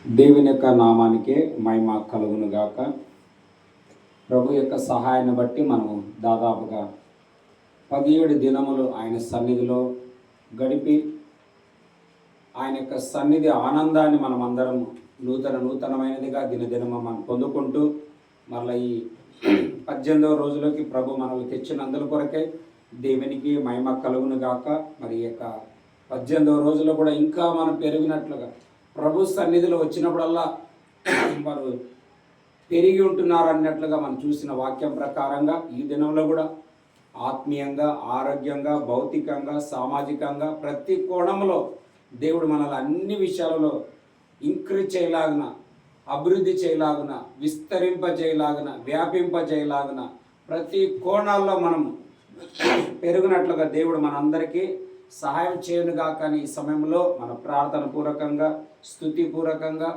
దేవుని యొక్క నామానికే మహిమ కలుగును గాక. ప్రభు యొక్క సహాయాన్ని బట్టి మనము దాదాపుగా 17 దినములు ఆయన సన్నిధిలో గడిపి ఆయన యొక్క సన్నిధి ఆనందాన్ని మనం అందరం నూతనమైనదిగా దినదినము మనం పొందుకుంటూ మళ్ళీ ఈ 18వ రోజులోకి ప్రభు మనల్ని తెచ్చినందుల కొరకే దేవునికి మహిమ కలుగును గాక. మరి ఈ యొక్క 18వ రోజులో కూడా ఇంకా మనం పెరిగినట్లుగా ప్రభు సన్నిధిలో వచ్చినప్పుడల్లా వారు పెరిగి ఉంటున్నారు అన్నట్లుగా మనం చూసిన వాక్యం ప్రకారంగా ఈ దినంలో కూడా ఆత్మీయంగా, ఆరోగ్యంగా, భౌతికంగా, సామాజికంగా ప్రతి కోణంలో దేవుడు మనల్ని అన్ని విషయాలలో ఇంక్రీజ్ చేయలాగున, అభివృద్ధి చేయలాగున, విస్తరింపజేయలాగున, వ్యాపింపజేయలాగున ప్రతి కోణాల్లో మనం పెరిగినట్లుగా దేవుడు మనందరికీ సహాయం చేయనుగా. కానీ ఈ సమయంలో మన ప్రార్థన పూర్వకంగా, స్తుతి పూర్వకంగా,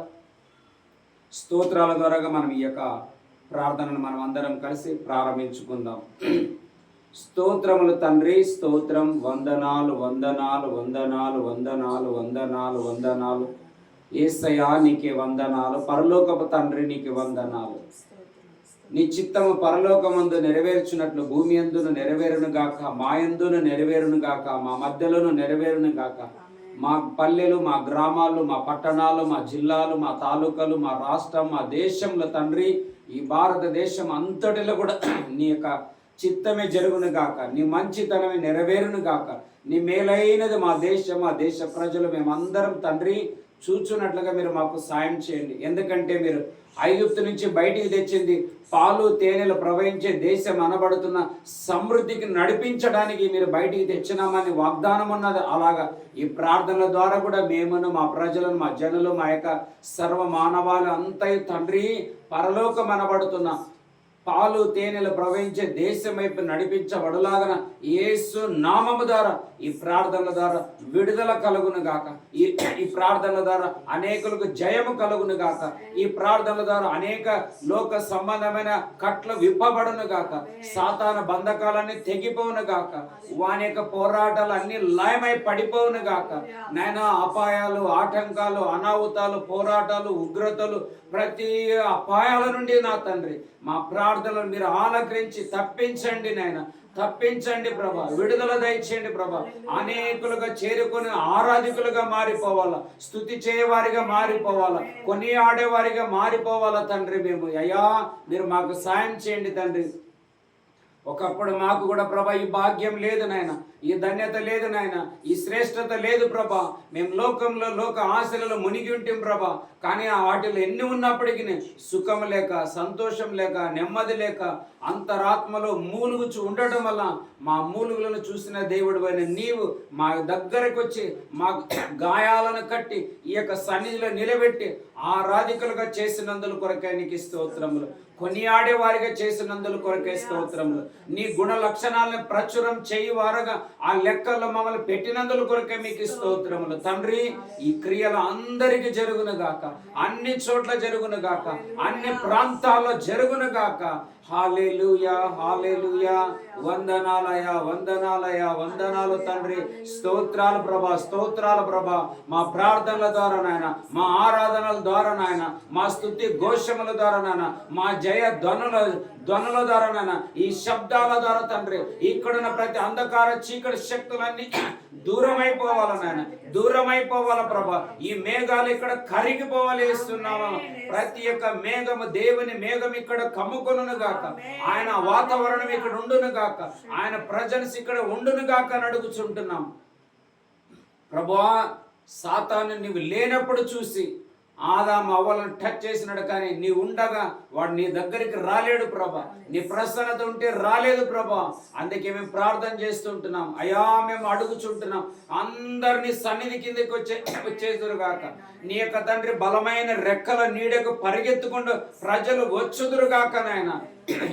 స్తోత్రాల ద్వారాగా మనం ఈ యొక్క ప్రార్థనను మనం అందరం కలిసి ప్రారంభించుకుందాం. స్తోత్రములు తండ్రి, స్తోత్రం, వందనాలు వందనాలు వందనాలు వందనాలు వందనాలు వందనాలు యేసయ్యా నీకే వందనాలు. పరలోకపు తండ్రి నీకు వందనాలు. నీ చిత్తము పరలోకమందు నెరవేర్చున్నట్లు భూమి యందును నెరవేరును గాక, మా యందును నెరవేరును గాక, మా మధ్యలోను నెరవేరును గాక. మా పల్లెలు, మా గ్రామాలు, మా పట్టణాలు, మా జిల్లాలు, మా తాలూకాలు, మా రాష్ట్రం, మా దేశంలో తండ్రి, ఈ భారతదేశం అంతటిలో కూడా నీ యొక్క చిత్తమే జరుగును గాక, నీ మంచితనమే నెరవేరును గాక. నీ మేలైనది మా దేశం, మా దేశ ప్రజలు మేమందరం తండ్రి చూచున్నట్లుగా మీరు మాకు సాయం చేయండి. ఎందుకంటే మీరు ఐగుప్తు నుంచి బయటికి తెచ్చింది పాలు తేనెలు ప్రవహించే దేశం అనబడుతున్న సమృద్ధికి నడిపించడానికి మీరు బయటికి తెచ్చినామని వాగ్దానం ఉన్నది. అలాగా ఈ ప్రార్థనల ద్వారా కూడా మేమును, మా ప్రజలను, మా జనులు, మా యొక్క సర్వ మానవాళి అంతయు తండ్రి పరలోకం అనబడుతున్న పాలు తేనెలు ప్రవహించే దేశం వైపు నడిపించబడులాగన యేసు నామము ద్వారా ఈ ప్రార్థనల ద్వారా విడుదల కలుగును గాక. ఈ ప్రార్థనల ద్వారా అనేకులకు జయము కలుగును గాక. ఈ ప్రార్థనల ద్వారా అనేక లోక సంబంధమైన కట్లు విప్పబడును గాక. సాతాన బంధకాలన్నీ తెగిపోవును గాక. వాని యొక్క పోరాటాలు అన్ని లయమై పడిపోవును గాక. నైనా అపాయాలు, ఆటంకాలు, అనాహుతాలు, పోరాటాలు, ఉగ్రతలు, ప్రతి అపాయాల నుండి నా తండ్రి మా ప్రార్థనలు మీరు ఆలకరించి తప్పించండి నాయన, తప్పించండి ప్రభా. విడుదల దయచేయండి ప్రభా. అనేకులుగా చేరుకొని ఆరాధికులుగా మారిపోవాలా, స్తుతి చేయవారిగా మారిపోవాలా, కొనియాడేవారిగా మారిపోవాలా తండ్రి. మేము అయ్యా మీరు మాకు సాయం చేయండి తండ్రి. ఒకప్పుడు మాకు కూడా ప్రభా ఈ భాగ్యం లేదు నాయన, ఈ ధన్యత లేదు నాయన, ఈ శ్రేష్టత లేదు ప్రభా. మేము లోకంలో లోక ఆశలలో మునిగి ఉంటాం ప్రభా. కానీ ఆ వాటిలో ఎన్ని ఉన్నప్పటికీ సుఖం లేక, సంతోషం లేక, నెమ్మది లేక, అంతరాత్మలో మూలుగుచు ఉండటం వల్ల మా మూలుగులను చూసిన దేవుడు అయిన నీవు మా దగ్గరకు వచ్చి మా గాయాలను కట్టి ఈ యొక్క సన్నిధిలో నిలబెట్టి ఆరాధికులుగా చేసినందుల కొరకే నీకు స్తోత్రములు. కొనియాడే వారిగా చేసినందుల కొరకే స్తోత్రములు. నీ గుణ లక్షణాలను ప్రచురం చేయువారుగా ఆ లెక్కల్లో మమ్మల్ని పెట్టినందుల కొరకే మీకు స్తోత్రములు తండ్రి. ఈ క్రియలు అందరికీ జరుగును గాక, అన్ని చోట్ల జరుగును గాక, అన్ని ప్రాంతాల్లో జరుగును గాక. హల్లెలూయా, హల్లెలూయా. వందనాలయ, వందనాలయ, వందనాలు తండ్రి. స్తోత్రాలు ప్రభా, స్తోత్రాలు ప్రభా. మా ప్రార్థనల ద్వారా నాయన, మా ఆరాధనల ద్వారా నాయన, మా స్తుతి ఘోషముల ద్వారా నాయన, మా జయ ధ్వనుల ద్వారా నాయన, ఈ శబ్దాల ద్వారా తండ్రి ఇక్కడున్న ప్రతి అంధకార చీకటి శక్తులన్నీ దూరం అయిపోవాల నాయన, దూరం అయిపోవాల ప్రభా. ఈ మేఘాలు ఇక్కడ కరిగిపోవాలి ఇస్తున్నాము. ప్రతి ఒక్క మేఘము, దేవుని మేఘం ఇక్కడ కమ్ముకొనును గాక. ఆయన వాతావరణం ఇక్కడ ఉండును గాక, ఆయన ప్రజెన్స్ ఇక్కడ ఉండును గాక అని అడుగుచుంటున్నాం ప్రభువా. సాతాను నీవు లేనప్పుడు చూసి ఆదాము అవ్వలను టచ్ చేసినాడు, కానీ నీ ఉండగా వాడు నీ దగ్గరికి రాలేడు ప్రభా. నీ ప్రసన్నత ఉంటే రాలేదు ప్రభా. అందుకే మేము ప్రార్థన చేస్తుంటున్నాం అయ్యా, మేము అడుగుచుంటున్నాం అందరినీ సన్నిధి కిందకి వచ్చేదురు గాక. నీ యొక్క తండ్రి బలమైన రెక్కల నీడకు పరిగెత్తుకుంటూ ప్రజలు వచ్చుదురు గాక నాయన.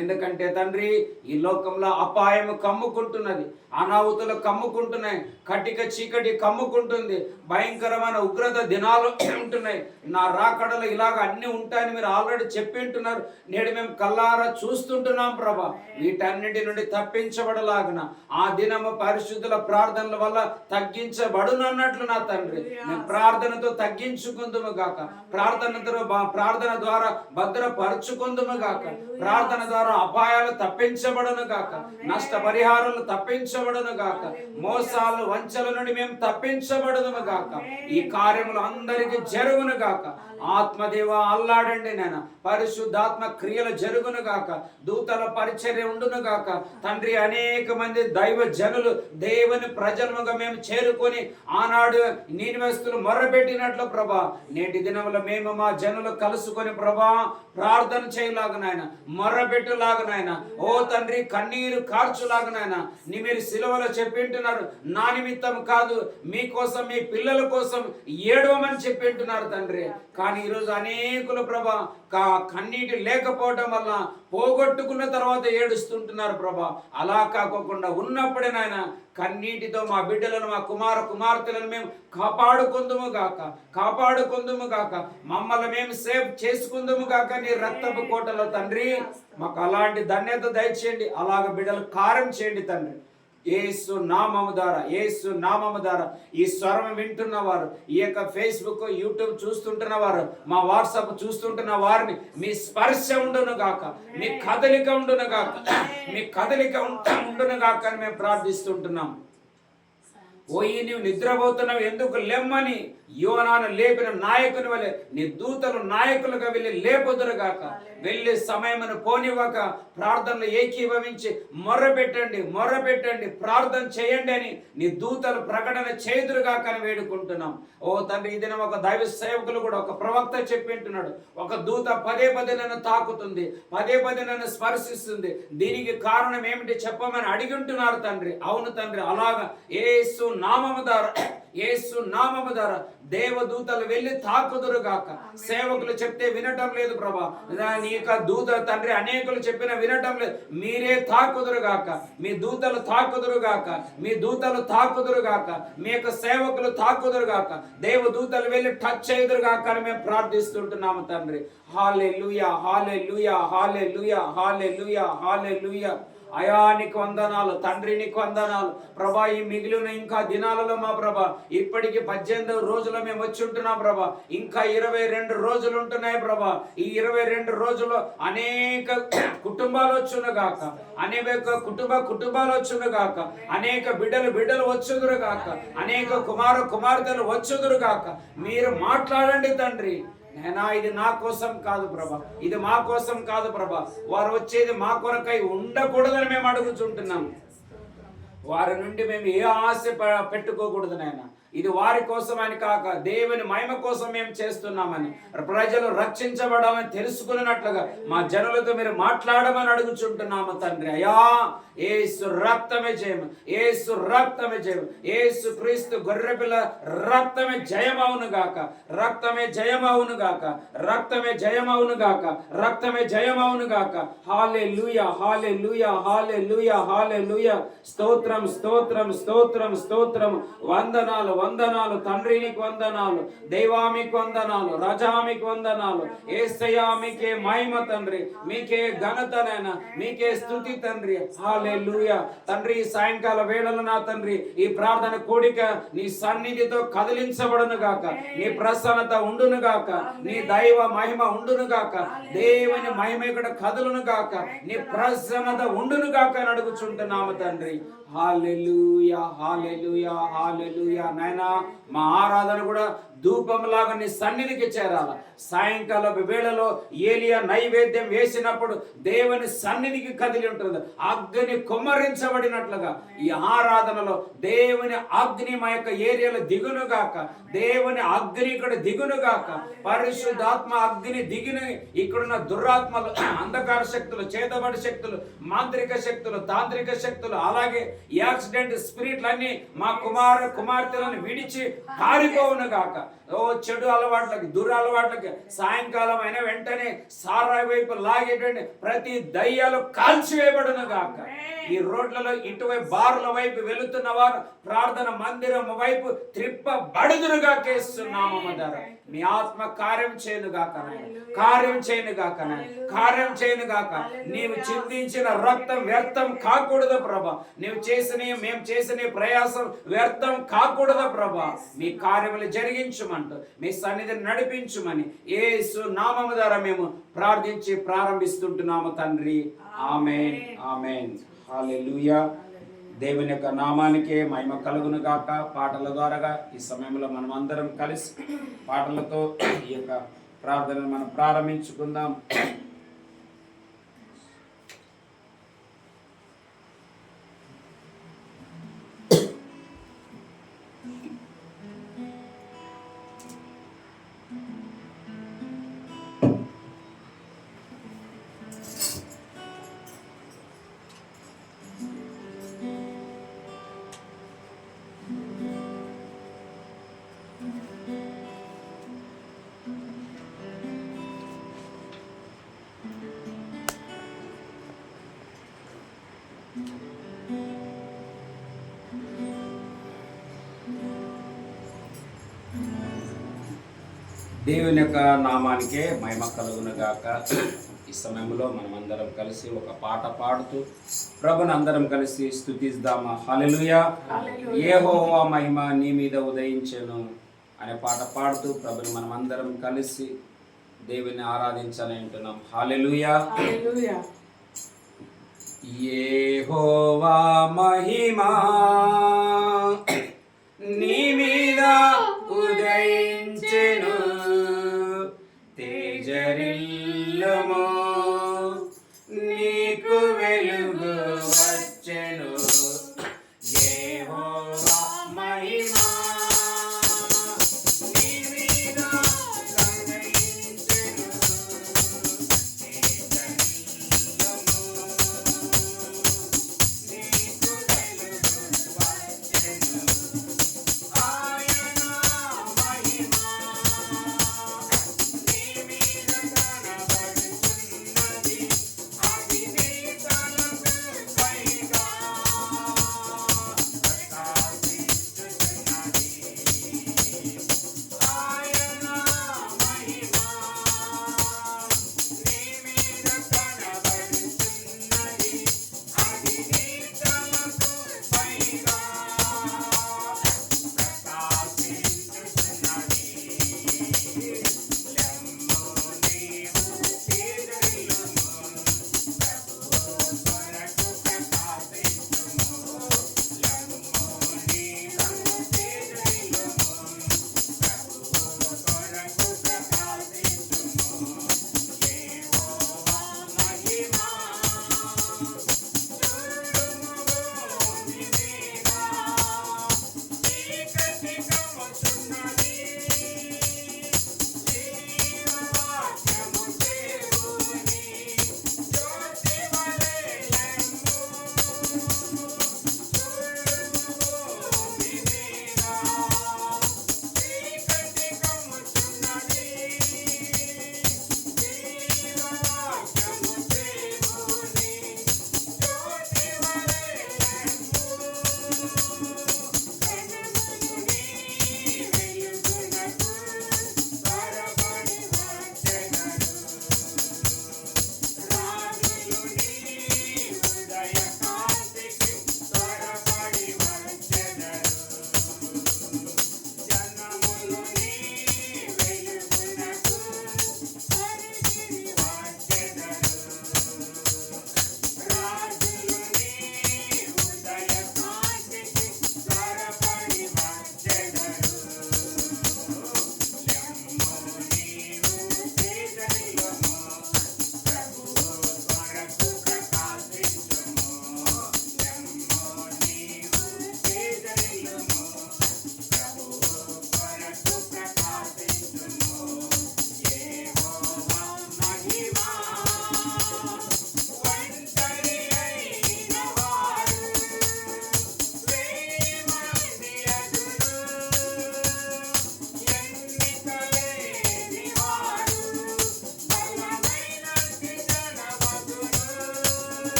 ఎందుకంటే తండ్రి ఈ లోకంలో అపాయము కమ్ముకుంటున్నది, అనాహుతులు కమ్ముకుంటున్నాయి, కటిక చీకటి కమ్ముకుంటుంది, భయంకరమైన ఉగ్రత దినాలు ఉంటున్నాయి. నా రాకడలు ఇలాగ అన్ని ఉంటాయని మీరు ఆల్రెడీ చెప్పింటున్నారు. నేడు మేము కల్లారా చూస్తుంటున్నాం ప్రభా. వీటన్నిటి నుండి తప్పించబడలాగున ఆ దినము పరిశుద్ధుల ప్రార్థనల వల్ల తగ్గించబడునన్నట్లు నా తండ్రి మేము ప్రార్థనతో తగ్గించుకుందుము గాక, ప్రార్థన ద్వారా భద్రపరచుకుందుము గాక, ప్రార్థన ద్వారా అపాయాలు తప్పించబడును గాక, నష్ట పరిహారాలు తప్పించబడును గాక, మోసాలు వంచల నుండి మేము తప్పించబడును గాక. ఈ కార్యములు అందరికీ జరుగును గాక. ఆత్మదేవ అల్లాడండి నాయన, పరిశుద్ధాత్మ క్రియలు జరుగును గాక, దూతల పరిచర్య ఉండును గాక తండ్రి. అనేక మంది దైవ జనులు దేవుని ప్రజలుగా మేము చేరుకొని ఆనాడు నీనివేస్తులు మొర్రపెట్టినట్లు ప్రభా, నేటి దినంలో మేము మా జనులు కలుసుకొని ప్రభా ప్రార్థన చేయలాగునాయన, మొర్రపెట్టులాగునాయన, ఓ తండ్రి కన్నీరు కార్చులాగునాయన. మీరు సిలువలో చెప్పింటున్నారు, నా నిమిత్తం కాదు మీకోసం మీ పిల్లల కోసం ఏడవమని చెప్పింటున్నారు తండ్రి. కానీ ఈరోజు అనేకులు ప్రభా కన్నీటి లేకపోవడం వల్ల పోగొట్టుకున్న తర్వాత ఏడుస్తుంటున్నారు ప్రభా. అలా కాకోకుండా ఉన్నప్పుడే నాయన కన్నీటితో మా బిడ్డలను, మా కుమార్తెలను మేము కాపాడుకుందుము గాక, మమ్మల్ని మేము సేవ్ చేసుకుందుము గాక నీ రక్తపు కోటలో తండ్రి. మాకు అలాంటి ధన్యత దయచేయండి, అలాగ బిడ్డలు కార్యం చేయండి తండ్రి. యేసు నామము ద్వారా ఈ స్వరం వింటున్నవారు, ఈ యొక్క ఫేస్బుక్ యూట్యూబ్ చూస్తుంటున్నవారు, మా వాట్సాప్ చూస్తుంటున్న వారిని మీ స్పర్శ ఉండును గాక, మీ కదలిక ఉండును గాక అని మేము ప్రార్థిస్తుంటున్నాం. ఓయి నీవు నిద్రపోతున్నావు ఎందుకు లెమ్మని యోనాను లేపిన నాయకుని వలె నీ దూతలు నాయకులుగా వెళ్ళి లేపుదురుగాక. వెళ్ళి సమయమును పోనివ్వక ప్రార్థనలు ఏకీభవించి మొర్రపెట్టండి, ప్రార్థన చేయండి అని నీ దూతలు ప్రకటన చేదురుగాక అని వేడుకుంటున్నాం. ఓ తండ్రి, ఈ దినం ఒక దైవ సేవకులు కూడా ఒక ప్రవక్త చెప్పింటున్నాడు, ఒక దూత పదే నన్ను తాకుతుంది, పదే నన్ను స్పర్శిస్తుంది, దీనికి కారణం ఏమిటి చెప్పమని అడిగింటున్నారు తండ్రి. అవును తండ్రి, అలాగా యేసు నామము ద్వారా దేవదూతలు వెళ్ళి తాకుదురుగాక. సేవకులు చెప్తే వినటం లేదు ప్రభా, నీ యొక్క దూత తండ్రి అనేకులు చెప్పిన వినటం లేదు. మీరే తాకుదురుగాక, మీ దూతలు తాకుదురుగాక, మీ యొక్క సేవకులు తాకుదురుగాక, దేవదూతలు వెళ్ళి టచ్ చేయుదురుగాక అని మేము ప్రార్థిస్తుంటున్నాము తండ్రి. హల్లెలూయా, హల్లెలూయా, హల్లెలూయా, హల్లెలూయా, హల్లెలూయా. అయా నీకు వందనాలు తండ్రి, నీకు వందనాలు ప్రభా. ఈ మిగిలిన ఇంకా దినాలలో మా ప్రభా, ఇప్పటికి 18 రోజులు మేము వచ్చి ఉంటున్నాం ప్రభా, ఇంకా 22 రోజులు ఉంటున్నాయి ప్రభా. ఈ 22 రోజులు అనేక కుటుంబాలు వచ్చును గాక, అనేక కుటుంబాలు వచ్చును గాక, అనేక బిడ్డలు వచ్చుదురు గాక, అనేక కుమార్తెలు వచ్చుదురు గాక. మీరు మాట్లాడండి తండ్రి. నేనా ఇది నా కోసం కాదు ప్రభా, ఇది మా కోసం కాదు ప్రభా, వారు వచ్చేది మా కొరకై ఉండకూడదని మేము అడుగుతుంటున్నాం. వారి నుండి మేము ఏ ఆశ పెట్టుకోకూడదు నాయన. ఇది వారి కోసమని కాక దేవుని మహిమ కోసం మేము చేస్తున్నామని, ప్రజలు రక్షించబడాలని తెలుసుకున్నట్లుగా మా జనులతో మీరు మాట్లాడమని అడుగుచుంటున్నాము తండ్రి. అయ్యా యేసు రక్తమే జయము, యేసు క్రీస్తు గొర్రెపిల్ల రక్తమే జయమవును గాక, రక్తమే జయమవును గాక. హల్లెలూయా, హల్లెలూయా, హల్లెలూయా, హల్లెలూయా. స్తోత్రం. వందనాలు తండ్రి, నీకు వందనాలు, దైవా మీకు వందనాలు, రాజా మీకు వందనాలు, యేసయ్యా మీకే మహిమ తండ్రి, మీకే ఘనతనైనా, మీకే స్తుతి తండ్రి. హల్లెలూయా తండ్రి. ఈ సాయంకాల వేళలో నా తండ్రి ఈ ప్రార్థన కోడిక నీ సన్నిధితో కదిలించబడును గాక, నీ ప్రసన్నత ఉండును గాక, నీ దైవ మహిమ ఉండును గాక, దేవుని మహిమ ఇక్కడ కదులును గాక, నీ ప్రసన్నత ఉండును గాక అని అడుగుచుంటున్నాము తండ్రి. హల్లెలూయా, హల్లెలూయా, హల్లెలూయా. నాయనా మా ఆరాధన కూడా ధూపంలాగా నీ సన్నిధికి చేరాల. సాయంకాలపు వేళలో ఏలియా నైవేద్యం వేసినప్పుడు దేవుని సన్నిధికి కదిలి ఉంటుంది, అగ్ని కుమ్మరించబడినట్లుగా ఈ ఆరాధనలో దేవుని అగ్ని మా యొక్క ఏరియాలో దిగునుగాక, దేవుని అగ్ని ఇక్కడ దిగునుగాక, పరిశుద్ధాత్మ అగ్ని దిగిన ఇక్కడున్న దురాత్మలు, అంధకార శక్తులు, చేతబడి శక్తులు, మాంత్రిక శక్తులు, తాంత్రిక శక్తులు, అలాగే యాక్సిడెంట్ స్పిరిట్లన్నీ మా కుమార్తెలను విడిచి పారిపోవును గాక. ఓ చెడు అలవాట్లకి, దురలవాట్లకి సాయంకాలం అయిన వెంటనే సారాయి వైపు లాగేటువంటి ప్రతి దయ్యాలు కాల్చివేయబడును గాక. ఈ రోడ్లలో ఇటువైపు బార్ల వైపు వెళుతున్న వారు ప్రార్థన మందిరం వైపు త్రిప్పబడుదురుగా కేస్తున్నాము ద్వారా మీ ఆత్మ కార్యం చేయను గాక, కార్యం చేయను గాక, కార్యం చేయను గాక. నీవు చిందించిన రక్తం వ్యర్థం కాకూడదు ప్రభా. నీవు మేము చేసిన ప్రయాసం వ్యర్థం కాకూడదు ప్రభా. మీ కార్యములు జరిగించమంటూ మీ సన్నిధిని నడిపించుమని యేసు నామము ద్వారా మేము ప్రార్థించి ప్రారంభిస్తుంటున్నాము తండ్రి. ఆమేన్, ఆమేన్, హల్లెలూయా. దేవుని యొక్క నామానికే మహిమ కలుగును గాక. పాటల ద్వారా ఈ సమయంలో మనం అందరం కలిసి పాటలతో ఈ యొక్క ప్రార్థనను మనం ప్రారంభించుకుందాం. దేవుని యొక్క నామానికే మహిమ కలుగును గాక. ఈ సమయంలో మనం అందరం కలిసి ఒక పాట పాడుతూ ప్రభుని అందరం కలిసి స్తుతిద్దామా. హల్లెలూయా. యెహోవా మహిమ నీ మీద ఉదయించెను అనే పాట పాడుతూ ప్రభుని మనం అందరం కలిసి దేవుని ఆరాధించాలని అంటున్నాం. హల్లెలూయా. యెహోవా మహిమ నీ మీద ఉదయించెను, తేజరిల్లుము నీకు వెలుగు వచ్చెను. యెహోవా మహిమ నీ మీద ఉదయించెను, తేజరిల్లుము నీకు వెలుగు వచ్చెను. ఆయన మహిమ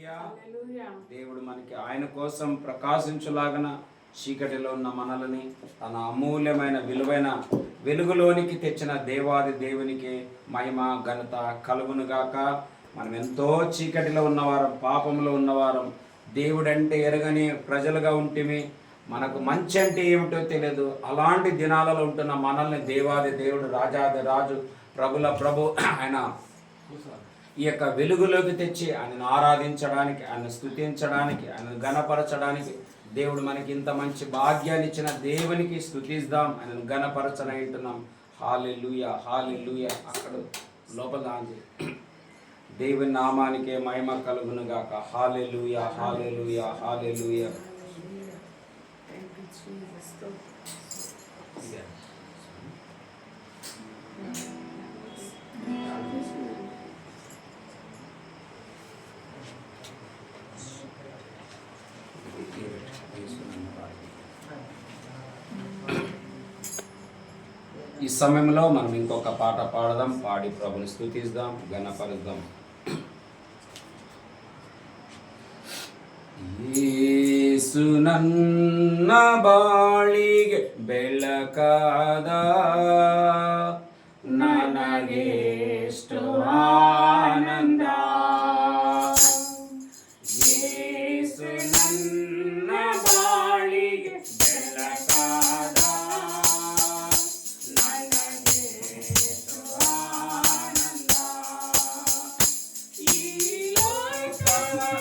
దేవుడు మనకి ఆయన కోసం ప్రకాశించులాగన చీకటిలో ఉన్న మనల్ని తన అమూల్యమైన విలువైన వెలుగులోనికి తెచ్చిన దేవాది దేవునికి మహిమ ఘనత కలుగునుగాక. మనం ఎంతో చీకటిలో ఉన్నవారం, పాపంలో ఉన్నవారం, దేవుడంటే ఎరగని ప్రజలుగా ఉంటిమి, మనకు మంచి అంటే ఏమిటో తెలియదు. అలాంటి దినాలలో ఉంటున్న మనల్ని దేవాది దేవుడు, రాజాది రాజు, ప్రభుల ప్రభు ఆయన ఈ యొక్క వెలుగులోకి తెచ్చి ఆయనను ఆరాధించడానికి, ఆయన స్తుతించడానికి, ఆయనను ఘనపరచడానికి దేవుడు మనకి ఇంత మంచి భాగ్యాన్ని ఇచ్చిన దేవునికి స్తుతిద్దాం, ఆయనను ఘనపరచనంటున్నాం. హల్లెలూయా, హల్లెలూయా. అక్కడ లోపల దేవుని నామానికే మహిమ కలుగును గాక. హల్లెలూయా, హల్లెలూయా, హల్లెలూయా. ఈ సమయంలో మనం ఇంకొక పాట పాడదాం, పాడి ప్రభుని స్తుతిద్దాం, ఘనపరుద్దాం. యేసు ನನ್ನ ಬಾಳಿಗೆ ಬೆಳಕಾದ, ನನಗೆಷ್ಟು ಆನಂದ. ಯೇಸು ನನ್ನ ಬಾಳಿಗೆ ಬೆಳಕಾದ, ನನಗೆಷ್ಟು ಆನಂದ. ಈ ಲೋಕವನ್ನು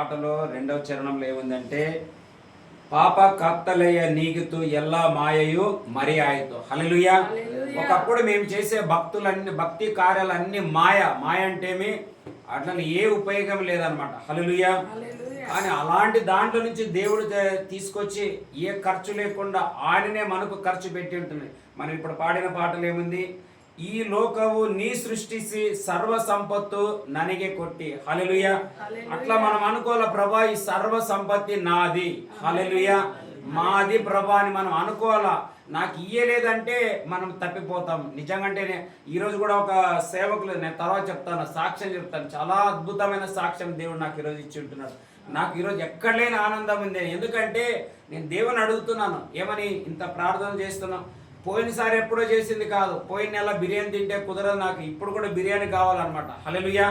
పాటలో 2వ చరణంలో ఏముందంటే పాప కత్తలయ్య నీగుతూ ఎల్లా మాయయు మరి ఆయుతూ. హల్లెలూయా. ఒకప్పుడు మేము చేసే భక్తి కార్యాలన్నీ మాయ అంటేమి అట్లా ఏ ఉపయోగం లేదనమాట. హల్లెలూయా. కానీ అలాంటి దాంట్లో నుంచి దేవుడు తీసుకొచ్చి ఏ ఖర్చు లేకుండా ఆయననే మనకు ఖర్చు పెట్టి ఉంటుంది. మనం ఇప్పుడు పాడిన పాటలు ఏముంది, ఈ లోకవు నీ సృష్టిసి సర్వ సంపత్తు ననిగే కొట్టి. హల్లెలూయా. అట్లా మనం అనుకోవాలి, ప్రభా ఈ సర్వ సంపత్తి నాది, హల్లెలూయా మాది ప్రభా అని మనం అనుకోవాలా. నాకు ఇయ్యలేదంటే మనం తప్పిపోతాం. నిజంగానే ఈరోజు కూడా ఒక సేవకులు, నేను తర్వాత చెప్తాను, సాక్ష్యం చెప్తాను, చాలా అద్భుతమైన సాక్ష్యం దేవుడు నాకు ఈరోజు ఇచ్చి ఉంటున్నాడు. నాకు ఈరోజు ఎక్కడ లేని ఆనందం ఉంది. ఎందుకంటే నేను దేవుని అడుగుతున్నాను, ఏమని ఇంత ప్రార్థన చేస్తున్నాను. పోయినసారి ఎప్పుడో చేసింది కాదు, పోయిన నెల బిర్యానీ తింటే కుదరదు నాకు, ఇప్పుడు కూడా బిర్యానీ కావాలన్నమాట. హల్లెలూయా.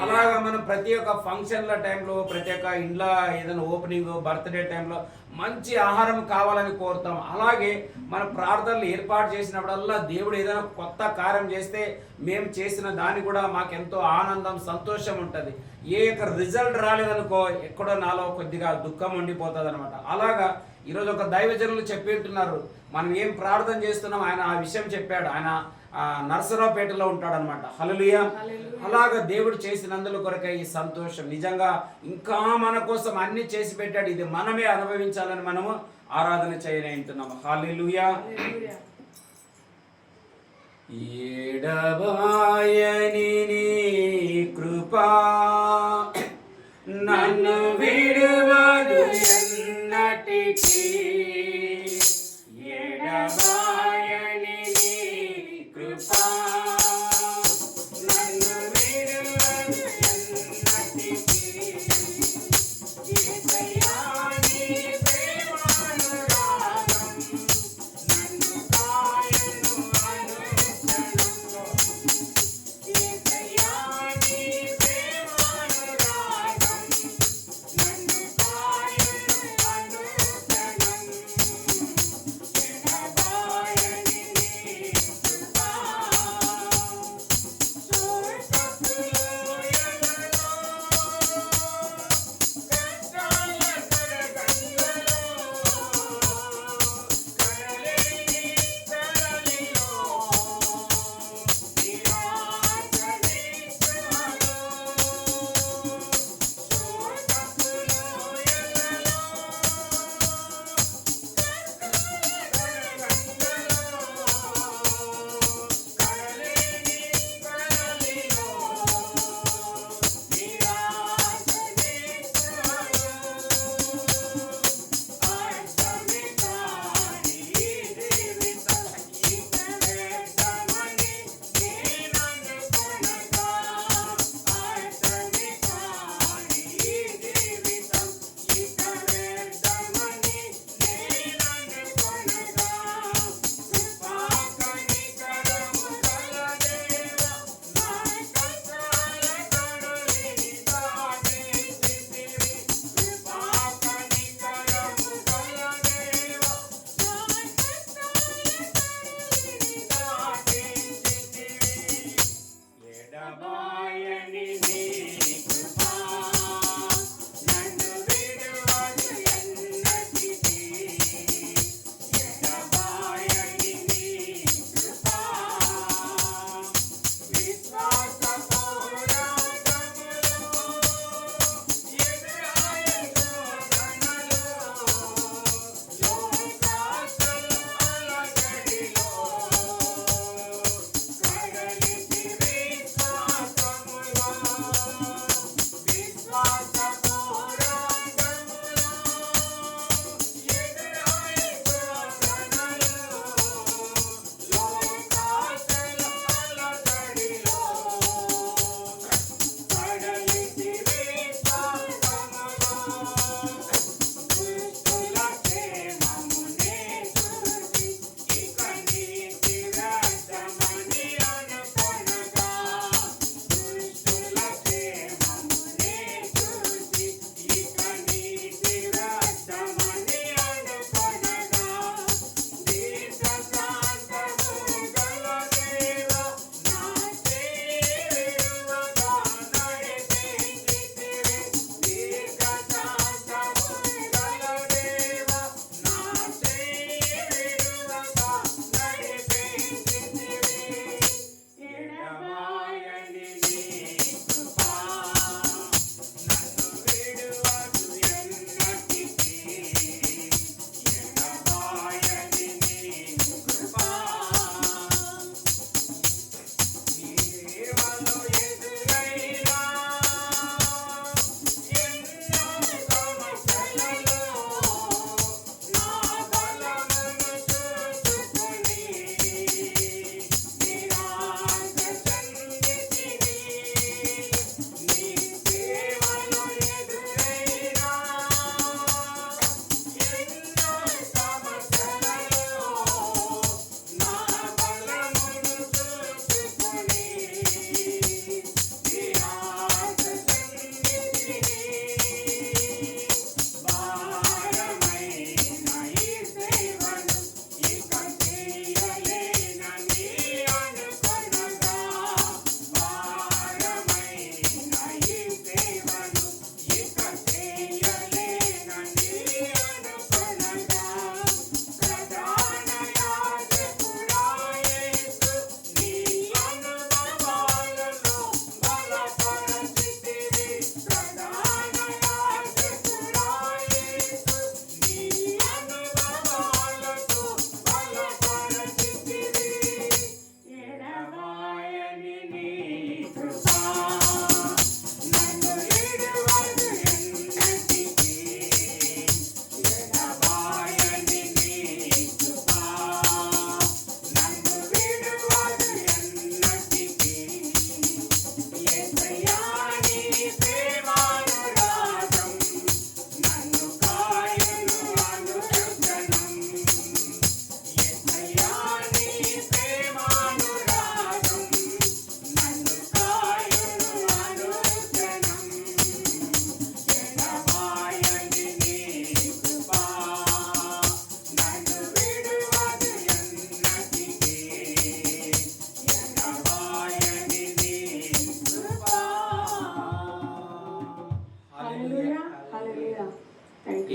అలాగా మనం ప్రతి ఒక్క ఫంక్షన్ల టైంలో, ప్రతి ఒక్క ఇంట్లో ఏదైనా ఓపెనింగ్, బర్త్డే టైంలో మంచి ఆహారం కావాలని కోరుతాం. అలాగే మన ప్రార్థనలు ఏర్పాటు చేసినప్పుడల్లా దేవుడు ఏదైనా కొత్త కార్యం చేస్తే మేము చేసిన దాన్ని కూడా మాకెంతో ఆనందం, సంతోషం ఉంటుంది. ఏ యొక్క రిజల్ట్ రాలేదనుకో ఎక్కడో నాలో కొద్దిగా దుఃఖం ఉండిపోతుంది అనమాట. అలాగా ఈరోజు ఒక దైవజనులు చెప్పిస్తున్నారు, మనం ఏం ప్రార్థన చేస్తున్నాం ఆయన ఆ విషయం చెప్పాడు. ఆయన నర్సరావుపేటలో ఉంటాడనమాట. హల్లెలూయా. అలాగా దేవుడు చేసినందుల కొరకే ఈ సంతోషం. నిజంగా ఇంకా మన కోసం అన్ని చేసి పెట్టాడు, ఇది మనమే అనుభవించాలని మనము ఆరాధన చేయనంటున్నాము. హల్లెలూయా. ఏడబాయని నీ కృపా నన్ను విడువదు ఎన్నటికీ, ఎడబాయని నీ కృపా నన్ను విడువదు ఎన్నటికీ, యేసయ్యా నీ ప్రేమానురాగం నన్ను కాయను అనుక్షణంలో, యేసయ్యా నీ ప్రేమానురాగం నన్ను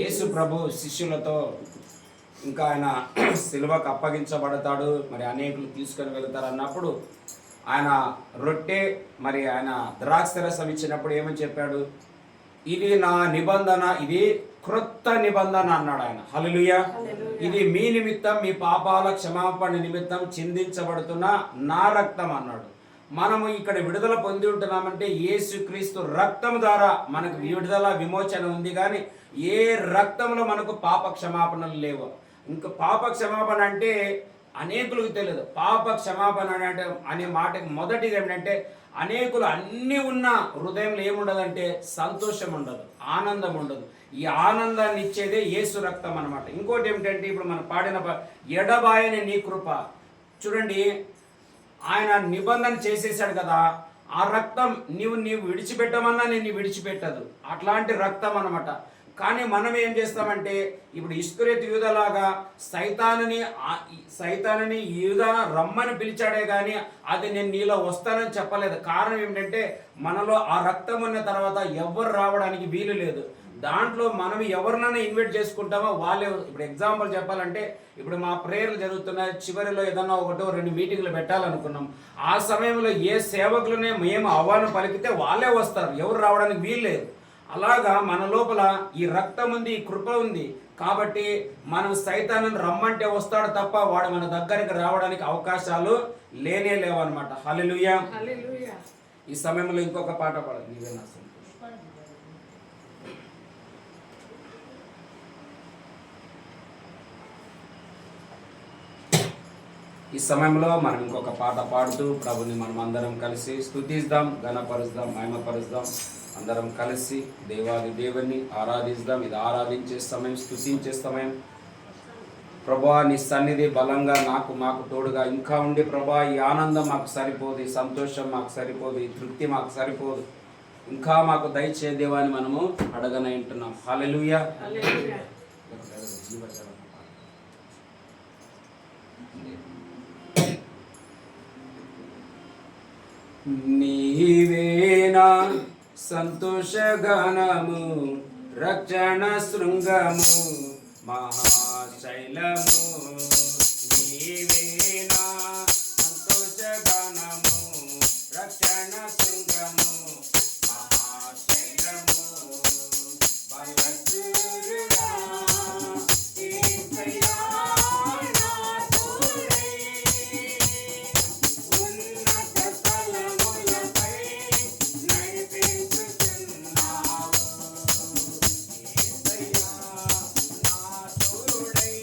యేసు ప్రభు శిష్యులతో ఇంకా ఆయన సిలువకు అప్పగించబడతాడు, మరి అనేకులు తీసుకొని వెళ్తారు అన్నప్పుడు ఆయన రొట్టె మరి ఆయన ద్రాక్షరసం ఇచ్చినప్పుడు ఏమని చెప్పాడు? ఇది నా నిబంధన, ఇది క్రొత్త నిబంధన అన్నాడు ఆయన. హల్లెలూయా. ఇది మీ నిమిత్తం, మీ పాపాల క్షమాపణ నిమిత్తం చిందించబడుతున్న నా రక్తం అన్నాడు. మనము ఇక్కడ విడుదల పొంది ఉంటున్నామంటే యేసుక్రీస్తు రక్తం ద్వారా మనకు విడుదల విమోచన ఉంది, కానీ ఏ రక్తంలో మనకు పాప క్షమాపణలు లేవు. ఇంకా పాప క్షమాపణ అంటే అనేకులకు తెలియదు. పాప క్షమాపణ అంటే అనే మాటకి మొదటిది ఏమిటంటే, అనేకులు అన్నీ ఉన్న హృదయంలో ఏముండదంటే సంతోషం ఉండదు, ఆనందం ఉండదు. ఈ ఆనందాన్ని ఇచ్చేదే యేసు రక్తం అన్నమాట. ఇంకోటి ఏమిటంటే, ఇప్పుడు మనం పాడిన ఎడబాయని నీ కృప చూడండి, ఆయన నిబంధన చేసేసాడు కదా, ఆ రక్తం నీవు విడిచిపెట్టమన్నా నేను విడిచిపెట్టదు, అట్లాంటి రక్తం అన్నమాట. కానీ మనం ఏం చేస్తామంటే, ఇప్పుడు ఇస్కరియోతు యూదాలాగా సైతానుని యూదా రమ్మని పిలిచాడే కానీ అది నేను నీలో వస్తానని చెప్పలేదు. కారణం ఏమిటంటే, మనలో ఆ రక్తం ఉన్న తర్వాత ఎవరు రావడానికి వీలు లేదు. దాంట్లో మనం ఎవరినైనా ఇన్వైట్ చేసుకుంటామో వాళ్ళే. ఇప్పుడు ఎగ్జాంపుల్ చెప్పాలంటే, ఇప్పుడు మా ప్రేయర్లు జరుగుతున్నాయి, చివరిలో ఏదన్నా 1-2 మీటింగ్లు పెట్టాలనుకున్నాం. ఆ సమయంలో ఏ సేవకులనే మేము ఆహ్వానం పలికితే వాళ్ళే వస్తారు, ఎవరు రావడానికి వీలు లేదు. అలాగా మన లోపల ఈ రక్తం ఉంది, ఈ కృప ఉంది కాబట్టి మనం సైతాను రమ్మంటే వస్తాడు తప్ప వాడు మన దగ్గరికి రావడానికి అవకాశాలు లేనే లేవన్నమాట. హల్లెలూయా. ఈ సమయంలో ఇంకొక పాట పాడాలి. నీవేనా ఈ సమయంలో మనం ఇంకొక పాట పాడుతూ ప్రభుని మనం అందరం కలిసి స్తుతిద్దాం, ఘనపరుద్దాం, మహిమపరుద్దాం. అందరం కలిసి దేవాది దేవుని ఆరాధిద్దాం. ఇది ఆరాధించే సమయం, స్తుతించే సమయం. ప్రభా నీ సన్నిధి బలంగా మాకు తోడుగా ఇంకా ఉండి, ప్రభా ఈ ఆనందం మాకు సరిపోదు, ఈ సంతోషం మాకు సరిపోదు, ఈ తృప్తి మాకు సరిపోదు, ఇంకా మాకు దయచే దేవాన్ని మనము అడగనే ఉంటున్నాం. హల్లెలూయా. నీవేనా సంతోషగానము, రక్షణ శృంగము, మహాశైలము. నీవేనా సంతోషగానము, రక్షణ శృంగము, మహాశైలము. బలశూరుడా యేసయ్యా నా తోడై, ఉన్నత స్థలములపై నడిపించుచున్నావు. యేసయ్యా నా తోడై,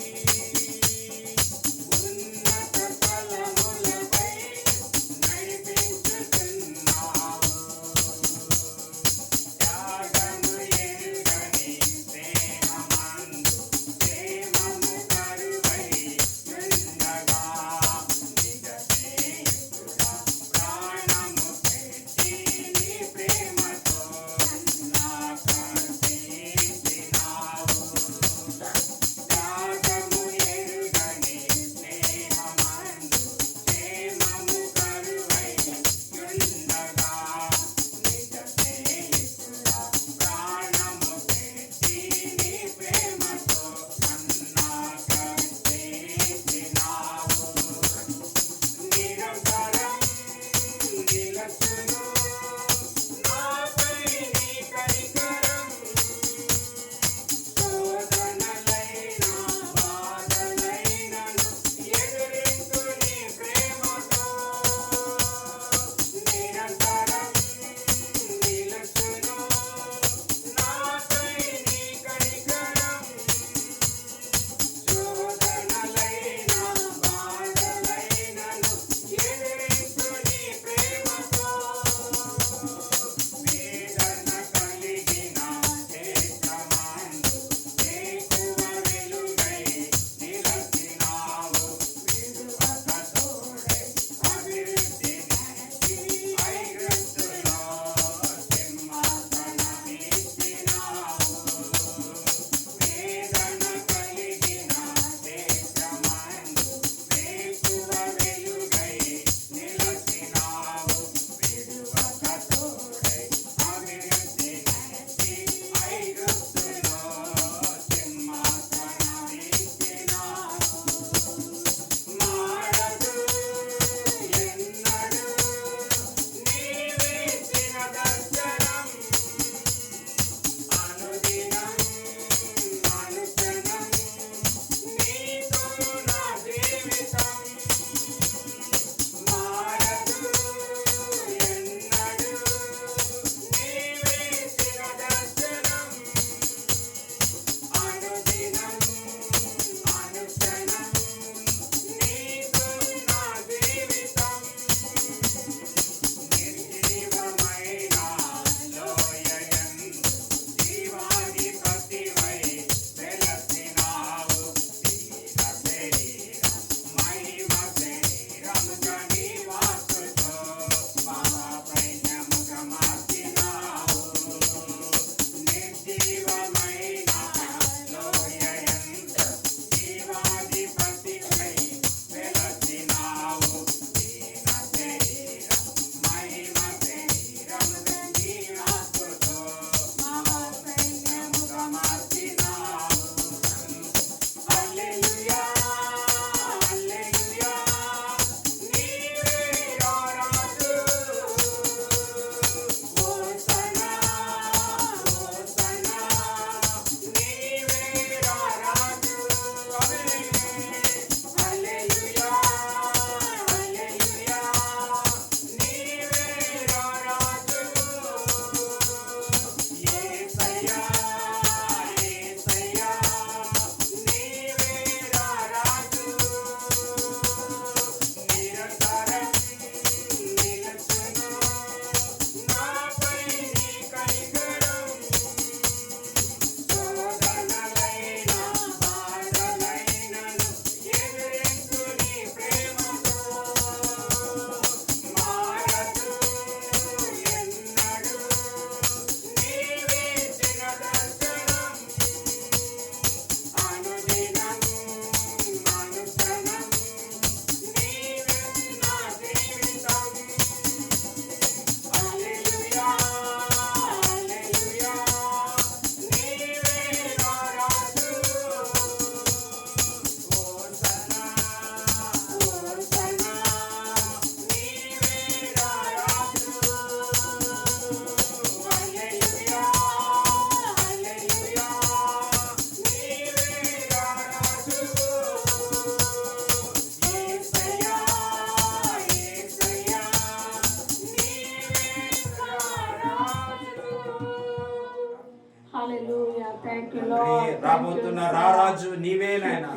రాబోతున్న రారాజు నీవే నాయనా.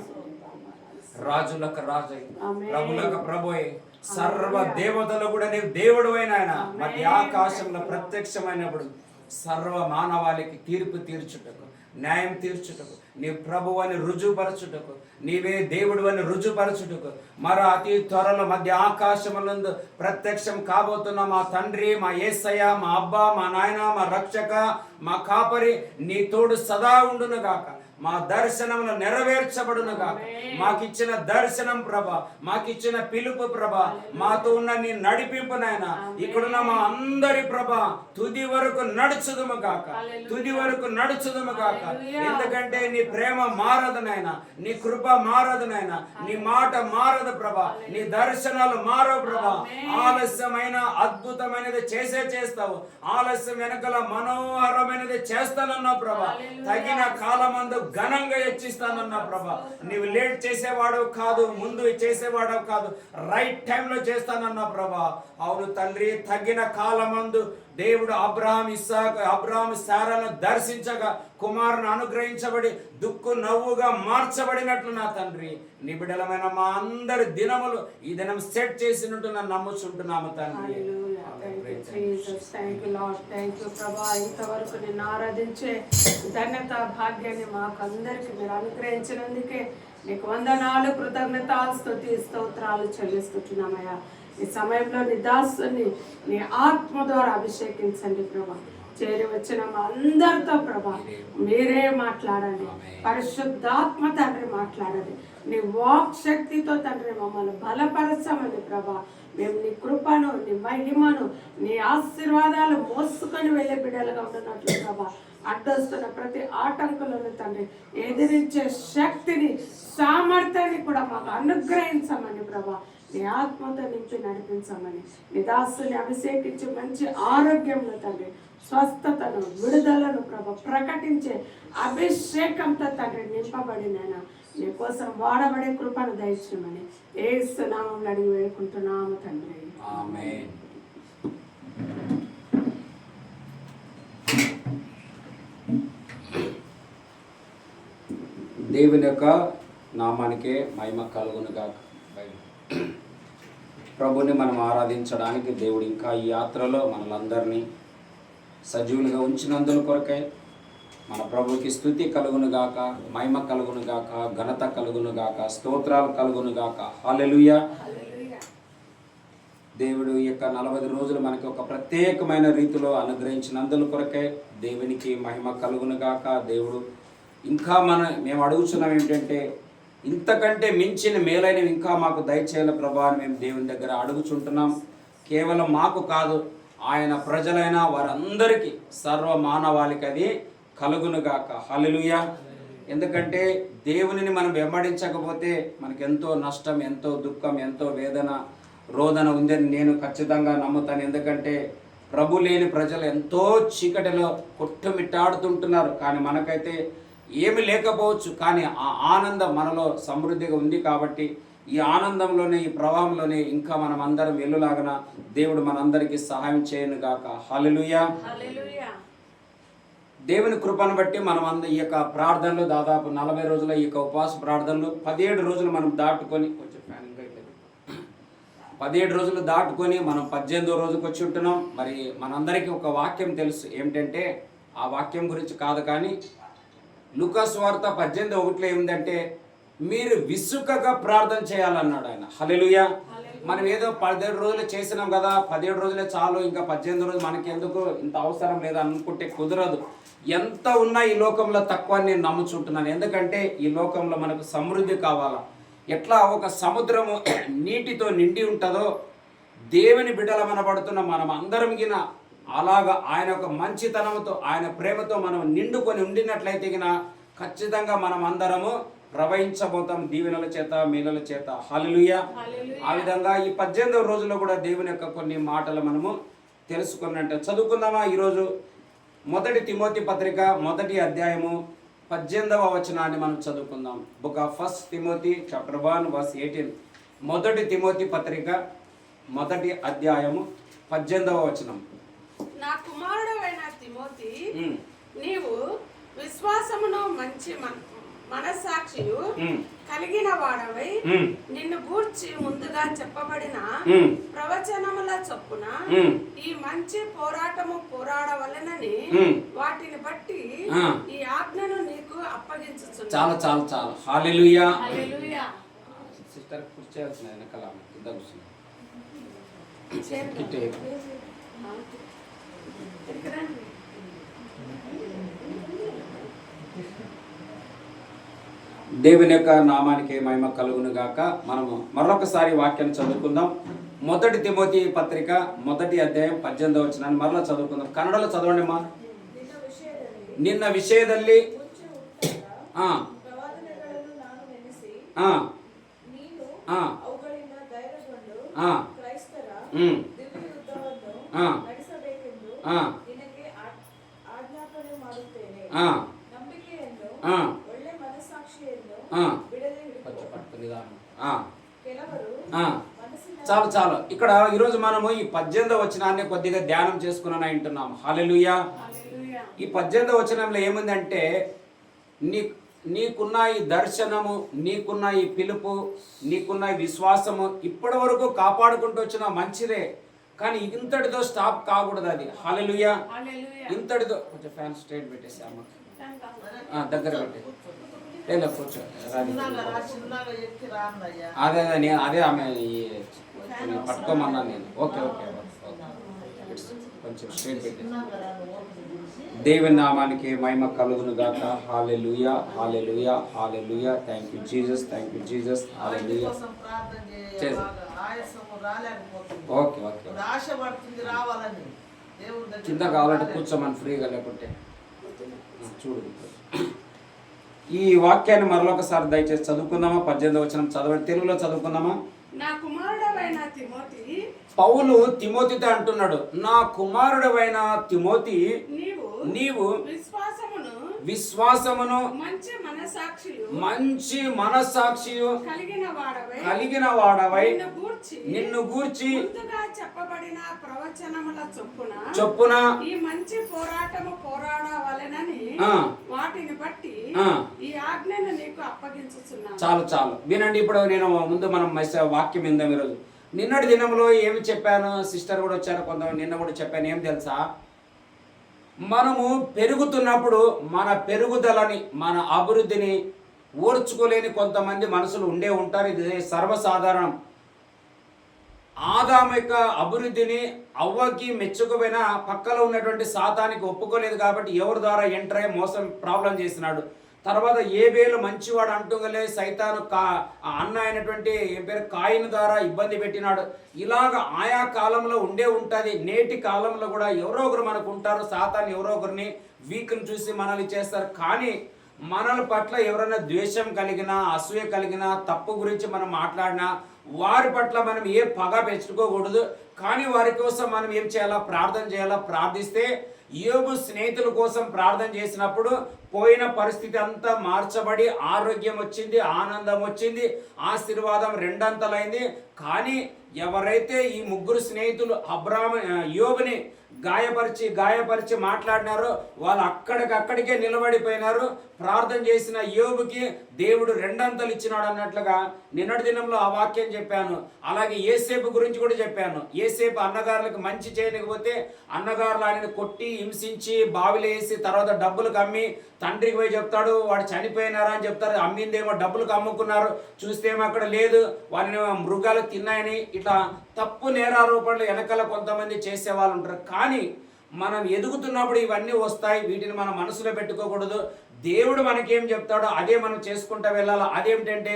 రాజులకు రాజు, ప్రభులకు ప్రభువే, సర్వ దేవతలు కూడా నీవు దేవుడు అయినా మధ్య ఆకాశంలో ప్రత్యక్షమైనప్పుడు సర్వ మానవాళికి తీర్పు తీర్చుటకు, న్యాయం తీర్చుటకు, నీ ప్రభు అని రుజువుపరచుటకు, నీవే దేవుడు అని రుజువుపరచుటకు మరో అతి త్వరలో మధ్య ఆకాశములందు ప్రత్యక్షం కాబోతున్న మా తండ్రి, మా యేసయ్య, మా అబ్బా, మా నాయన, మా రక్షక, మా కాపరి నీ తోడు సదా ఉండును గాక. మా దర్శనములు నెరవేర్చబడును గాక. మాకిచ్చిన దర్శనం ప్రభ, మాకిచ్చిన పిలుపు ప్రభ, మాతో ఉన్న నీ నడిపింపు నాయన, ఇక్కడున్న మా అందరి ప్రభ తుది వరకు నడుచుదుము గాక, తుది వరకు నడుచుదుము గాక. ఎందుకంటే నీ ప్రేమ మారదు నాయన, నీ కృప మారదు నాయన, నీ మాట మారదు ప్రభ, నీ దర్శనాలు మారవు ప్రభ. ఆలస్యమైన అద్భుతమైనది చేస్తావు, ఆలస్యం వెనకల మనోహరమైనది చేస్తానన్నావు ప్రభ. తగిన కాలమందు ఘనంగా హెచ్చిస్తానన్నా ప్రభా. నీవు లేట్ చేసేవాడు కాదు, ముందు చేసేవాడు కాదు, రైట్ టైంలో చేస్తానన్నా ప్రభా. అవును తండ్రి, తగిన కాలమందు దేవుడు అబ్రహాం శారాను దర్శించగా కుమారుని అనుగ్రహించబడి దుక్కు నవ్వుగా మార్చబడినట్లు నా తండ్రి నిబిడలమైన మా అందరి దినములు ఈ దినం సెట్ చేసినట్టు నమ్ముచుంటున్నాము తండ్రి. ఇంతవరకు నిన్ను ఆరాధించే ధన్యత భాగ్యాన్ని మాకు అందరికి మీరు అనుగ్రహించినందుకే నీకు వందనాలు, కృతజ్ఞత, స్తుతి, స్తోత్రాలు చెల్లిస్తున్నామయ్యా. ఈ సమయంలో నీ దాసుని నీ ఆత్మ ద్వారా అభిషేకించండి ప్రభా. చేరి వచ్చిన మా అందరితో ప్రభా మీరే మాట్లాడండి, పరిశుద్ధాత్మ తండ్రి మాట్లాడండి. నీ వాక్ శక్తితో తండ్రి మమ్మల్ని బలపరచమని ప్రభా. మేము నీ కృపను, నీ మహిమను, నీ ఆశీర్వాదాలు మోసుకొని వెళ్ళే బిడ్డలుగా ఉంటున్నట్లు ప్రభా. అడ్డొస్తున్న ప్రతి ఆటంకులను తండ్రి ఎదిరించే శక్తిని, సామర్థ్యాన్ని కూడా మాకు అనుగ్రహించమని ప్రభా. నీ ఆత్మతో నింపి నడిపించమని, నీ దాసుని అభిషేకించి మంచి ఆరోగ్యంలో తండ్రి స్వస్థతను, విడుదలను ప్రభా ప్రకటించే అభిషేకంతో తండ్రి నింపబడినైనా నీ కోసం వాడబడే కృపను దయచేయమని యేసు నామములో అడిగి వేడుకుంటున్నాము తండ్రి. ఆమేన్. దేవుని యొక్క నామానికే మహిమ కలుగును గాక. ప్రభుని మనం ఆరాధించడానికి దేవుడు ఇంకా ఈ యాత్రలో మనలందరినీ సజీవులుగా ఉంచినందుల కొరకై మన ప్రభుకి స్తుతి కలుగును గాక, మహిమ కలుగును గాక, ఘనత కలుగును గాక, స్తోత్రాలు కలుగును గాక. హల్లెలూయా. దేవుడు ఈ యొక్క 40 రోజులు మనకి ఒక ప్రత్యేకమైన రీతిలో అనుగ్రహించినందుల కొరకై దేవునికి మహిమ కలుగును గాక. దేవుడు ఇంకా మేము అడుగుతున్నాం ఏంటంటే ఇంతకంటే మించిన మేలైనవి ఇంకా మాకు దయచేయాల ప్రభా అని మేము దేవుని దగ్గర అడుగుచుంటున్నాం. కేవలం మాకు కాదు, ఆయన ప్రజలైన వారందరికీ, సర్వ మానవాళికి అది కలుగునుగాక. హల్లెలూయా. ఎందుకంటే దేవునిని మనం వెంబడించకపోతే మనకెంతో నష్టం, ఎంతో దుఃఖం, ఎంతో వేదన, రోదన ఉందని నేను ఖచ్చితంగా నమ్ముతాను. ఎందుకంటే ప్రభు లేని ప్రజలు ఎంతో చీకటిలో కొట్టుమిట్టాడుతుంటున్నారు. కానీ మనకైతే ఏమి లేకపోవచ్చు, కానీ ఆ ఆనందం మనలో సమృద్ధిగా ఉంది. కాబట్టి ఈ ఆనందంలోనే, ఈ ప్రవాహంలోనే ఇంకా మనం అందరం వెళ్ళులాగన దేవుడు మనందరికీ సహాయం చేయను గాక. హల్లెలూయా. దేవుని కృపను బట్టి మనం ఈ యొక్క ప్రార్థనలు దాదాపు 40 రోజుల ఈ యొక్క ఉపవాస ప్రార్థనలు 17 రోజులు మనం దాటుకొని, కొంచెం 17 రోజులు దాటుకొని మనం 18వ రోజుకి వచ్చి ఉంటున్నాం. మరి మనందరికీ ఒక వాక్యం తెలుసు, ఏమిటంటే ఆ వాక్యం గురించి కాదు కానీ లూకా సువార్త 18:1 ఏమిటంటే మీరు విసుకగా ప్రార్థన చేయాలన్నాడు ఆయన. హల్లెలూయా. మనం ఏదో 17 రోజులు చేసినాం కదా, 17 రోజులే చాలు, ఇంకా 18 రోజులు మనకి ఎందుకు, ఇంత అవసరం లేదు అనుకుంటే కుదరదు. ఎంత ఉన్నా ఈ లోకంలో తక్కువ నేను నమ్ముచుంటున్నాను. ఎందుకంటే ఈ లోకంలో మనకు సమృద్ధి కావాలా. ఎట్లా ఒక సముద్రము నీటితో నిండి ఉంటుందో దేవుని బిడ్డలమనబడుతున్న మనం అందరం గిన అలాగా ఆయన యొక్క మంచితనంతో, ఆయన ప్రేమతో మనం నిండుకొని ఉండినట్లయితే గిన ఖచ్చితంగా మనం అందరము ప్రవహించబోతాం దీవెనల చేత, మేలుల చేత. హల్లెలూయా. ఆ విధంగా ఈ 18వ రోజులో కూడా దేవుని యొక్క కొన్ని మాటలు మనము తెలుసుకున్నట్టు చదువుకుందామా. ఈరోజు 1 తిమోతి పత్రిక 1వ అధ్యాయము 18వ వచనాన్ని మనం చదువుకుందాం. Book of 1 Timothy chapter 1 verse 18. 1 Timothy పత్రిక 1వ అధ్యాయము 18వ వచనం. నా కుమారుడైన తిమోతి, నీవు విశ్వాసమును మంచి మనస్సాక్షియు కలిగిన వాడవై నిన్ను గూర్చి ముందుగా చెప్పబడిన ప్రవచనముల చొప్పున ఈ మంచి పోరాటము పోరాడవలెనని వాటిని బట్టి ఈ ఆజ్ఞను నీకు అప్పగించుచున్నాను. చాలా చాలా చాలా హల్లెలూయా. హల్లెలూయా. సిస్టర్ కూర్చోవాల్సిన వెనకాల కింద కూర్చున్నా. దేవుని యొక్క నామానికి మహిమ కలుగును గాక. మనము మరొకసారి వాక్యం చదువుకుందాం. 1 తిమోతి పత్రిక 1వ అధ్యాయం 18వ వచనాన్ని మరలా చదువుకుందాం. కన్నడలో చదవండి అమ్మా. నిన్న విషయದಲ್ಲಿ చాలు చాలు. ఇక్కడ ఈరోజు మనము ఈ 18వ వచనాన్ని కొద్దిగా ధ్యానం చేసుకుని వింటున్నాము. హల్లెలూయా. ఈ 18వ వచనంలో ఏముందంటే నీకున్న ఈ దర్శనము, నీకున్న ఈ పిలుపు, నీకున్న ఈ విశ్వాసము ఇప్పటి వరకు కాపాడుకుంటూ వచ్చిన మంచిదే, కానీ ఇంతటితో స్టాప్ కాకూడదు. అది హల్లెలూయా. ఇంతటితో కొంచెం ఫ్యాన్ స్ట్రైట్ పెట్టేసి అమ్మ దగ్గర పెట్టే కూర్చో. అదే నేను అదే ఆమె పట్టుకోమన్నాను నేను. ఓకే ఓకే కొంచెం స్ట్రైట్ పెట్టేసి. దేవుని నామానికి మహిమ కలుగును గాక. Hallelujah hallelujah hallelujah. Thank you Jesus, thank you Jesus. Hallelujah. Okay okay కింద కావాలంటే కూర్చోమని ఫ్రీగా, లేకుంటే చూడు. ఈ వాక్యాన్ని మరొకసారి దయచేసి చదువుకుందామా? 18వ వచనం చదవండి. తెలుగులో చదువుకుందామా? నా కుమారుడవైన తిమోతి, పౌలు తిమోతితో అంటున్నాడు, నా కుమారుడవైన తిమోతి, నీవు విశ్వాసమును మంచి మనస్సాక్షియు కలిగిన వాడవై నిన్ను గూర్చి చెప్పబడిన ప్రవచనముల చొప్పున ఈ మంచి పోరాటము పోరాడవలెనని వాటిని బట్టి ఈ ఆజ్ఞను నీకు అప్పగించుచున్నాను. చాలు చాలు వినండి. ఇప్పుడు నేను ముందు మనం వాక్యం విందాం. ఈరోజు నిన్నటి దినంలో ఏమి చెప్పాను, సిస్టర్ కూడా వచ్చారు కొంతమంది, నిన్న కూడా చెప్పాను. ఏం తెలుసా, మనము పెరుగుతున్నప్పుడు మన పెరుగుదలని, మన అభివృద్ధిని ఓర్చుకోలేని కొంతమంది మనుషులు ఉండే ఉంటారు. ఇది సర్వసాధారణం. ఆదాము యొక్క అభివృద్ధిని అవ్వకి మెచ్చుకోపోయినా పక్కలో ఉన్నటువంటి సాతానికి ఒప్పుకోలేదు కాబట్టి ఎవరి ద్వారా ఎంటర్ అయ్యి మోసం ప్రాబ్లం చేసినాడు. తర్వాత ఏబేలు మంచివాడు అంటుంగలే సైతాను అన్న అయినటువంటి పేరు కాయిన్ ద్వారా ఇబ్బంది పెట్టినాడు. ఇలాగ ఆయా కాలంలో ఉండే ఉంటుంది. నేటి కాలంలో కూడా ఎవరో ఒకరు మనకు ఉంటారు. సాతాను ఎవరో ఒకరిని వీక్ని చూసి మనల్ని చేస్తారు. కానీ మనల పట్ల ఎవరైనా ద్వేషం కలిగినా, అసూయ కలిగినా, తప్పు గురించి మనం మాట్లాడినా వారి పట్ల మనం ఏ పగ పెంచుకోకూడదు. కానీ వారి కోసం మనం ఏం చేయాలా? ప్రార్థన చేయాలా. ప్రార్థిస్తే యోబు స్నేహితుల కోసం ప్రార్థన చేసినప్పుడు పోయిన పరిస్థితి అంతా మార్చబడి ఆరోగ్యం వచ్చింది, ఆనందం వచ్చింది, ఆశీర్వాదం రెండంతలైంది. కానీ ఎవరైతే ఈ ముగ్గురు స్నేహితులు యోబుని గాయపరిచి మాట్లాడినారో వాళ్ళు అక్కడికే నిలబడిపోయినారు. ప్రార్థన చేసిన యోబుకి దేవుడు రెండంతలు ఇచ్చినాడు అన్నట్లుగా నిన్నటి దినంలో ఆ వాక్యం చెప్పాను. అలాగే యేసేపు గురించి కూడా చెప్పాను. యేసేపు అన్నగారులకు మంచి చేయకపోతే అన్నగారులు ఆయనను కొట్టి హింసించి బావిలో వేసి తర్వాత డబ్బులకు అమ్మి తండ్రికి పోయి చెప్తాడు, వాడు చనిపోయినారా అని చెప్తారు. అమ్మిందేమో డబ్బులకు అమ్ముకున్నారు, చూస్తేమో అక్కడ లేదు, వారిని మృగాలు తిన్నాయని ఇట్లా తప్పు నేరారోపణలు వెనకాల కొంతమంది చేసేవాళ్ళు ఉంటారు. కానీ మనం ఎదుగుతున్నప్పుడు ఇవన్నీ వస్తాయి. వీటిని మన మనసులో పెట్టుకోకూడదు. దేవుడు మనకేం చెప్తాడో అదే మనం చేసుకుంటూ వెళ్ళాలి. అదేమిటంటే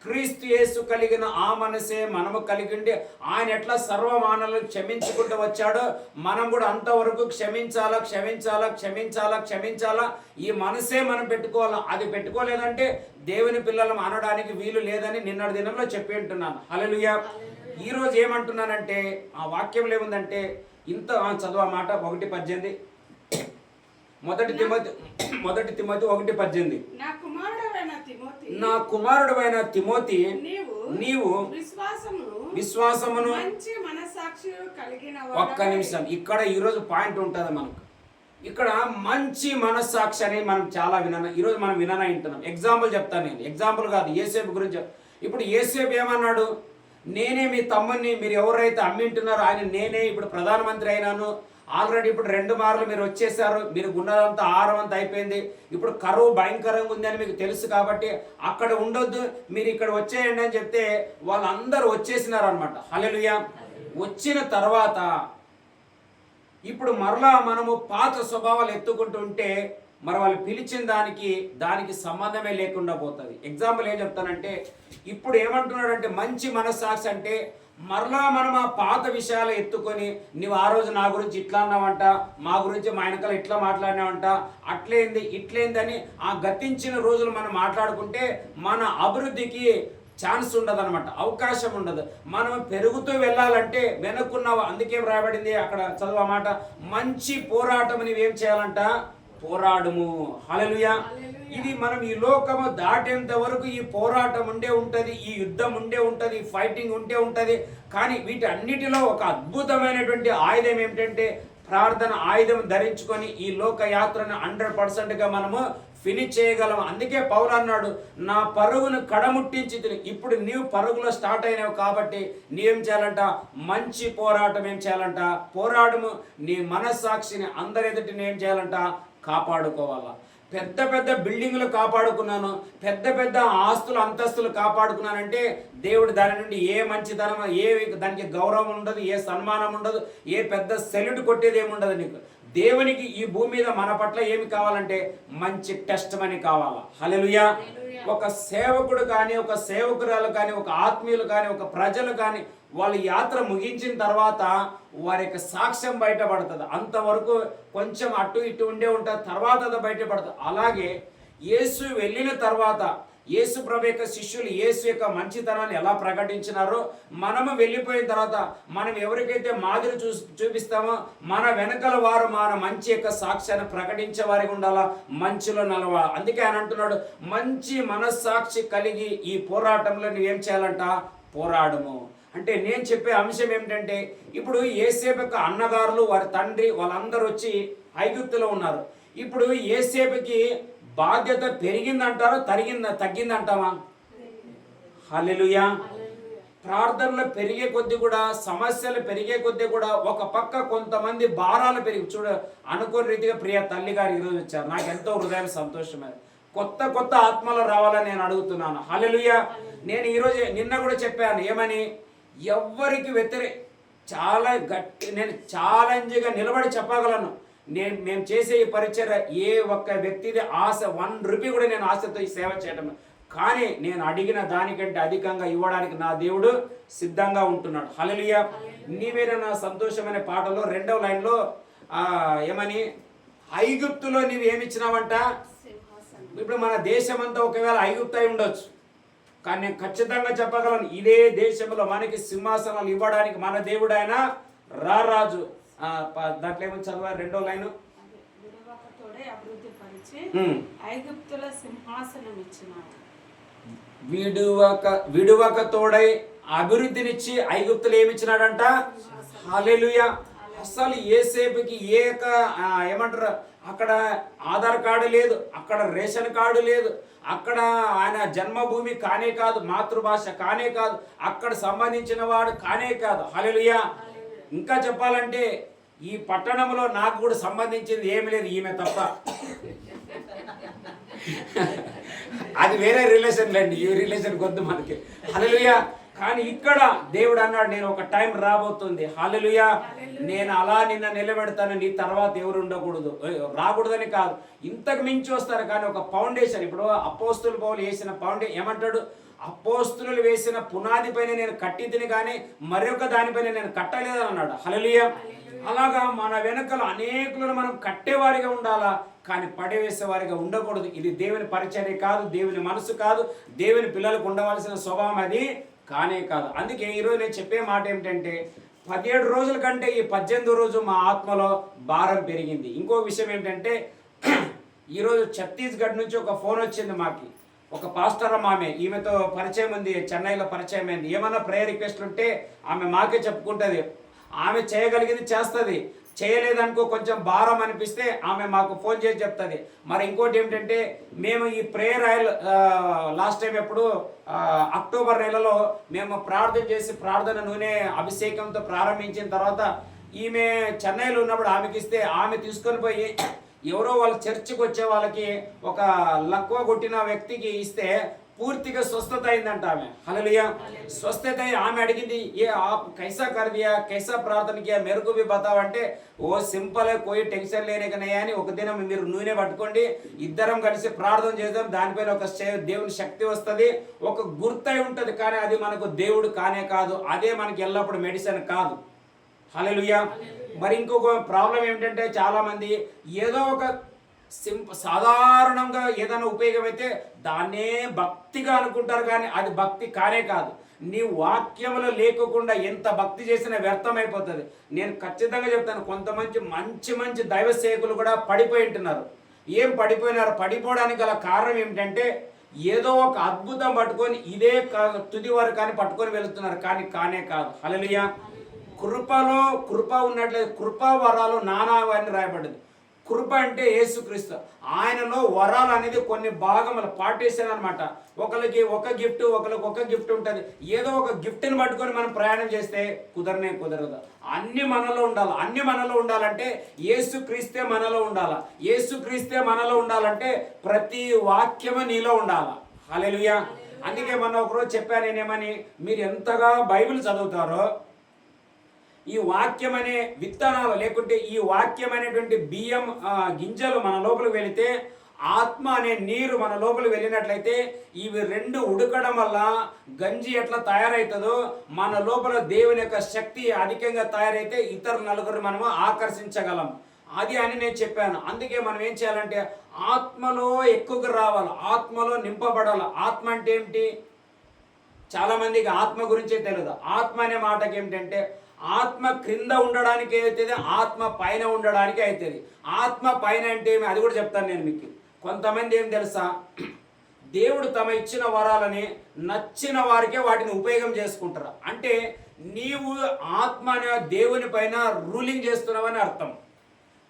క్రీస్తు యేసు కలిగిన ఆ మనసే మనము కలిగి ఉండి ఆయన ఎట్లా సర్వమానవులను క్షమించుకుంటూ వచ్చాడో మనం కూడా అంతవరకు క్షమించాలా. ఈ మనసే మనం పెట్టుకోవాలా. అది పెట్టుకోలేదంటే దేవుని పిల్లలం అనడానికి వీలు లేదని నిన్నటి దినంలో చెప్పి ఉంటున్నాను. హల్లెలూయా. ఈరోజు ఏమంటున్నానంటే ఆ వాక్యంలో ఏముందంటే ఇంత చదువు మాట 1:18 మొదటి తిమోతి 1:18 నా కుమారుడైన తిమోతి నీవు విశ్వాసమును ఒక్క నిమిషం ఇక్కడ ఈరోజు పాయింట్ ఉంటుంది మనకు. ఇక్కడ మంచి మనస్సాక్షి అని మనం చాలా ఈరోజు మనం వింటున్నాం. ఎగ్జాంపుల్ చెప్తాను నేను, ఎగ్జాంపుల్ కాదు, యేసేపు గురించి. ఇప్పుడు యేసేపు ఏమన్నాడు? నేనే మీ తమ్ముడిని, మీరు ఎవరైతే అమ్మింటున్నారో ఆయన నేనే, ఇప్పుడు ప్రధానమంత్రి అయినాను, ఆల్రెడీ ఇప్పుడు 2 మార్లు మీరు వచ్చేసారు, మీరు ఉన్నదంతా ఆహారమంతా అయిపోయింది, ఇప్పుడు కరువు భయంకరంగా ఉంది అని మీకు తెలుసు కాబట్టి అక్కడ ఉండొద్దు, మీరు ఇక్కడ వచ్చేయండి అని చెప్తే వాళ్ళందరూ వచ్చేసినారు అనమాట. హల్లెలూయా. వచ్చిన తర్వాత ఇప్పుడు మరలా మనము పాత స్వభావాలు ఎత్తుకుంటుంటే మరి వాళ్ళు పిలిచిన దానికి సంబంధమే లేకుండా పోతుంది. ఎగ్జాంపుల్ ఏం చెప్తానంటే, ఇప్పుడు ఏమంటున్నాడంటే మంచి మనస్సాక్షి అంటే మరలా మనం ఆ పాత విషయాలు ఎత్తుకొని, నువ్వు ఆ రోజు నా గురించి ఇట్లా అన్నావంట, మా గురించి మా వెనకాల ఇట్లా మాట్లాడినావంట, అట్లేంది ఇట్లేందని ఆ గతించిన రోజులు మనం మాట్లాడుకుంటే మన అభివృద్ధికి ఛాన్స్ ఉండదు అనమాట, అవకాశం ఉండదు. మనం పెరుగుతూ వెళ్ళాలంటే వెనుక్కున్నావు. అందుకే రాయబడింది అక్కడ చదువు మాట, మంచి పోరాటం నీవేం చేయాలంట? పోరాడము. హల్లెలూయా. ఇది మనం ఈ లోకము దాటేంత వరకు ఈ పోరాటం ఉండే ఉంటుంది, ఈ యుద్ధం ఉండే ఉంటుంది, ఫైటింగ్ ఉండే ఉంటుంది. కానీ వీటి అన్నిటిలో ఒక అద్భుతమైనటువంటి ఆయుధం ఏమిటంటే ప్రార్థన ఆయుధం ధరించుకొని ఈ లోక యాత్రను 100%గా మనము ఫినిష్ చేయగలం. అందుకే పౌలు అన్నాడు, నా పరుగును కడముట్టించి. ఇప్పుడు నీవు పరుగులో స్టార్ట్ అయినావు కాబట్టి నీవేం చేయాలంట? మంచి పోరాటం ఏం చేయాలంట? పోరాడము. నీ మనస్సాక్షిని అందరి ఎదుటి ఏం చేయాలంట? కాపాడుకోవాలా. పెద్ద పెద్ద బిల్డింగులు కాపాడుకున్నాను, పెద్ద పెద్ద ఆస్తులు అంతస్తులు కాపాడుకున్నానంటే దేవుడు దాని నుండి ఏ మంచితనం, దానికి గౌరవం ఉండదు, ఏ సన్మానం ఉండదు, ఏ పెద్ద సెల్యూట్ కొట్టేది ఏముండదు నీకు. దేవునికి ఈ భూమి మీద మన పట్ల ఏమి కావాలంటే మంచి టెస్ట్ మనీ కావాలా. హల్లెలూయా. ఒక సేవకుడు కానీ, ఒక సేవకురాలు కానీ, ఒక ఆత్మీయులు కానీ, ఒక ప్రజలు కానీ వాళ్ళ యాత్ర ముగించిన తర్వాత వారి యొక్క సాక్ష్యం బయటపడుతుంది. అంతవరకు కొంచెం అటు ఇటు ఉండే ఉంటుంది, తర్వాత అది బయటపడుతుంది. అలాగే యేసు వెళ్ళిన తర్వాత యేసు ప్రభు యొక్క శిష్యులు యేసు యొక్క మంచితనాన్ని ఎలా ప్రకటించినారో మనము వెళ్ళిపోయిన తర్వాత మనం ఎవరికైతే మాదిరి చూపిస్తామో మన వెనకల వారు మన మంచి యొక్క సాక్ష్యాన్ని ప్రకటించే వారికి ఉండాలా, మంచిలో నలవాలి. అందుకే ఆయన అంటున్నాడు, మంచి మనస్సాక్షి కలిగి ఈ పోరాటంలో నువ్వేం చేయాలంట? పోరాడము. అంటే నేను చెప్పే అంశం ఏమిటంటే, ఇప్పుడు యేసేపు యొక్క అన్నగారులు, వారి తండ్రి, వాళ్ళందరూ వచ్చి ఐగుప్తులో ఉన్నారు. ఇప్పుడు యేసేపుకి బాధ్యత పెరిగిందంటారా తగ్గిందంటావా? హల్లెలూయా. ప్రార్థనలు పెరిగే కొద్దీ కూడా, సమస్యలు పెరిగే కొద్దీ కూడా ఒక పక్క కొంతమంది భారాలు పెరిగి అనుకోని రీతిగా ప్రియ తల్లి గారు ఈరోజు వచ్చారు. నాకు ఎంతో హృదయం సంతోషమే. కొత్త ఆత్మలు రావాలని నేను అడుగుతున్నాను. హల్లెలూయా. నేను ఈరోజు నిన్న కూడా చెప్పాను ఏమని, ఎవ్వరికి చాలా గట్టి, నేను ఛాలెంజ్గా నిలబడి చెప్పగలను. మేము చేసే ఈ పరిచర్య ఏ ఒక్క వ్యక్తిది ఆశ 1 రూపీ కూడా నేను ఆశతో ఈ సేవ చేయడం, కానీ నేను అడిగిన దానికంటే అధికంగా ఇవ్వడానికి నా దేవుడు సిద్ధంగా ఉంటున్నాడు. హల్లెలూయా. నీవేనా నా సంతోషమైన పాటలో 2వ లైన్లో ఏమని, ఐగుప్తులో నీవు ఏమిచ్చినావంట? ఇప్పుడు మన దేశమంతా ఒకవేళ ఐగుప్తు అయి ఉండొచ్చు, కానీ నేను ఖచ్చితంగా చెప్పగలను, ఇదే దేశంలో మనకి సింహాసనాలు ఇవ్వడానికి మన దేవుడు ఆయన రారాజు. దాంట్లో ఏమో చదవాలి 2వ లైను, విడువక తోడై అభివృద్ధినిచ్చి ఐగుప్తులు ఏమిచ్చినాడంట? హల్లెలూయా. అసలు యేసేపుకి ఏమంటారు, అక్కడ ఆధార్ కార్డు లేదు, అక్కడ రేషన్ కార్డు లేదు, అక్కడ ఆయన జన్మభూమి కానే కాదు, మాతృభాష కానే కాదు, అక్కడ సంబంధించిన వాడు కానే కాదు. హల్లెలూయా. ఇంకా చెప్పాలంటే ఈ పట్టణంలో నాకు కూడా సంబంధించింది ఏమి లేదు, ఈమె తప్ప. అది వేరే రిలేషన్ లేండి, ఈ రిలేషన్ కొద్దు మనకి. హల్లెలూయా. కానీ ఇక్కడ దేవుడు అన్నాడు, నేను ఒక టైం రాబోతుంది. హల్లెలూయా. నేను అలా నిన్న నిలబెడతాను, నీ తర్వాత ఎవరు ఉండకూడదు, రాకూడదని కాదు, ఇంతకు మించి వస్తారు. కానీ ఒక ఫౌండేషన్, ఇప్పుడు అపోస్తుల పౌలు వేసిన ఫౌండేషన్ ఏమంటాడు, అపోస్తులు వేసిన పునాది పైన నేను కట్టి తిని కానీ మరొక దానిపైన నేను కట్టలేదని అన్నాడు. హల్లెలూయా. అలాగా మన వెనుకలు అనేకులను మనం కట్టేవారిగా ఉండాలా, కానీ పడవేసేవారిగా ఉండకూడదు. ఇది దేవుని పరిచర్య కాదు, దేవుని మనసు కాదు, దేవుని పిల్లలకు ఉండవలసిన స్వభావం అది కానే కాదు. అందుకే ఈరోజు నేను చెప్పే మాట ఏమిటంటే, 17 రోజుల కంటే ఈ 18వ రోజు మా ఆత్మలో భారం పెరిగింది. ఇంకో విషయం ఏమిటంటే, ఈరోజు ఛత్తీస్గఢ్ నుంచి ఒక ఫోన్ వచ్చింది మాకి. ఒక పాస్టర్ ఆమె, ఈమెతో పరిచయం ఉంది, చెన్నైలో పరిచయం అయింది. ఏమన్నా ప్రేయర్ రిక్వెస్ట్లు ఉంటే ఆమె మాకే చెప్పుకుంటుంది, ఆమె చేయగలిగింది చేస్తుంది. చేయలేదనుకో కొంచెం భారం అనిపిస్తే ఆమె మాకు ఫోన్ చేసి చెప్తుంది. మరి ఇంకోటి ఏమిటంటే మేము ఈ ప్రేయర్ ఆయిల్ లాస్ట్ టైం ఎప్పుడు అక్టోబర్ నెలలో మేము ప్రార్థన చేసి ప్రార్థన నూనె అభిషేకంతో ప్రారంభించిన తర్వాత ఈమె చెన్నైలో ఉన్నప్పుడు ఆమెకి ఇస్తే ఆమె తీసుకొని పోయి ఎవరో వాళ్ళ చర్చికి వచ్చే వాళ్ళకి ఒక లక్కువ కొట్టిన వ్యక్తికి ఇస్తే పూర్తిగా స్వస్థత అయిందంట ఆమె. హల్లెలూయా. స్వస్థత అయి ఆమె అడిగింది, ఏ आप कैसा कर दिया, कैसा प्रार्थना किया, मेरे को भी बताओ అంటే ఓ సింపుల్ కోయి టెన్షన్ లేనికనే అని ఒక దినం మీరు నూనె పట్టుకోండి, ఇద్దరం కలిసి ప్రార్థన చేద్దాం, దానిపైన ఒక దేవుని శక్తి వస్తుంది, ఒక గుర్తై ఉంటుంది. కానీ అది మనకు దేవుడు కానే కాదు, అదే మనకి ఎల్లప్పుడు మెడిసిన్ కాదు. హల్లెలూయా. మరి ఇంకొక ప్రాబ్లం ఏమిటంటే చాలా మంది ఏదో ఒక సాధారణంగా ఏదైనా ఉపయోగమైతే దాన్నే భక్తిగా అనుకుంటారు, కానీ అది భక్తి కానే కాదు. నీ వాక్యములో లేకుండా ఎంత భక్తి చేసినా వ్యర్థమైపోతుంది. నేను ఖచ్చితంగా చెప్తాను, కొంతమంది మంచి మంచి దైవ సేవకులు కూడా పడిపోయి ఉంటున్నారు. ఏం పడిపోయినారు? పడిపోవడానికి గల కారణం ఏమిటంటే ఏదో ఒక అద్భుతం పట్టుకొని ఇదే తుది వరకు కానీ పట్టుకొని వెళుతున్నారు, కానీ కానే కాదు. హల్లెలూయా. కృపలో కృప ఉన్నట్లయితే కృపా వరాలు నానా అని రాయబడ్డది. కృప అంటే యేసుక్రీస్తు, ఆయనలో వరాలు అనేది కొన్ని భాగములు పార్టీషన్ అనమాట. ఒకరికి ఒక గిఫ్ట్, ఒకరికి ఒక గిఫ్ట్ ఉంటుంది. ఏదో ఒక గిఫ్ట్ని పట్టుకొని మనం ప్రయాణం చేస్తే కుదరదు. అన్ని మనలో ఉండాలి. అన్ని మనలో ఉండాలంటే యేసుక్రీస్తే మనలో ఉండాలి. యేసుక్రీస్తే మనలో ఉండాలంటే ప్రతి వాక్యము నీలో ఉండాలి. హల్లెలూయా. అందుకే మొన్న ఒకరోజు చెప్పాను నేనేమని, మీరు ఎంతగా బైబిల్ చదువుతారో ఈ వాక్యం అనే విత్తనాలు లేకుంటే ఈ వాక్యం అనేటువంటి బియ్యం గింజలు మన లోపలికి వెళితే, ఆత్మ అనే నీరు మన లోపలికి వెళ్ళినట్లయితే, ఇవి రెండు ఉడకడం వల్ల గంజి ఎట్లా తయారవుతుందో మన లోపల దేవుని యొక్క శక్తి అధికంగా తయారైతే ఇతర నలుగురు మనము ఆకర్షించగలం. అది అని నేను చెప్పాను. అందుకే మనం ఏం చేయాలంటే ఆత్మలో ఎక్కువగా రావాలి, ఆత్మలో నింపబడాలి. ఆత్మ అంటే ఏమిటి? చాలా మందికి ఆత్మ గురించే తెలియదు. ఆత్మ అనే మాటకి ఏమిటంటే ఆత్మ క్రింద ఉండడానికి అవుతుంది, ఆత్మ పైన ఉండడానికి అవుతుంది. ఆత్మ పైన అంటే ఏమి అది కూడా చెప్తాను నేను మీకు. కొంతమంది ఏం తెలుసా, దేవుడు తమ ఇచ్చిన వరాలని నచ్చిన వారికే వాటిని ఉపయోగం చేసుకుంటారు. అంటే నీవు ఆత్మ అనే దేవుని పైన రూలింగ్ చేస్తున్నావని అర్థం.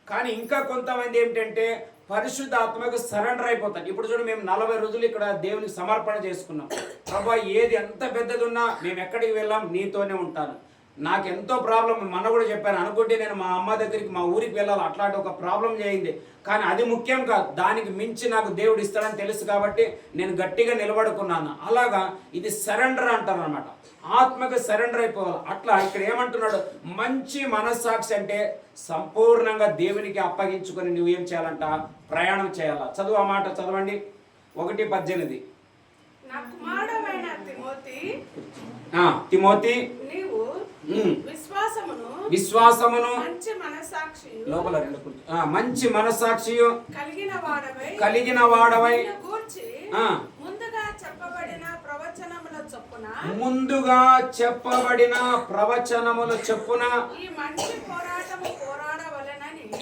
కానీ ఇంకా కొంతమంది ఏమిటంటే పరిశుద్ధ ఆత్మకు సరెండర్ అయిపోతారు. ఇప్పుడు చూడు, మేము 40 రోజులు ఇక్కడ దేవునికి సమర్పణ చేసుకున్నాం. ప్రభా, ఏది ఎంత పెద్దది ఉన్నా మేము ఎక్కడికి వెళ్ళాం, నీతోనే ఉంటాను. నాకు ఎంతో ప్రాబ్లం, మొన్న కూడా చెప్పాను, అనుకుంటే నేను మా అమ్మ దగ్గరికి మా ఊరికి వెళ్ళాలి, అట్లాంటి ఒక ప్రాబ్లం చేయింది. కానీ అది ముఖ్యం కాదు, దానికి మించి నాకు దేవుడు ఇస్తాడని తెలుసు కాబట్టి నేను గట్టిగా నిలబడుకున్నాను. అలాగా ఇది సరెండర్ అంటారు అనమాట. ఆత్మకు సరెండర్ అయిపోవాలి. అట్లా ఇక్కడ ఏమంటున్నాడు, మంచి మనస్సాక్షి అంటే సంపూర్ణంగా దేవునికి అప్పగించుకొని నువ్వు ఏం చేయాలంట, ప్రయాణం చేయాలా. చదువు ఆ మాట చదవండి, 1:18. తిమోతి, విశ్వాసమును లోపల మంచి మనస్సాక్షియు కలిగిన వాడవై ముందుగా చెప్పబడిన ప్రవచనముల చొప్పున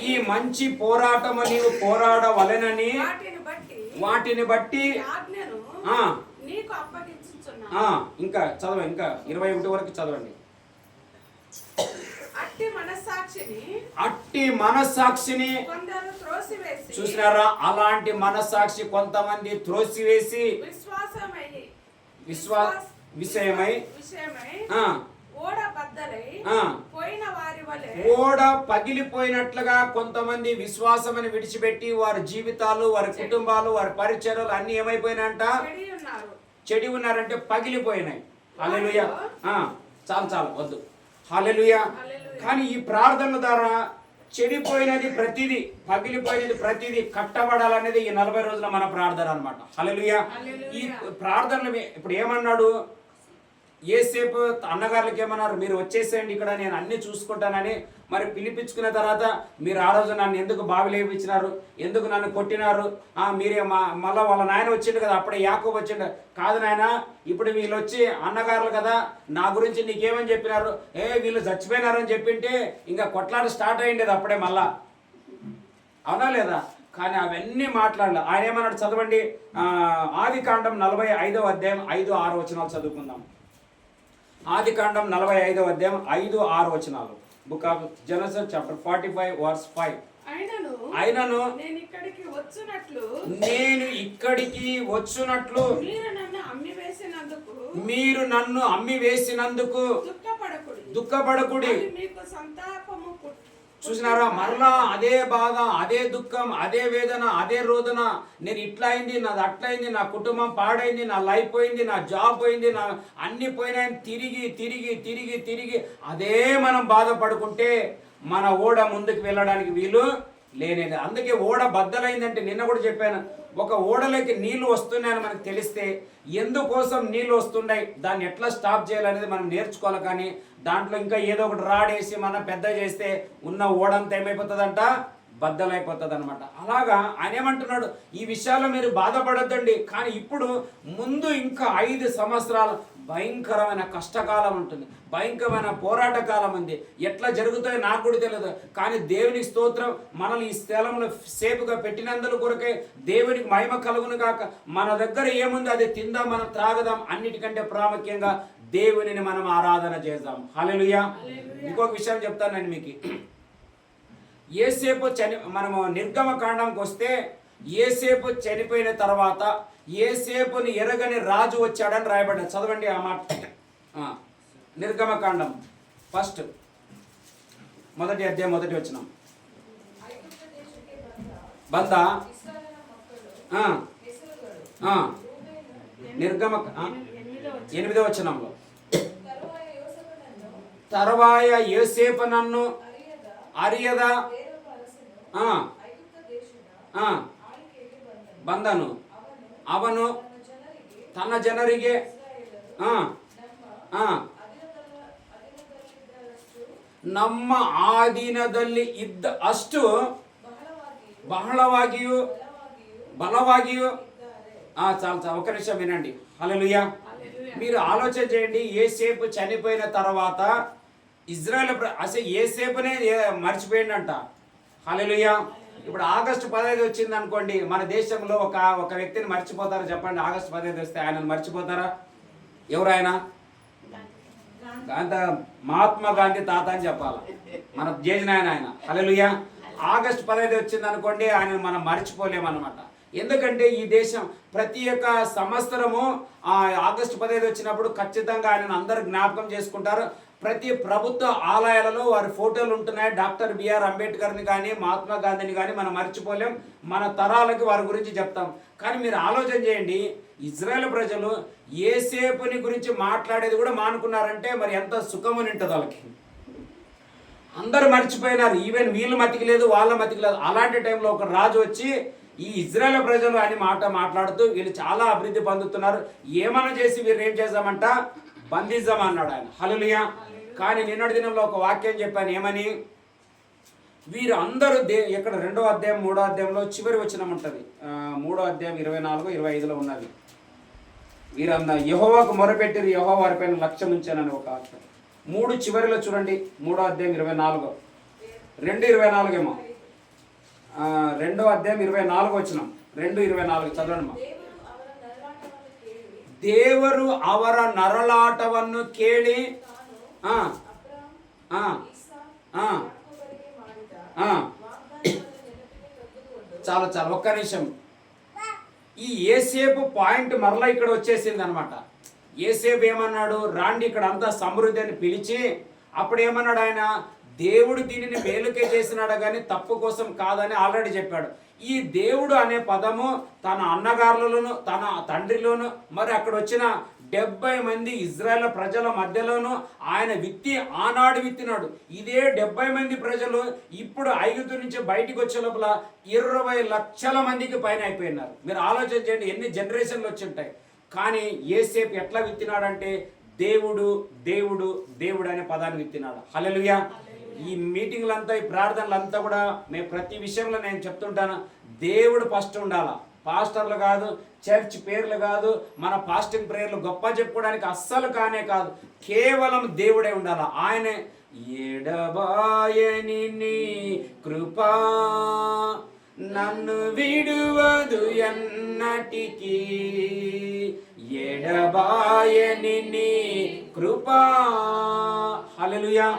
ఈ మంచి పోరాటము నీవు పోరాడవలెనని వాటిని బట్టి ఇంకా చదవ, ఇంకా 21 వరకు చదవండి. అట్టి మనస్సాక్షిని చూసినారా? అలాంటి మనస్సాక్షి కొంతమంది త్రోసివేసి విషయమై ఓడ పగిలిపోయినట్లుగా కొంతమంది విశ్వాసమని విడిచిపెట్టి వారి జీవితాలు, వారి కుటుంబాలు, వారి పరిచర్యలు అన్ని ఏమైపోయినాయంట, చెడి ఉన్నారంటే పగిలిపోయినాయి. హల్లెలూయా. చాలు వద్దు. హల్లెలూయా. కానీ ఈ ప్రార్థన ద్వారా చెడిపోయినది ప్రతిదీ, పగిలిపోయినది ప్రతిదీ కట్టబడాలనేది ఈ 40 రోజుల మన ప్రార్థన అనమాట. హల్లెలూయా. ఈ ప్రార్థనలు ఇప్పుడు ఏమన్నాడు, ఏసేపు అన్నగారులకి ఏమన్నారు, మీరు వచ్చేసేయండి ఇక్కడ, నేను అన్ని చూసుకుంటానని. మరి పిలిపించుకున్న తర్వాత మీరు ఆ రోజు నన్ను ఎందుకు బావి లేపించినారు, ఎందుకు నన్ను కొట్టినారు, మీరే మళ్ళీ వాళ్ళ నాయన వచ్చిండు కదా, అప్పుడే యాకోబు వచ్చిండు. కాదు నాయన, ఇప్పుడు వీళ్ళు వచ్చి అన్నగారులు కదా, నా గురించి నీకేమని చెప్పినారు, వీళ్ళు చచ్చిపోయినారని చెప్పింటే ఇంకా కొట్లాట స్టార్ట్ అయ్యిండేది అప్పుడే మళ్ళా. అవునా లేదా? కానీ అవన్నీ మాట్లాడాలి. ఆయన ఏమన్నాడు చదవండి, ఆదికాండం 45వ అధ్యాయం 5-6 వచనాలు చదువుకుందాం. ఆదికాండం 45వ అధ్యాయం 5-6 వచనాలు. Book of Genesis chapter 45 verse 5. అయినను నేను ఇక్కడికి వచ్చునట్లు మీరు నన్ను అమ్మి వేసినందుకు దుఃఖపడకుడి. మీకు సంతాపము చూసినారా, మరలా అదే బాధ, అదే దుఃఖం, అదే వేదన, అదే రోదన. నేను ఇట్లా అయింది, నాది అట్లయింది, నా కుటుంబం పాడైంది, నా లైఫ్ పోయింది, నా జాబ్ పోయింది, నా అన్ని పోయినాయని తిరిగి తిరిగి తిరిగి తిరిగి అదే మనం బాధపడుకుంటే మన ఓడ ముందుకు వెళ్ళడానికి వీలు లేనేది. అందుకే ఓడ బద్దలైందంటే, నిన్న కూడా చెప్పాను, ఒక ఓడలోకి నీళ్లు వస్తున్నాయని మనకు తెలిస్తే ఎందుకోసం నీళ్లు వస్తున్నాయి, దాన్ని ఎట్లా స్టాప్ చేయాలనేది మనం నేర్చుకోవాలి. కానీ దాంట్లో ఇంకా ఏదో ఒకటి రాడేసి మనం పెద్ద చేస్తే ఉన్న ఓడంతా ఏమైపోతుందంట, బద్దలైపోతుంది అనమాట. అలాగా ఆయన ఏమంటున్నాడు, ఈ విషయాల్లో మీరు బాధపడొద్దండి. కానీ ఇప్పుడు ముందు ఇంకా 5 సంవత్సరాలు భయంకరమైన కష్టకాలం ఉంటుంది, భయంకరమైన పోరాట కాలం ఉంది. ఎట్లా జరుగుతాయో నాకు కూడా తెలియదు. కానీ దేవునికి స్తోత్రం, మనల్ని ఈ స్థలంలో సేపుగా పెట్టినందుకు కొరకే దేవునికి మహిమ కలుగును కాక. మన దగ్గర ఏముంది అది తిందాం, మనం త్రాగదాం. అన్నిటికంటే ప్రాముఖ్యంగా దేవునిని మనం ఆరాధన చేద్దాం. హల్లెలూయా. ఇంకొక విషయం చెప్తాను నేను మీకు. యేసేపు మనము నిర్గమకాండంకి వస్తే, యేసేపు చనిపోయిన తర్వాత యేసేపుని ఎరగని రాజు వచ్చాడని రాయబడ్డాడు. చదవండి ఆ మాట. నిర్గమకాండం ఫస్ట్ 1వ అధ్యాయం 1వ వచనం. బంద నిర్గమ 8వ వచనంలో, తరువాత యోసేపు నన్ను అరియద ಬಂದನು, ಅವನು ತನ್ನ ಜನರಿಗೆ ನಮ್ಮ ಆಧೀನದಲ್ಲಿ ಇದ್ದ ಅಷ್ಟು ಬಹಳವಾಗಿಯೂ బలವಾಗಿయూ చాలా ఒక నిమిషం వినండి. హల్లెలూయా. మీరు ఆలోచన చేయండి, యేసేపు చనిపోయిన తర్వాత ఇజ్రాయెల్ అసలు యేసేపునే మర్చిపోయిందంట. హల్లెలూయా. ఇప్పుడు ఆగస్టు 15 వచ్చింది అనుకోండి, మన దేశంలో ఒక వ్యక్తిని మర్చిపోతారా చెప్పండి? ఆగస్టు 15 వస్తే ఆయనను మర్చిపోతారా? ఎవరు ఆయన? మహాత్మా గాంధీ తాత అని చెప్పాలి, మన చేసిన ఆయన. హల్లెలూయా. ఆగస్టు 15 వచ్చింది అనుకోండి, ఆయన మనం మర్చిపోలేమన్నమాట. ఎందుకంటే ఈ దేశం ప్రతి ఒక్క సంవత్సరము ఆగస్టు 15 వచ్చినప్పుడు ఖచ్చితంగా ఆయనను అందరూ జ్ఞాపకం చేసుకుంటారు. ప్రతి ప్రభుత్వ ఆలయాలలో వారి ఫోటోలు ఉంటున్నాయి. డాక్టర్ బిఆర్ అంబేద్కర్ని కానీ మహాత్మా గాంధీని కానీ మనం మర్చిపోలేం. మన తరాలకి వారి గురించి చెప్తాం. కానీ మీరు ఆలోచన చేయండి, ఇజ్రాయెల్ ప్రజలు యేసేపుని గురించి మాట్లాడేది కూడా మానుకున్నారంటే మరి ఎంత సుఖమని ఉంటుంది వాళ్ళకి. అందరూ మర్చిపోయినారు, ఈవెన్ వీళ్ళు మతికి లేదు, వాళ్ళ మతికి లేదు. అలాంటి టైంలో ఒక రాజు వచ్చి ఈ ఇజ్రాయెల్ ప్రజలు అని మాట్లాడుతూ వీళ్ళు చాలా అభివృద్ధి పొందుతున్నారు, ఏమైనా చేసి వీరు ఏం చేద్దామంట, బంధిద్దాం అన్నాడు ఆయన. హల్లెలూయా. కానీ నిన్నటి దినంలో ఒక వాక్యం చెప్పాను, ఏమని? వీరు అందరూ ఇక్కడ 2వ అధ్యాయం 3వ అధ్యాయంలో చివరి వచనం ఉంటుంది, 3వ అధ్యాయం 24, 25లో ఉన్నది. వీరంతా యెహోవాకు మొరపెట్టిరు, యెహోవా వారిపైన లక్ష్యం ఉంచానని ఒక వాక్యం. 3 చివరిలో చూడండి, 3వ అధ్యాయం 24, 2:24 ఏమో, 2వ అధ్యాయం 24 వచనం, 2:24 చదవండి. ದೇವರು ಅವರ ನರಳಾಟವನ್ನು ಕೇಳಿ చాలా ఒక్క నిమిషం. ఈ యేసేపు పాయింట్ మరలా ఇక్కడ వచ్చేసింది అనమాట. యేసేపు ఏమన్నాడు, రాండి ఇక్కడ అంతా సమృద్ధి అని పిలిచి, అప్పుడు ఏమన్నాడు ఆయన, దేవుడు దీనిని మేలుకే చేసినాడు కానీ తప్పు కోసం కాదని ఆల్రెడీ చెప్పాడు. ఈ దేవుడు అనే పదము తన అన్నగారులలోను తన తండ్రిలోను మరి అక్కడ వచ్చిన 70 మంది ఇజ్రాయెల్ ప్రజల మధ్యలోనూ ఆయన ఆనాడు విత్తినాడు. ఇదే 70 మంది ప్రజలు ఇప్పుడు ఐగుప్తు నుంచి బయటికి వచ్చే లోపల 20 లక్షల మందికి పైన అయిపోయినారు. మీరు ఆలోచన చేయండి, ఎన్ని జనరేషన్లు వచ్చి ఉంటాయి. కానీ యేసేపు ఎట్లా విత్తినాడంటే దేవుడు దేవుడు దేవుడు అనే పదాన్ని విత్తినాడు. హల్లెలూయా. ఈ మీటింగ్లంతా, ఈ ప్రార్థనలంతా కూడా మేము ప్రతి విషయంలో నేను చెప్తుంటాను, దేవుడు ఫస్ట్ ఉండాలా. పాస్టర్లు కాదు, చర్చ్ పేర్లు కాదు, మన ఫాస్టింగ్ ప్రేయర్లు గొప్ప చెప్పుకోవడానికి అస్సలు కానే కాదు, కేవలం దేవుడే ఉండాలా. ఆయనే ఎడబాయని నీ కృపా నన్ను విడువదు ఎన్నటికీ, ఎడబాయని నీ కృపా. హల్లెలూయా.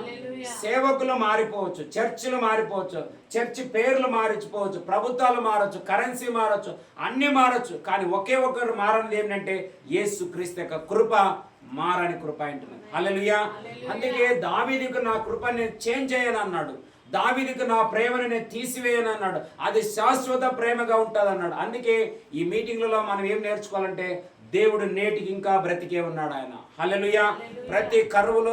సేవకులు మారిపోవచ్చు, చర్చిలు మారిపోవచ్చు, చర్చి పేర్లు మారిపోవచ్చు, ప్రభుత్వాలు మారచ్చు, కరెన్సీ మారచ్చు, అన్ని మారచ్చు. కానీ ఒకే ఒక్కరు మారనిది ఏంటంటే యేసుక్రీస్తు యొక్క కృప మారని కృప అంటున్నాడు. హల్లెలూయా. అందుకే దావీదుకు నా కృపని చేంజ్ చేయను అన్నాడు, దావీదుకు నా ప్రేమను నేను తీసివేయను అన్నాడు, అది శాశ్వత ప్రేమగా ఉంటుంది అన్నాడు. అందుకే ఈ మీటింగ్లలో మనం ఏం నేర్చుకోవాలంటే దేవుడు నేటికి ఇంకా బ్రతికే ఉన్నాడు ఆయన. హల్లెలూయా. ప్రతి కరువులో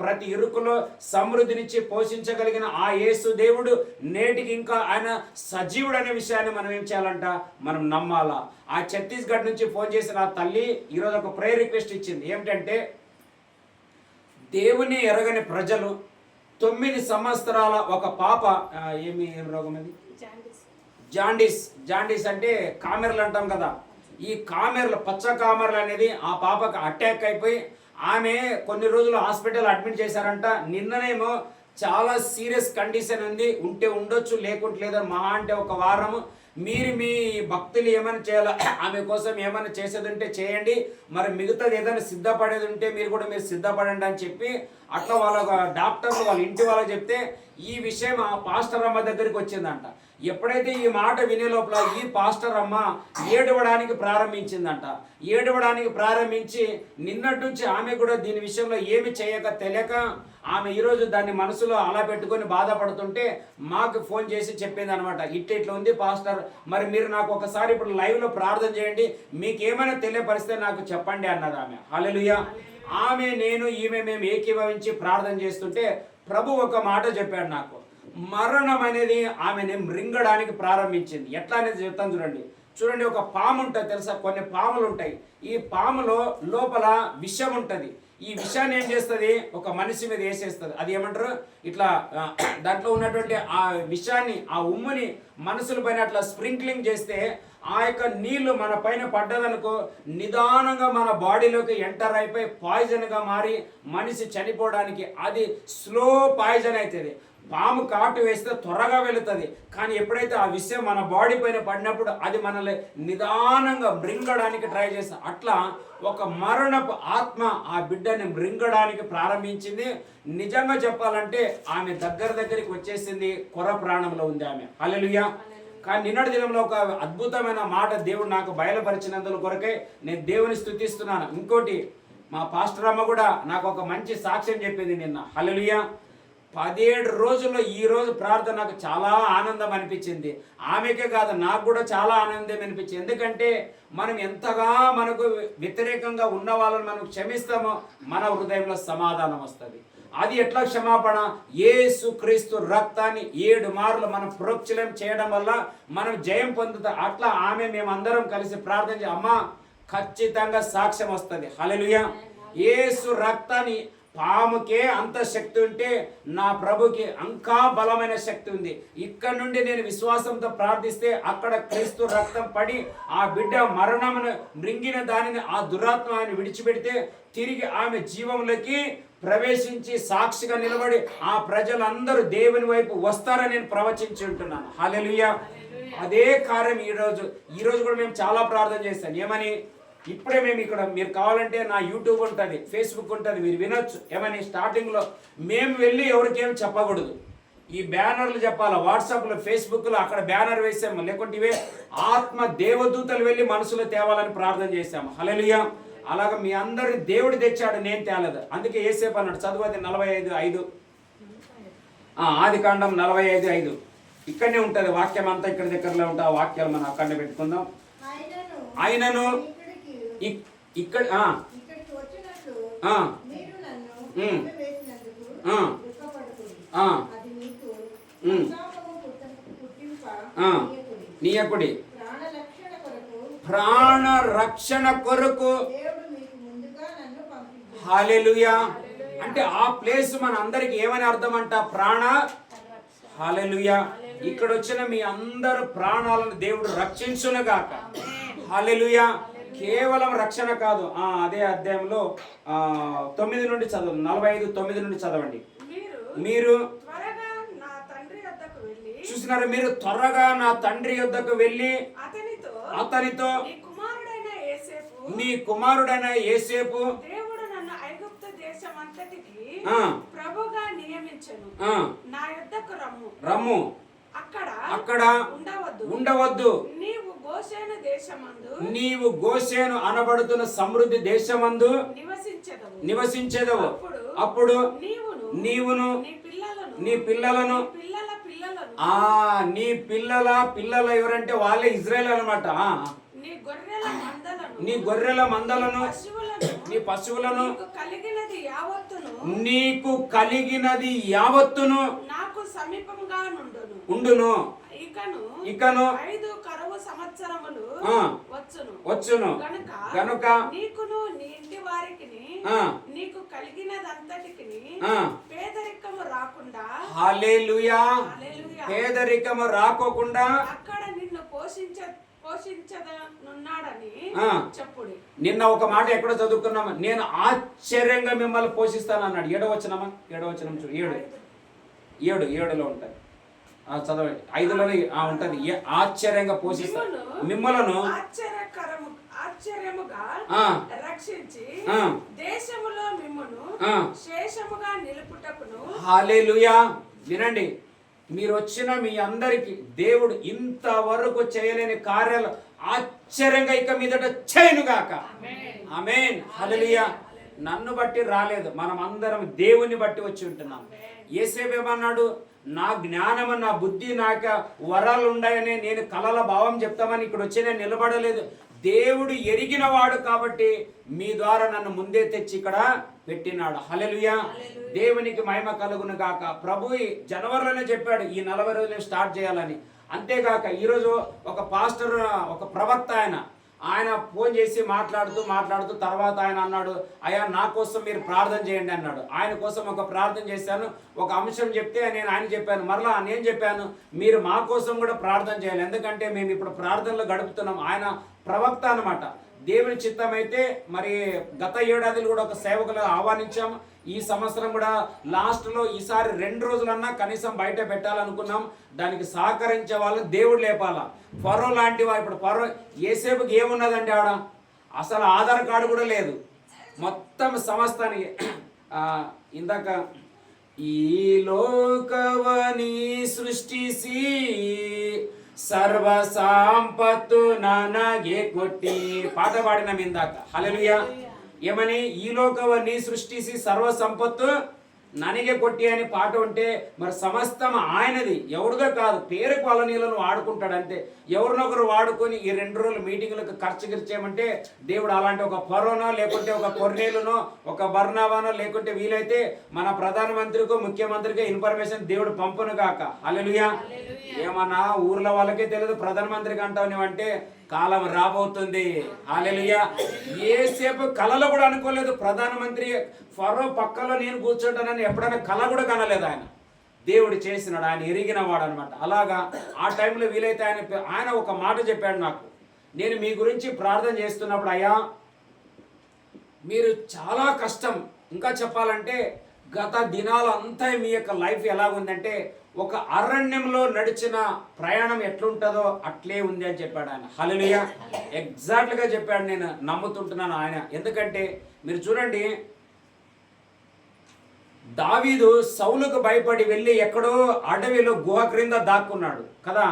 ప్రతి ఇరుకులో సమృద్ధినిచ్చి పోషించగలిగిన ఆ యేసు దేవుడు నేటికి ఇంకా ఆయన సజీవుడు అనే విషయాన్ని మనం ఏం చేయాలంట, మనం నమ్మాలా. ఆ ఛత్తీస్గఢ్ నుంచి ఫోన్ చేసిన ఆ తల్లి ఈరోజు ఒక ప్రేయర్ రిక్వెస్ట్ ఇచ్చింది. ఏమిటంటే దేవుని ఎరగని ప్రజలు 9 సంవత్సరాల ఒక పాప, ఏం రోగం అది, జాండీస్ అంటే కామెర్లు అంటాం కదా, ఈ కామెర్లు, పచ్చ కామెర్లు అనేది ఆ పాపకు అటాక్ అయిపోయి ఆమె కొన్ని రోజులు హాస్పిటల్ అడ్మిట్ చేశారంట. నిన్ననేమో చాలా సీరియస్ కండిషన్ ఉంది, ఉంటే ఉండొచ్చు లేకుంటే లేదని మహా అంటే ఒక వారము. మీరు మీ భక్తులు ఏమైనా చేయాలా, ఆమె కోసం ఏమైనా చేసేది ఉంటే చేయండి, మరి మిగతాది ఏదైనా సిద్ధపడేది ఉంటే మీరు సిద్ధపడండి అని చెప్పి అట్లా వాళ్ళ డాక్టర్లు వాళ్ళ ఇంటి వాళ్ళకి చెప్తే ఈ విషయం ఆ పాస్టర్ అమ్మ దగ్గరికి వచ్చిందంట. ఎప్పుడైతే ఈ మాట వినే లోపల ఈ పాస్టర్ అమ్మ ఏడవడానికి ప్రారంభించిందంట. ఏడవడానికి ప్రారంభించి నిన్నటి నుంచి ఆమె కూడా దీని విషయంలో ఏమి చేయక తెలియక ఆమె ఈరోజు దాన్ని మనసులో అలా పెట్టుకొని బాధపడుతుంటే మాకు ఫోన్ చేసి చెప్పింది అనమాట, ఇట్లా ఉంది పాస్టర్, మరి మీరు నాకు ఒకసారి ఇప్పుడు లైవ్లో ప్రార్థన చేయండి, మీకేమైనా తెలియపరిస్తే నాకు చెప్పండి అన్నది ఆమె. హల్లెలూయా. ఆమె మేము ఏకీభవించి ప్రార్థన చేస్తుంటే ప్రభు ఒక మాట చెప్పాడు నాకు. మరణం అనేది ఆమెని మృంగడానికి ప్రారంభించింది. ఎట్లా అనేది చెప్తాను చూడండి. ఒక పాము ఉంటుంది తెలుసా, కొన్ని పాములు ఉంటాయి. ఈ పాములో లోపల విషం ఉంటుంది. ఈ విషాన్ని ఏం చేస్తుంది, ఒక మనిషి మీద వేసేస్తుంది. అది ఏమంటారు, ఇట్లా దాంట్లో ఉన్నటువంటి ఆ విషాన్ని, ఆ ఉమ్ముని మనసుల పైన అట్లా స్ప్రింక్లింగ్ చేస్తే ఆ యొక్క నీళ్లు మన పైన పడ్డదనుకో నిదానంగా మన బాడీలోకి ఎంటర్ అయిపోయి పాయిజన్గా మారి మనిషి చనిపోవడానికి అది స్లో పాయిజన్ అవుతుంది. పాము కాటు వేస్తే త్వరగా వెళుతుంది, కానీ ఎప్పుడైతే ఆ విషయం మన బాడీ పైన పడినప్పుడు అది మనల్ని నిదానంగా మృంగడానికి ట్రై చేస్తుంది. అట్లా ఒక మరణపు ఆత్మ ఆ బిడ్డని మృంగడానికి ప్రారంభించింది. నిజంగా చెప్పాలంటే ఆమె దగ్గరికి వచ్చేసింది, కొర ప్రాణంలో ఉంది ఆమె. హల్లెలూయా. కానీ నిన్నటి దినంలో ఒక అద్భుతమైన మాట దేవుడు నాకు బయలుపరిచినందుకు కొరకే నేను దేవుని స్తుతిస్తున్నాను. ఇంకోటి, మా పాస్టర్ అమ్మ కూడా నాకు ఒక మంచి సాక్ష్యం చెప్పింది నిన్న. హల్లెలూయా. 17 రోజుల్లో ఈ రోజు ప్రార్థన నాకు చాలా ఆనందం అనిపించింది. ఆమెకే కాదు, నాకు కూడా చాలా ఆనందం అనిపించింది. ఎందుకంటే మనం ఎంతగా మనకు వ్యతిరేకంగా ఉన్న వాళ్ళని మనం క్షమిస్తామో మన హృదయంలో సమాధానం వస్తుంది. అది ఎట్లా క్షమాపణ, యేసుక్రీస్తు రక్తాన్ని 7 మార్లు మనం ప్రోక్షణం చేయడం వల్ల మనం జయం పొందుతాం. అట్లా మేమందరం కలిసి ప్రార్థన అమ్మా ఖచ్చితంగా సాక్ష్యం వస్తుంది. హల్లెలూయా. యేసు రక్తాన్ని, పాముకే అంత శక్తి ఉంటే నా ప్రభుకి ఇంకా బలమైన శక్తి ఉంది. ఇక్కడ నుండి నేను విశ్వాసంతో ప్రార్థిస్తే అక్కడ క్రీస్తు రక్తం పడి ఆ బిడ్డ మరణమును మృంగిన దానిని ఆ దురాత్మ ఆయన విడిచిపెడితే తిరిగి ఆమె జీవంలోకి ప్రవేశించి సాక్షిగా నిలబడి ఆ ప్రజలందరూ దేవుని వైపు వస్తారని నేను ప్రవచించి ఉంటున్నాను. హల్లెలూయా. అదే కార్యం ఈరోజు కూడా మేము చాలా ప్రార్థన చేస్తాను. ఏమని, ఇప్పుడే మేము ఇక్కడ, మీరు కావాలంటే నా యూట్యూబ్ ఉంటుంది, ఫేస్బుక్ ఉంటుంది, మీరు వినొచ్చు. ఏమని, స్టార్టింగ్లో మేము వెళ్ళి ఎవరికేం చెప్పకూడదు, ఈ బ్యానర్లు చెప్పాలా, వాట్సాప్లో ఫేస్బుక్లో అక్కడ బ్యానర్ వేసాము, లేకుంటే ఇవే ఆత్మ దేవదూతలు వెళ్ళి మనసులో తేవాలని ప్రార్థన చేశాము. హల్లెలూయా. అలాగ మీ అందరిని దేవుడు తెచ్చాడు, నేను తేలేదు. అందుకే యేసేపు అన్నాడు, చదువుది 45:5, ఆదికాండం 45:5. ఇక్కడనే ఉంటుంది వాక్యం అంతా, ఇక్కడ దగ్గరలో ఉంటా. ఆ వాక్యాలు మనం అక్కడనే పెట్టుకుందాం. ఆయనను ఇక్కడ నీయకుడి ప్రాణ రక్షణ కొరకు. హల్లెలూయా. అంటే ఆ ప్లేస్ మన అందరికి ఏమని అర్థం అంట, ప్రాణ. హల్లెలూయా. ఇక్కడ వచ్చిన మీ అందరు ప్రాణాలను దేవుడు రక్షించునుగాక. హల్లెలూయా. కేవలం రక్షణ కాదు. అదే అధ్యాయంలో 9 నుండి చదవండి, 45:9 నుండి చదవండి. మీరు చూసినారు, మీరు త్వరగా నా తండ్రి యొద్దకు వెళ్ళి అతనితో నీ కుమారుడైన యేసేపు సంగతికి ఆ, ప్రభుగా నియమించెను. ఆ, నా యొద్దకు రమ్ము, రమ్ము, అక్కడ అక్కడ ఉండవద్దు. ఉండవద్దు. నీవు గోషేను దేశమందు నీవు గోషేను అనబడుతున్న సమృద్ధి దేశమందు నివసించెదవు. నివసించేదవు. అప్పుడు అప్పుడు నీవును నీవును నీ పిల్లలను నీ పిల్లలను పిల్లల పిల్లలను నీ పిల్లల ఎవరంటే వాళ్ళే ఇజ్రాయెల్ అనమాట. నీ గొర్రెల మందలను నీ గొర్రెల మందలను పశువులను నీ పశువులను నీకు కలిగినది యావత్తును నీకు కలిగినది యావత్తును నాకు సమీపంగా నుండును. ఉండును. ఇకను 5 కరువు సంవత్సరములు ఆ, వచ్చును. గనుక నీకును నీ ఇంటి వారికి ఆ, నీకు కలిగినదంతటికి ఆ, పేదరికము రాకుండా హల్లెలూయా, హల్లెలూయా, పేదరికము రాకోకుండా అక్కడ నిన్ను పోషించదనున్నాడని ఆ, చెప్పుడి. నిన్న ఒక మాట ఎక్కడ చదువుకున్నామా, నేను ఆశ్చర్యంగా మిమ్మల్ని పోషిస్తాను అన్నాడు. 7వ వచనమా, 7వ వచనం చూడు. 7లో ఉంటుంది. చదవండి. 5లోనే ఉంటది. ఆశ్చర్యంగా పోషిస్తాను మిమ్మలను ఆశ్చర్యముగా రక్షించి దేశములో మిమ్మును శేషముగా నిలుపుటకును. హల్లెలూయా. వినండి, మీరు వచ్చిన మీ అందరికి దేవుడు ఇంతవరకు చేయలేని కార్యాలు ఆశ్చర్యంగా ఇక మీదట చేయనుగాక. ఆమేన్. హల్లెలూయా. నన్ను బట్టి రాలేదు, మనం అందరం దేవుని బట్టి వచ్చి ఉంటున్నాం. యేసేపు ఏమన్నాడు? నా జ్ఞానము నా బుద్ధి నాక వరాలు ఉన్నాయని నేను కలల భావం చెప్తామని ఇక్కడ వచ్చి నేను నిలబడలేదు. దేవుడు ఎరిగిన వాడు కాబట్టి మీ ద్వారా నన్ను ముందే తెచ్చి ఇక్కడ పెట్టినాడు. హల్లెలూయా. దేవునికి మహిమ కలుగును గాక. ప్రభు జనవరిలోనే చెప్పాడు ఈ 40 రోజులు స్టార్ట్ చేయాలని. అంతేగాక ఈరోజు ఒక పాస్టర్, ఒక ప్రవక్త ఆయన ఫోన్ చేసి మాట్లాడుతూ తర్వాత ఆయన అన్నాడు, అయ్యా నా కోసం మీరు ప్రార్థన చేయండి అన్నాడు. ఆయన కోసం ఒక ప్రార్థన చేశాను. ఒక అంశం చెప్తే ఆయన చెప్పాను, మరలా నేను చెప్పాను మీరు మా కోసం కూడా ప్రార్థన చేయాలి, ఎందుకంటే మేము ఇప్పుడు ప్రార్థనలో గడుపుతున్నాం. ఆయన ప్రవక్త అన్నమాట. దేవుని చిత్తం అయితే మరి గత ఏడాదిలో కూడా ఒక సేవకులు ఆహ్వానించాము. ఈ సంవత్సరం కూడా లాస్ట్లో ఈసారి 2 రోజులన్నా కనీసం బయట పెట్టాలనుకున్నాం. దానికి సహకరించే వాళ్ళు దేవుడు లేపాలా. ఫరో లాంటి వాడు, ఇప్పుడు ఫరో యేసేపుకి ఏమున్నదండి ఆడ? అసలు ఆధార్ కార్డు కూడా లేదు. మొత్తం సమస్తానికి ఇందాక ఈ లోకవని సృష్టిసి సర్వ సంపత్తు ನನಗೆ కొట్టి పాట పాడినాం ఇందాక. హల్లెలూయా. ఏమని? ఈ లోకవన్నీ సృష్టిసి సర్వ సంపత్తు ನನಗೆ కొట్టి అని పాట ఉంటే మరి సమస్తం ఆయనది, ఎవరిదో కాదు. పేరుకు వాళ్ళ నీళ్ళను వాడుకుంటాడు అంతే. ఎవరినొకరు వాడుకొని ఈ 2 రోజులు మీటింగ్లకు ఖర్చు గిర్చేయమంటే దేవుడు అలాంటి ఒక ఫరోనో లేకుంటే ఒక కొర్నేలునో ఒక బర్నావానో లేకుంటే వీలైతే మన ప్రధానమంత్రికో ముఖ్యమంత్రికో ఇన్ఫర్మేషన్ దేవుడు పంపును గాక. హల్లెలూయా. ఏమన్నా ఊర్లో వాళ్ళకే తెలియదు, ప్రధానమంత్రికి అంటావు నువ్వంటే కాలం రాబోతుంది. హల్లెలూయా. యేసేపు కలలో కూడా అనుకోలేదు ప్రధానమంత్రి ఫరో పక్కలో నేను కూర్చుంటానని ఎప్పుడైనా కల కూడా కనలేదు. ఆయన దేవుడు చేసినాడు, ఆయన ఎరిగిన వాడు అనమాట. అలాగా ఆ టైంలో వీలైతే ఆయన ఒక మాట చెప్పాడు నాకు. నేను మీ గురించి ప్రార్థన చేస్తున్నప్పుడు, అయ్యా మీరు చాలా కష్టం, ఇంకా చెప్పాలంటే గత దినాలంతా మీ యొక్క లైఫ్ ఎలాగుందంటే ఒక అరణ్యంలో నడిచిన ప్రయాణం ఎట్లుంటుందో అట్లే ఉంది అని చెప్పాడు ఆయన. హల్లెలూయా. ఎగ్జాక్ట్గా చెప్పాడు. నేను నమ్ముతుంటున్నాను ఆయన. ఎందుకంటే మీరు చూడండి, దావీదు సౌలుకు భయపడి వెళ్ళి ఎక్కడో అడవిలో గుహ క్రింద దాక్కున్నాడు కదా.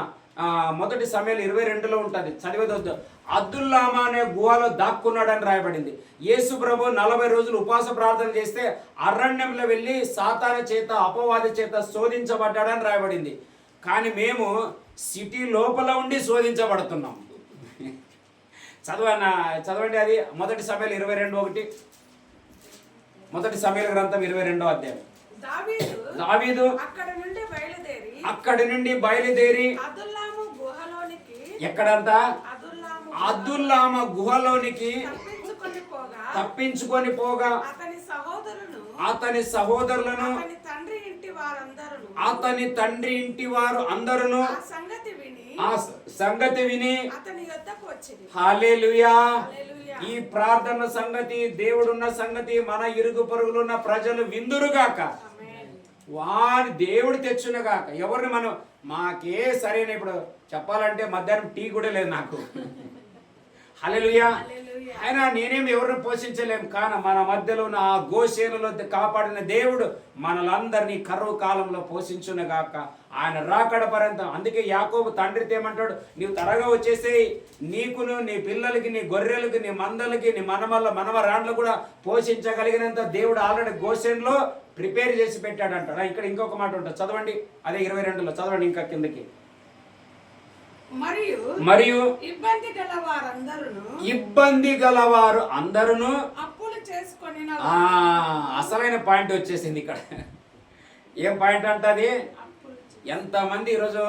1 సమూయేలు 22లో ఉంటుంది, చదివేదొద్దు. అబ్దుల్లామా అనే గుహలో దాక్కున్నాడని రాయబడింది. యేసు ప్రభు 40 రోజులు ఉపవాస ప్రార్థన చేస్తే అరణ్యంలో వెళ్ళి సాతాను చేత అపవాది చేత శోధించబడ్డాడని రాయబడింది. కానీ మేము సిటీ లోపల ఉండి శోధించబడుతున్నాం. చదవండి అది 1 సమూయేలు 22:1. 1 సమూయేలు గ్రంథం 22వ అధ్యాయం. దావీదు అక్కడి నుండి బయలుదేరి ఎక్కడంతా అదుల్లామ గుహలోనికి తప్పించుకొని పోగా అతని సహోదరులను అతని తండ్రి ఇంటి వారు అందరూ ఆ సంగతి విని హల్లెలూయా. ఈ ప్రార్థన సంగతి, దేవుడున్న సంగతి మన ఇరుగు పొరుగులున్న ప్రజలు విందురుగాక. వారి దేవుడు తెచ్చునగాక. ఎవరిని మనం మాకే సరైన ఇప్పుడు చెప్పాలంటే మధ్యాహ్నం టీ కూడా లేదు నాకు. హల్లెలూయా. ఆయన నేనేమి ఎవరిని పోషించలేము, కానీ మన మధ్యలో ఉన్న ఆ గోషేనులో కాపాడిన దేవుడు మనలందరినీ కరువు కాలంలో పోషించునుగాక, ఆయన రాకడ పర్యంతం. అందుకే యాకోబు తండ్రితో ఏమంటాడు, నీవు త్వరగా వచ్చేసేయి, నీకును నీ పిల్లలకి నీ గొర్రెలకి నీ మందలకి నీ మనవరాండ్లు కూడా పోషించగలిగినంత దేవుడు ఆల్రెడీ గోషేనులో ప్రిపేర్ చేసి పెట్టాడంటాడు. ఇక్కడ ఇంకొక మాట ఉంటుంది, చదవండి, అదే 22లో చదవండి ఇంకా కిందకి. మరియు ఇబ్బంది గలవారు అందరూ అప్పులు చేసుకొని, అసలైన పాయింట్ వచ్చేసింది ఇక్కడ. ఏం పాయింట్ అంటది? ఎంతమంది ఈరోజు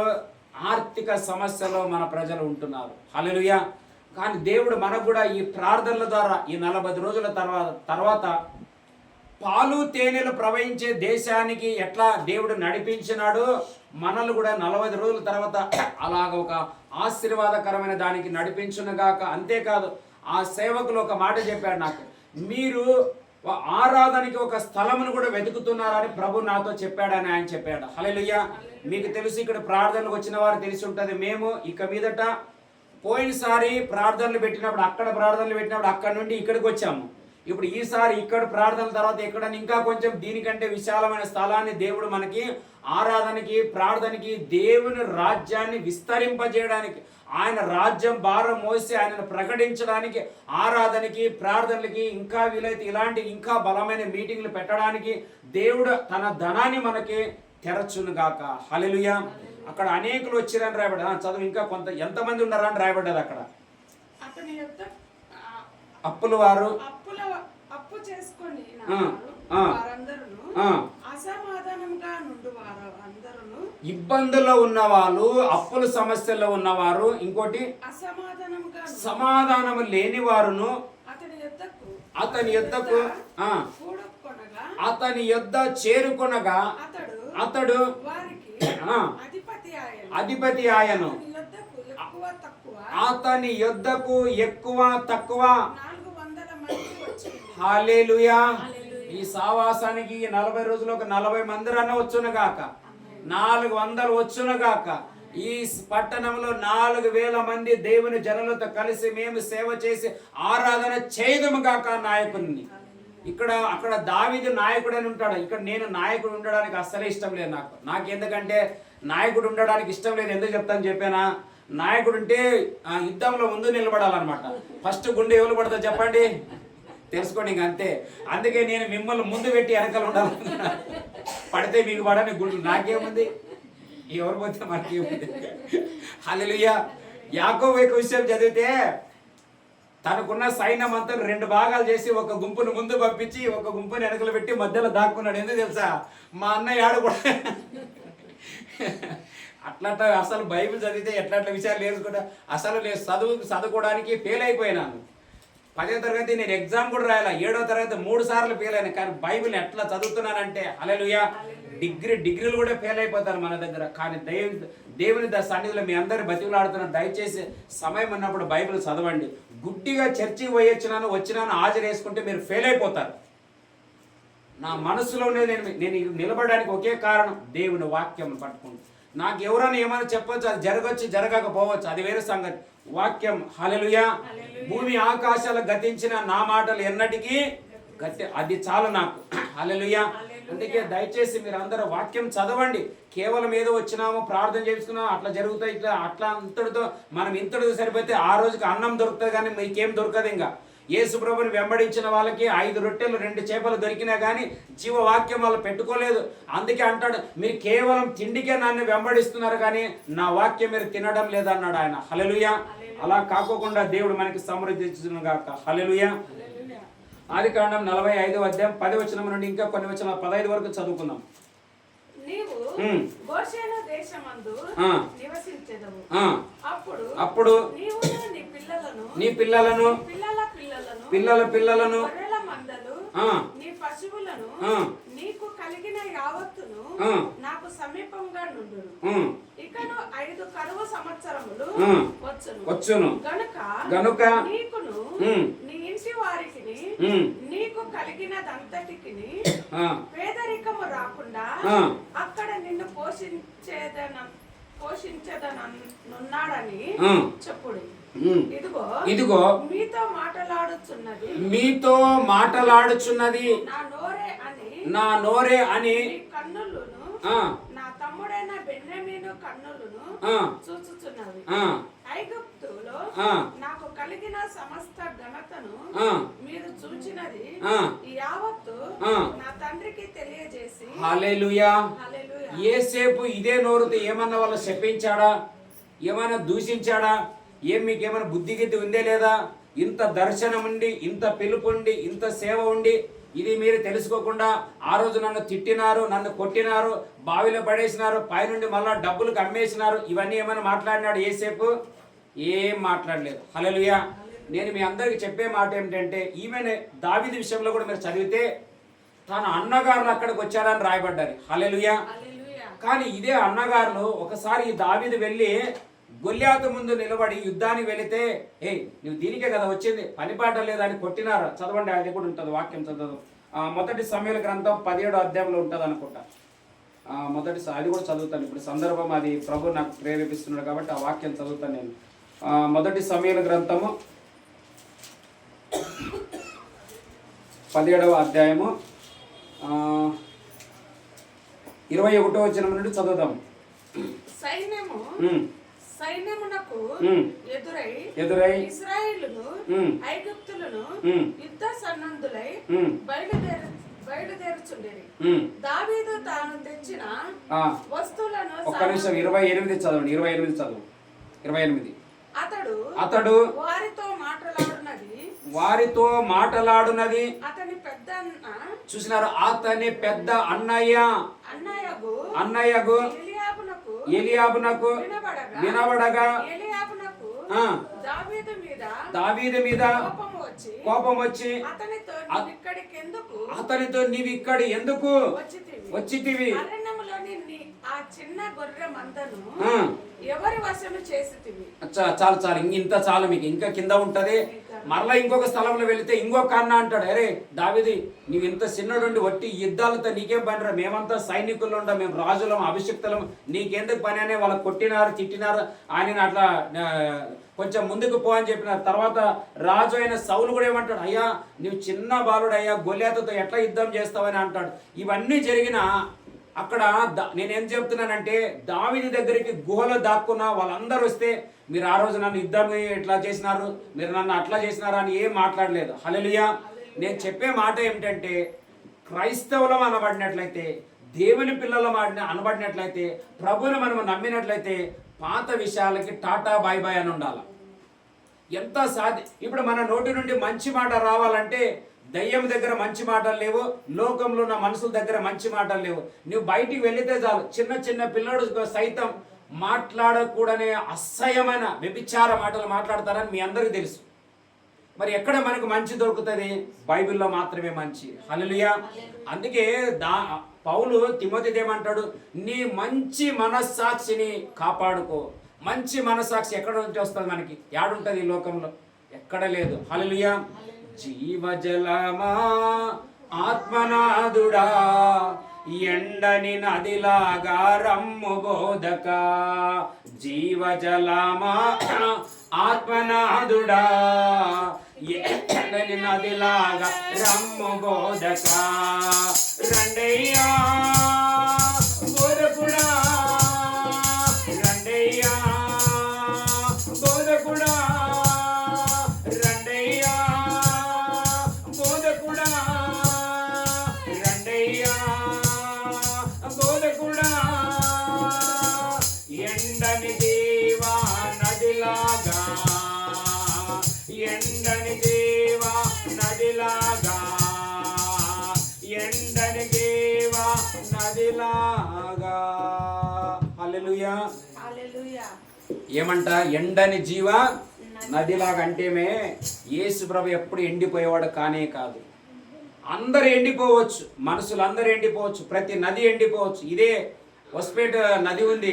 ఆర్థిక సమస్యలో మన ప్రజలు ఉంటున్నారు. హల్లెలూయా. కానీ దేవుడు మనకు కూడా ఈ ప్రార్థనల ద్వారా ఈ 40 రోజుల తర్వాత పాలు తేనెలు ప్రవహించే దేశానికి ఎట్లా దేవుడు నడిపించినాడు, మనల్ని కూడా 40 రోజుల తర్వాత అలాగ ఒక ఆశీర్వాదకరమైన దానికి నడిపించునుగాక. అంతేకాదు ఆ సేవకులు ఒక మాట చెప్పాడు నాకు, మీరు ఆరాధనకి ఒక స్థలమును కూడా వెతుకుతున్నారని ప్రభు నాతో చెప్పాడని ఆయన చెప్పాడు. హల్లెలూయా. మీకు తెలుసు, ఇక్కడ ప్రార్థనలకు వచ్చిన వారు తెలిసి ఉంటుంది, మేము ఇక మీదట పోయినసారి ప్రార్థనలు పెట్టినప్పుడు అక్కడ నుండి ఇక్కడికి వచ్చాము. ఇప్పుడు ఈసారి ఇక్కడ ప్రార్థనల తర్వాత ఎక్కడ ఇంకా కొంచెం దీనికంటే విశాలమైన స్థలాన్ని దేవుడు మనకి ఆరాధనకి ప్రార్థనకి దేవుని రాజ్యాన్ని విస్తరింపజేయడానికి, ఆయన రాజ్యం భారం మోసి ఆయనను ప్రకటించడానికి, ఆరాధనకి ప్రార్థనలకి ఇంకా వీలైతే ఇలాంటి ఇంకా బలమైన మీటింగ్లు పెట్టడానికి దేవుడు తన ధనాన్ని మనకి తెరచునుగాక. హల్లెలూయా. అక్కడ అనేకులు వచ్చిరని రాయబడ్డా, చదువు ఇంకా కొంత ఎంతమంది ఉన్నారని రాయబడ్డది అక్కడ. అప్పులు వారు అప్పు చేసుకొని ఇబ్బందుల్లో ఉన్నవాళ్ళు, అప్పుల సమస్యల్లో ఉన్నవారు, ఇంకోటి సమాధానము లేని వారును అతని యొద్ద చేరుకొనగా అతడు అధిపతి ఆయను. అతని యొద్దకు ఎక్కువ తక్కువ. హల్లెలూయా. ఈ సావాసానికి 40 రోజులు ఒక 40 మంది అన్న వచ్చునుగాక, 400 వచ్చునుగాక. ఈ పట్టణంలో 4000 మంది దేవుని జనులతో కలిసి మేము సేవ చేసి ఆరాధన చేయదుముగాక నాయకుడిని. అక్కడ దావీదు నాయకుడు అని ఉంటాడు, ఇక్కడ నేను నాయకుడు ఉండడానికి అస్సలే ఇష్టం లేదు నాకు ఎందుకంటే నాయకుడు ఉండడానికి ఇష్టం లేదు. ఎందుకు చెప్తాను చెప్పానా? నాయకుడు ఉంటే యుద్ధంలో ముందు నిలబడాలన్నమాట. ఫస్ట్ గుండె ఎవరు పడతా చెప్పండి, తెలుసుకోండి. ఇంక అంతే. అందుకే నేను మిమ్మల్ని ముందు పెట్టి వెనకాల ఉండాలనుకున్నా. పడితే మీకు పడని గుండు నాకేముంది, ఎవరు పోతే మనకేముంది. హల్లెలూయా. యాకోబు యొక్క విషయం చదివితే తనకున్న సైన్యం అంతా 2 భాగాలు చేసి ఒక గుంపును ముందు పంపించి ఒక గుంపుని వెనకలు పెట్టి మధ్యలో దాక్కున్నాడు. ఎందుకు తెలుసా? మా అన్నయ్య ఆడు కూడా అట్లా అసలు బైబిల్ చదివితే ఎట్లా విషయాలు నేర్చుకుంటా అసలు నేను చదువుకోవడానికి ఫెయిల్ అయిపోయినాను. 10వ తరగతి నేను ఎగ్జామ్ కూడా రాయాల, 7వ తరగతి 3 సార్లు ఫెయిల్ అయినా. కానీ బైబిల్ ఎట్లా చదువుతున్నానంటే హల్లెలూయా, డిగ్రీలు కూడా ఫెయిల్ అయిపోతారు మన దగ్గర. కానీ దేవుని సన్నిధిలో మీ అందరు బతికులాడుతున్నారు. దయచేసి సమయం ఉన్నప్పుడు బైబిల్ చదవండి. గుడ్డిగా చర్చికి వచ్చినాను హాజరు వేసుకుంటే మీరు ఫెయిల్ అయిపోతారు. నా మనసులోనే నేను నిలబడడానికి ఒకే కారణం, దేవుని వాక్యం పట్టుకుంటాను. నాకు ఎవరైనా ఏమైనా చెప్పొచ్చు, అది జరగచ్చు జరగకపోవచ్చు, అది వేరే సంగతి. వాక్యం హల్లెలూయా. భూమి ఆకాశాలు గతించిన నా మాటలు ఎన్నటికీ అది చాలు నాకు. హల్లెలూయా. అందుకే దయచేసి మీరు అందరూ వాక్యం చదవండి. కేవలం ఏదో వచ్చినామో ప్రార్థన చేసుకున్నామో అట్లా జరుగుతాయి, అట్లా అంతటితో మనం ఇంతటితో సరిపోతే ఆ రోజుకి అన్నం దొరుకుతుంది, కానీ మీకేం దొరకదు. ఇంకా యేసు ప్రభుని వెంబడించిన వాళ్ళకి 5 రొట్టెలు 2 చేపలు దొరికినా కానీ జీవవాక్యం వాళ్ళు పెట్టుకోలేదు. అందుకే అంటాడు, మీరు కేవలం తిండికే నన్ను వెంబడిస్తున్నారు కానీ నా వాక్యం మీరు తినడం లేదన్నాడు ఆయన. హల్లెలూయా. అలా కాకోకుండా దేవుడు మనకి సమృద్ధి ఇచ్చునుగాక. హల్లెలూయా. ఆదికాండం 45వ అధ్యాయం 10వ వచనం నుండి ఇంకా కొన్ని వచనాలు 15 వరకు చదువుకుందాం. నీవు గోషేను దేశమందు నివసించెదవు. అప్పుడు నీ పిల్లలను పిల్లలను నీ పశువులను నీకు కలిగిన యావత్తును నాకు సమీపంగా నుండును. ఇకను 5 కరువు సంవత్సరములు వచ్చును. గనుక నీకును నీ ఇంటి వారికి నీకు కలిగినదంతటికి పేదరికము రాకుండా అక్కడ నిన్ను పోషించేదనున్నాడని చెప్పుడు. ఇదిగో మీతో మాటలాడుచున్నది నా నోరే అని నా తమ్ముడైన బెన్యామీను కన్నులను చూచుచున్నవి. ఐగుప్తులో నాకు కలిగిన సమస్త ఘనతను మీరు చూచినది యావత్తు నా తండ్రికి తెలియజేసి. హల్లెలూయా. యేసేపు ఇదే నోరుతో ఏమన్నా వాళ్ళు శపించాడా, ఏమైనా దూషించాడా, మీకేమైనా బుద్ధి గిద్ది ఉందే లేదా? ఇంత దర్శనం ఉండి, ఇంత పిలుపు ఉండి, ఇంత సేవ ఉండి ఇది మీరు తెలుసుకోకుండా ఆ రోజు నన్ను తిట్టినారు, నన్ను కొట్టినారు, బావిలో పడేసినారు, పైనుండి మళ్ళా డబ్బులకు అమ్మేసినారు, ఇవన్నీ ఏమైనా మాట్లాడినాడు యేసేపు? ఏం మాట్లాడలేదు. హల్లెలూయా. నేను మీ అందరికి చెప్పే మాట ఏమిటంటే, ఈమెన్ దావీదు విషయంలో కూడా మీరు చదివితే తన అన్నగారులు అక్కడికి వచ్చారని రాయబడ్డారు. హల్లెలూయా. కానీ ఇదే అన్నగారులు ఒకసారి దావీదు వెళ్ళి గొల్యాతు ముందు నిలబడి యుద్ధానికి వెళితే, నువ్వు దీనికే కదా వచ్చింది, పనిపాట లేదని కొట్టినారు. చదవండి, అది కూడా ఉంటుంది, వాక్యం చదవదు. మొదటి సమూయేలు గ్రంథం 17వ అధ్యాయంలో ఉంటుంది అనుకుంటా. అది కూడా చదువుతాను. ఇప్పుడు సందర్భం అది ప్రభు నాకు ప్రేరేపిస్తున్నాడు కాబట్టి ఆ వాక్యం చదువుతాను నేను. మొదటి సమూయేలు గ్రంథము 17వ అధ్యాయము 21వ వచనం నుండి చదువుదాం. సైన్యమునకు ఎదురై ఇశ్రాయేలును ఐగుప్తులను యుద్ధ సన్నద్ధులై బయలుదేరుచుండేది. దావీదు తాను తెచ్చిన వస్తువులను ఒక్క నిమిషం 28 చదవండి. 28 చదువు. 28 అతడు వారితో మాటలాడునది అతని పెద్ద చూసినారు. అతని పెద్ద అన్నయ్యగు ఎలియాబునకు వినబడగా దావీదు మీద కోపం వచ్చి అతనితో నీవు ఇక్కడి ఎందుకు వచ్చితివి? ఆ చిన్న గొర్రె మందను ఎవరి వశము చేసితివి? చాలు చాలు, ఇంత చాలు మీకు. ఇంకా కింద ఉంటది. మరలా ఇంకొక స్థలంలో వెళితే ఇంకొక అన్న అంటాడు, అరే దావీదు, నీవు ఇంత చిన్నడుండి వట్టి యుద్ధాలతో నీకేం పనిరా? మేమంతా సైనికులు ఉండ, మేము రాజులం, అభిషిక్తులం, నీకెందుకు పని అనే వాళ్ళు కొట్టినారు, తిట్టినారు. ఆయన అట్లా కొంచెం ముందుకు పో అని చెప్పినారు. తర్వాత రాజు అయిన సౌలు కూడా ఏమంటాడు, అయ్యా నువ్వు చిన్న బాలుడు అయ్యా, గొల్యాతుతో ఎట్లా యుద్ధం చేస్తావని అంటాడు. ఇవన్నీ జరిగిన అక్కడ నేనేం చెప్తున్నానంటే, దావీదు దగ్గరికి గుహలో దాక్కున్న వాళ్ళందరూ వస్తే, మీరు ఆ రోజు నన్ను యుద్ధం ఎట్లా చేసినారు, మీరు నన్ను అట్లా చేసినారు అని ఏం మాట్లాడలేదు. హల్లెలూయా. నేను చెప్పే మాట ఏమిటంటే, క్రైస్తవులం అనబడినట్లయితే, దేవుని పిల్లలం అనబడినట్లయితే, ప్రభువుని మనం నమ్మినట్లయితే పాత విషయాలకి టాటా బాయ్ బాయ్ అని ఉండాలి. ఎంత ఇప్పుడు మన నోటి నుండి మంచి మాట రావాలంటే దయ్యం దగ్గర మంచి మాటలు లేవు, లోకంలో ఉన్న మనుషుల దగ్గర మంచి మాటలు లేవు. నువ్వు బయటికి వెళితే చాలు, చిన్న చిన్న పిల్లడు సైతం మాట్లాడకూడనే అసహ్యమైన వ్యభిచార మాటలు మాట్లాడతారని మీ అందరికీ తెలుసు. మరి ఎక్కడ మనకు మంచి దొరుకుతుంది? బైబిల్లో మాత్రమే మంచి. హల్లెలూయా. అందుకే పౌలు తిమోతితో ఏమంటాడు, నీ మంచి మనస్సాక్షిని కాపాడుకో. మంచి మనస్సాక్షి ఎక్కడ నుంచి వస్తుంది? మనకి యాడుంటుంది ఈ లోకంలో? ఎక్కడ లేదు. హల్లెలూయా. జీవజలమా ఆత్మనాథుడా, ఎండని నదిలాగా రమ్ము బోధక. జీవజలమా ఆత్మనాథుడా, ఎండని నదిలాగా రమ్ము బోధక. రండయ్యా బోధకుడా, రండయ్యా బోధకుడా, రండయ్యా బోధకుడా, రండయ్యా బోధకుడా. ఎండని దేవా నదిలాగా, ఎండని దేవా నదిలాగా, ఎండని దేవా నదిలాగా. హల్లెలూయా. ఏమంట? ఎండని జీవ నదిలాగా అంటేమే యేసు ప్రభు ఎప్పుడు ఎండిపోయేవాడు కానే కాదు. అందరు ఎండిపోవచ్చు, మనుషులు అందరు ఎండిపోవచ్చు, ప్రతి నది ఎండిపోవచ్చు. ఇదే హొస్పేట నది ఉంది,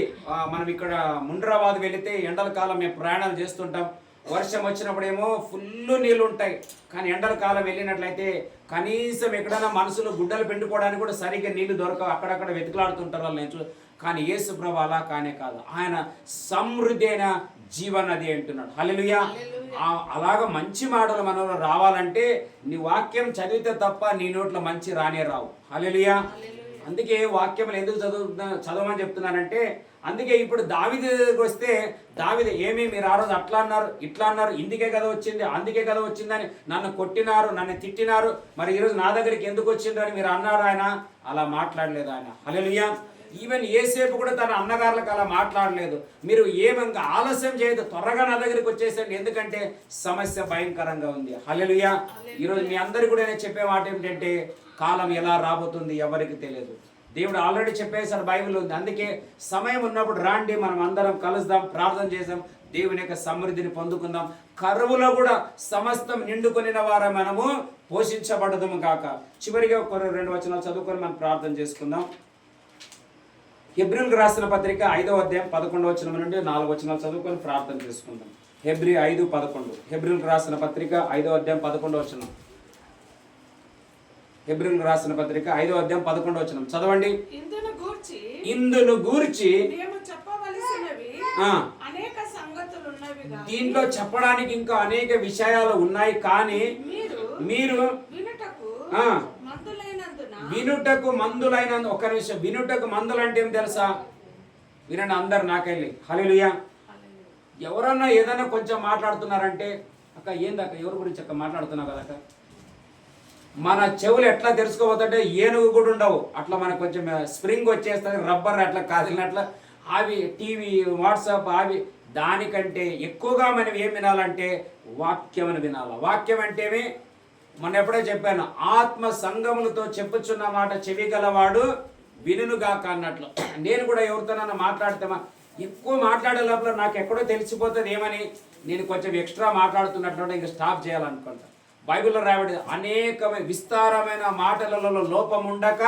మనం ఇక్కడ ముండ్రాబాద్ వెళితే ఎండల కాలం మేము ప్రయాణాలు చేస్తుంటాం. వర్షం వచ్చినప్పుడేమో ఫుల్ నీళ్ళు ఉంటాయి. కానీ ఎండల కాలం వెళ్ళినట్లయితే కనీసం ఎక్కడైనా మనుషులు గుడ్డలు పిండుకోవడానికి కూడా సరిగ్గా నీళ్లు దొరకవు, అక్కడక్కడ వెతుకులాడుతుంటారు వాళ్ళు. కానీ యేసు ప్రభు అలా కానే కాదు. ఆయన సమృద్ధి అయిన జీవనది అంటున్నాడు. హల్లెలూయా. అలాగ మంచి మాటలు మనలో రావాలంటే నీ వాక్యం చదివితే తప్ప నీ నోట్లో మంచి రానే రావు. హల్లెలూయా. అందుకే వాక్యములు ఎందుకు చదవమని చెప్తున్నానంటే, అందుకే ఇప్పుడు దావీదు దగ్గరికి వస్తే దావీదు ఏమి మీరు ఆ రోజు అట్లా అన్నారు ఇట్లా అన్నారు, ఇందుకే కదా వచ్చింది అందుకే కదా వచ్చిందని నన్ను కొట్టినారు, నన్ను తిట్టినారు, మరి ఈరోజు నా దగ్గరికి ఎందుకు వచ్చిందని మీరు అన్నారు. ఆయన అలా మాట్లాడలేదు ఆయన. హల్లెలూయా. ఈవెన్ ఏసేపు కూడా తన అన్నగారులకు అలా మాట్లాడలేదు. మీరు ఏమంగా ఆలస్యం చేయదు, త్వరగా నా దగ్గరికి వచ్చేసండి, ఎందుకంటే సమస్య భయంకరంగా ఉంది. హల్లెలూయా. ఈరోజు మీ అందరికీ కూడా నేను చెప్పే మాట ఏమిటంటే, కాలం ఎలా రాబోతుంది ఎవరికి తెలియదు. దేవుడు ఆల్రెడీ చెప్పేశారు, బైబిల్ ఉంది. అందుకే సమయం ఉన్నప్పుడు రాండి, మనం అందరం కలుద్దాం, ప్రార్థన చేద్దాం, దేవుని యొక్క సమృద్ధిని పొందుకుందాం. కరువులో కూడా సమస్తం నిండుకొనిన వారు మనము పోషించబడదాము కాక. చివరిగా ఒక 2 వచనాలు చదువుకొని మనం ప్రార్థన చేసుకుందాం. హెబ్రీయులకు రాసిన పత్రిక 5వ అధ్యాయం 11వ వచనం నుండి 4 వచనాలు చదువుకొని ప్రార్థన చేసుకుందాం. హెబ్రీ 5:11. హెబ్రీయులకు రాసిన పత్రిక 5వ అధ్యాయం 11వ వచనం. హెబ్రీయులకు రాసిన పత్రిక 5వ అధ్యాయం 11వ వచనం చదవండి. ఇందును గూర్చి అనేక సంగతులు ఉన్నవిగా, దీంట్లో చెప్పడానికి ఇంకా అనేక విషయాలు ఉన్నాయి, కానీ మీరు వినుటకు మందులైనందు. ఒక్క నిమిషం, వినుటకు మందులు అంటే ఏం తెలుసా? వినండి అందరు నాకెళ్ళి. హల్లెలూయా. ఎవరన్నా ఏదైనా కొంచెం మాట్లాడుతున్నారంటే, అక్క ఏందక్క ఎవరి గురించి అక్క మాట్లాడుతున్నావు కదక్క, మన చెవులు ఎట్లా తెరుచుకోబోతుంటే ఏనుగు కూడా ఉండవు, అట్లా మనకు కొంచెం స్ప్రింగ్ వచ్చేస్తుంది, రబ్బర్ అట్లా కాదినట్లా అవి టీవీ వాట్సాప్ అవి. దానికంటే ఎక్కువగా మనం ఏం వినాలంటే వాక్యం అని వినాలి. వాక్యం అంటేమి మొన్న ఎప్పుడో చెప్పాను, ఆత్మ సంగములతో చెప్పుచున్న మాట చెవి గలవాడు వినుగాక అన్నట్లు. నేను కూడా ఎవరితోనన్నా మాట్లాడితే ఎక్కువ మాట్లాడే లోపల నాకు ఎక్కడో తెలిసిపోతుంది ఏమని, నేను కొంచెం ఎక్స్ట్రా మాట్లాడుతున్నట్టు ఇంకా స్టాప్ చేయాలనుకుంటా. బైబిల్లో రాయబడి అనేకమైన విస్తారమైన మాటలలో లోపం ఉండక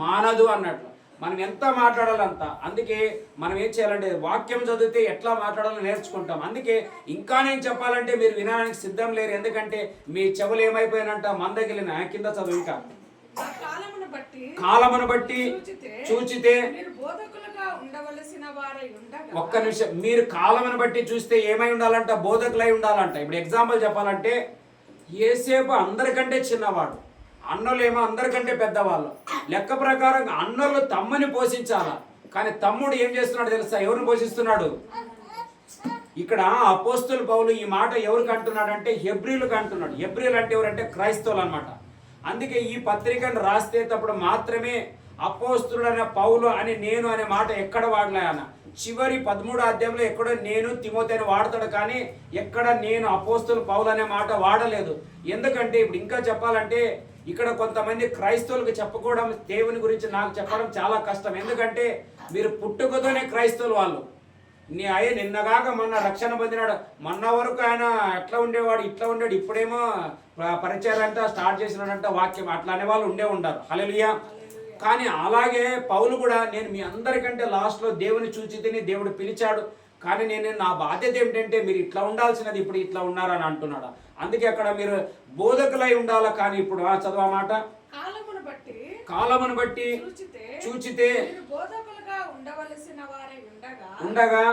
మానదు అన్నట్లు. మనం ఎంత మాట్లాడాలంత. అందుకే మనం ఏం చేయాలంటే వాక్యం చదివితే ఎట్లా మాట్లాడాలో నేర్చుకుంటాం. అందుకే ఇంకా నేను చెప్పాలంటే మీరు వినడానికి సిద్ధం లేరు, ఎందుకంటే మీ చెవులు ఏమైపోయినంట మందగిలిన. కింద చదువు ఇంకా. కాలమును బట్టి చూచితే ఒక్క నిమిషం, మీరు కాలమును బట్టి చూస్తే ఏమై ఉండాలంట? బోధకులై ఉండాలంట. ఇప్పుడు ఎగ్జాంపుల్ చెప్పాలంటే, యేసేపు అందరికంటే చిన్నవాడు, అన్నలేమో అందరికంటే పెద్దవాళ్ళు. లెక్క ప్రకారం అన్నలు తమ్ముని పోషించాల, కానీ తమ్ముడు ఏం చేస్తున్నాడు తెలుసా? ఎవరిని పోషిస్తున్నాడు? ఇక్కడ అపోస్తలుడు పౌలు ఈ మాట ఎవరికి అంటున్నాడు అంటే హెబ్రీయులకు అంటున్నాడు. హెబ్రీయులు అంటే ఎవరంటే క్రైస్తవులు అన్నమాట. అందుకే ఈ పత్రికను రాసేటప్పుడు మాత్రమే అపోస్తలుడైన పౌలు అని నేను అనే మాట ఎక్కడ వాడలే ఆయన. చివరి 13వ అధ్యాయంలో ఎక్కడో నేను తిమోతి అని వాడతాడు, కానీ ఎక్కడ నేను అపోస్తలుడు పౌలు అనే మాట వాడలేదు. ఎందుకంటే ఇప్పుడు ఇంకా చెప్పాలంటే ఇక్కడ కొంతమంది క్రైస్తవులకు చెప్పుకోవడం, దేవుని గురించి నాకు చెప్పడం చాలా కష్టం. ఎందుకంటే మీరు పుట్టుకతోనే క్రైస్తవులు వాళ్ళు. నిన్నగాక మొన్న రక్షణ పొందినాడు, మొన్న వరకు ఆయన ఎట్లా ఉండేవాడు ఇట్లా ఉండేవాడు, ఇప్పుడేమో పరిచయం అంట స్టార్ట్ చేసినాడంట వాక్యం, అట్లా అనే వాళ్ళు ఉండే ఉంటారు. హల్లెలూయా. కానీ అలాగే పౌలు కూడా నేను మీ అందరికంటే లాస్ట్లో దేవుని చూచి తిని దేవుడు పిలిచాడు, కానీ నేను నా బాధ్యత ఏమిటంటే మీరు ఇట్లా ఉండాల్సినది ఇప్పుడు ఇట్లా ఉన్నారని అంటున్నాడు. అందుకే అక్కడ మీరు బోధకులై ఉండాలా, కానీ ఇప్పుడు చదవమాట కాలమును బట్టి చూచితే ఉండగా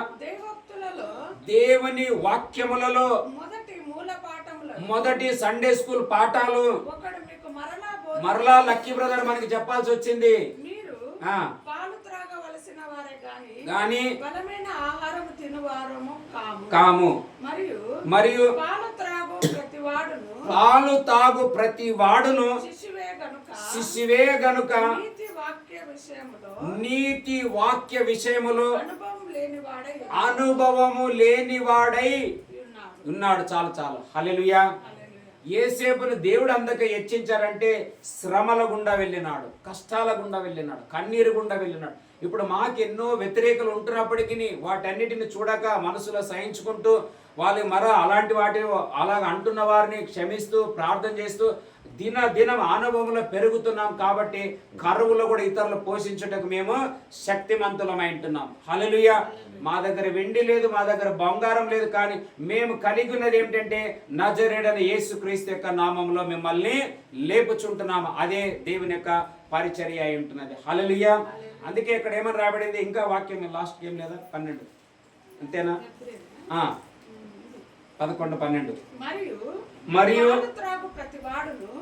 దేవుని వాక్యములలో మొదటి సండే స్కూల్ పాఠాలు మరలా లక్కీ బ్రదర్ మనకి చెప్పాల్సి వచ్చింది. గాని కాము మరియు పాలు తాగు ప్రతి వాడును శిశువే గనుక నీతి వాక్య విషయములో అనుభవము లేనివాడై ఉన్నాడు. చాలు చాలు. హల్లెలూయా. యేసేపును దేవుడు అందుకే హెచ్చించారంటే శ్రమల గుండా వెళ్ళినాడు, కష్టాల గుండా వెళ్ళినాడు, కన్నీరు గుండా వెళ్ళినాడు. ఇప్పుడు మాకు ఎన్నో వ్యతిరేకలు ఉంటున్నప్పటికీ వాటన్నిటిని చూడక మనసులో సహించుకుంటూ వాళ్ళు అలాంటి వాటిని అలాగ అంటున్న వారిని క్షమిస్తూ ప్రార్థన చేస్తూ దినం అనుభవంలో పెరుగుతున్నాం. కాబట్టి కరువులో కూడా ఇతరులు పోషించుటకు మేము శక్తిమంతులమై ఉంటున్నాం. హల్లెలూయా. మా దగ్గర వెండి లేదు, మా దగ్గర బంగారం లేదు, కానీ మేము కలిగి ఉన్నది ఏమిటంటే నజరేయుడైన యేసుక్రీస్తు యొక్క నామంలో మిమ్మల్ని లేపుచుంటున్నాము. అదే దేవుని యొక్క పరిచర్య అయి ఉంటున్నది. హల్లెలూయా. అందుకే ఇక్కడ ఏమని రాబడింది, ఇంకా వాక్యం లాస్ట్ ఏం లేదా 12 అంతేనా? 11, 12. మరియు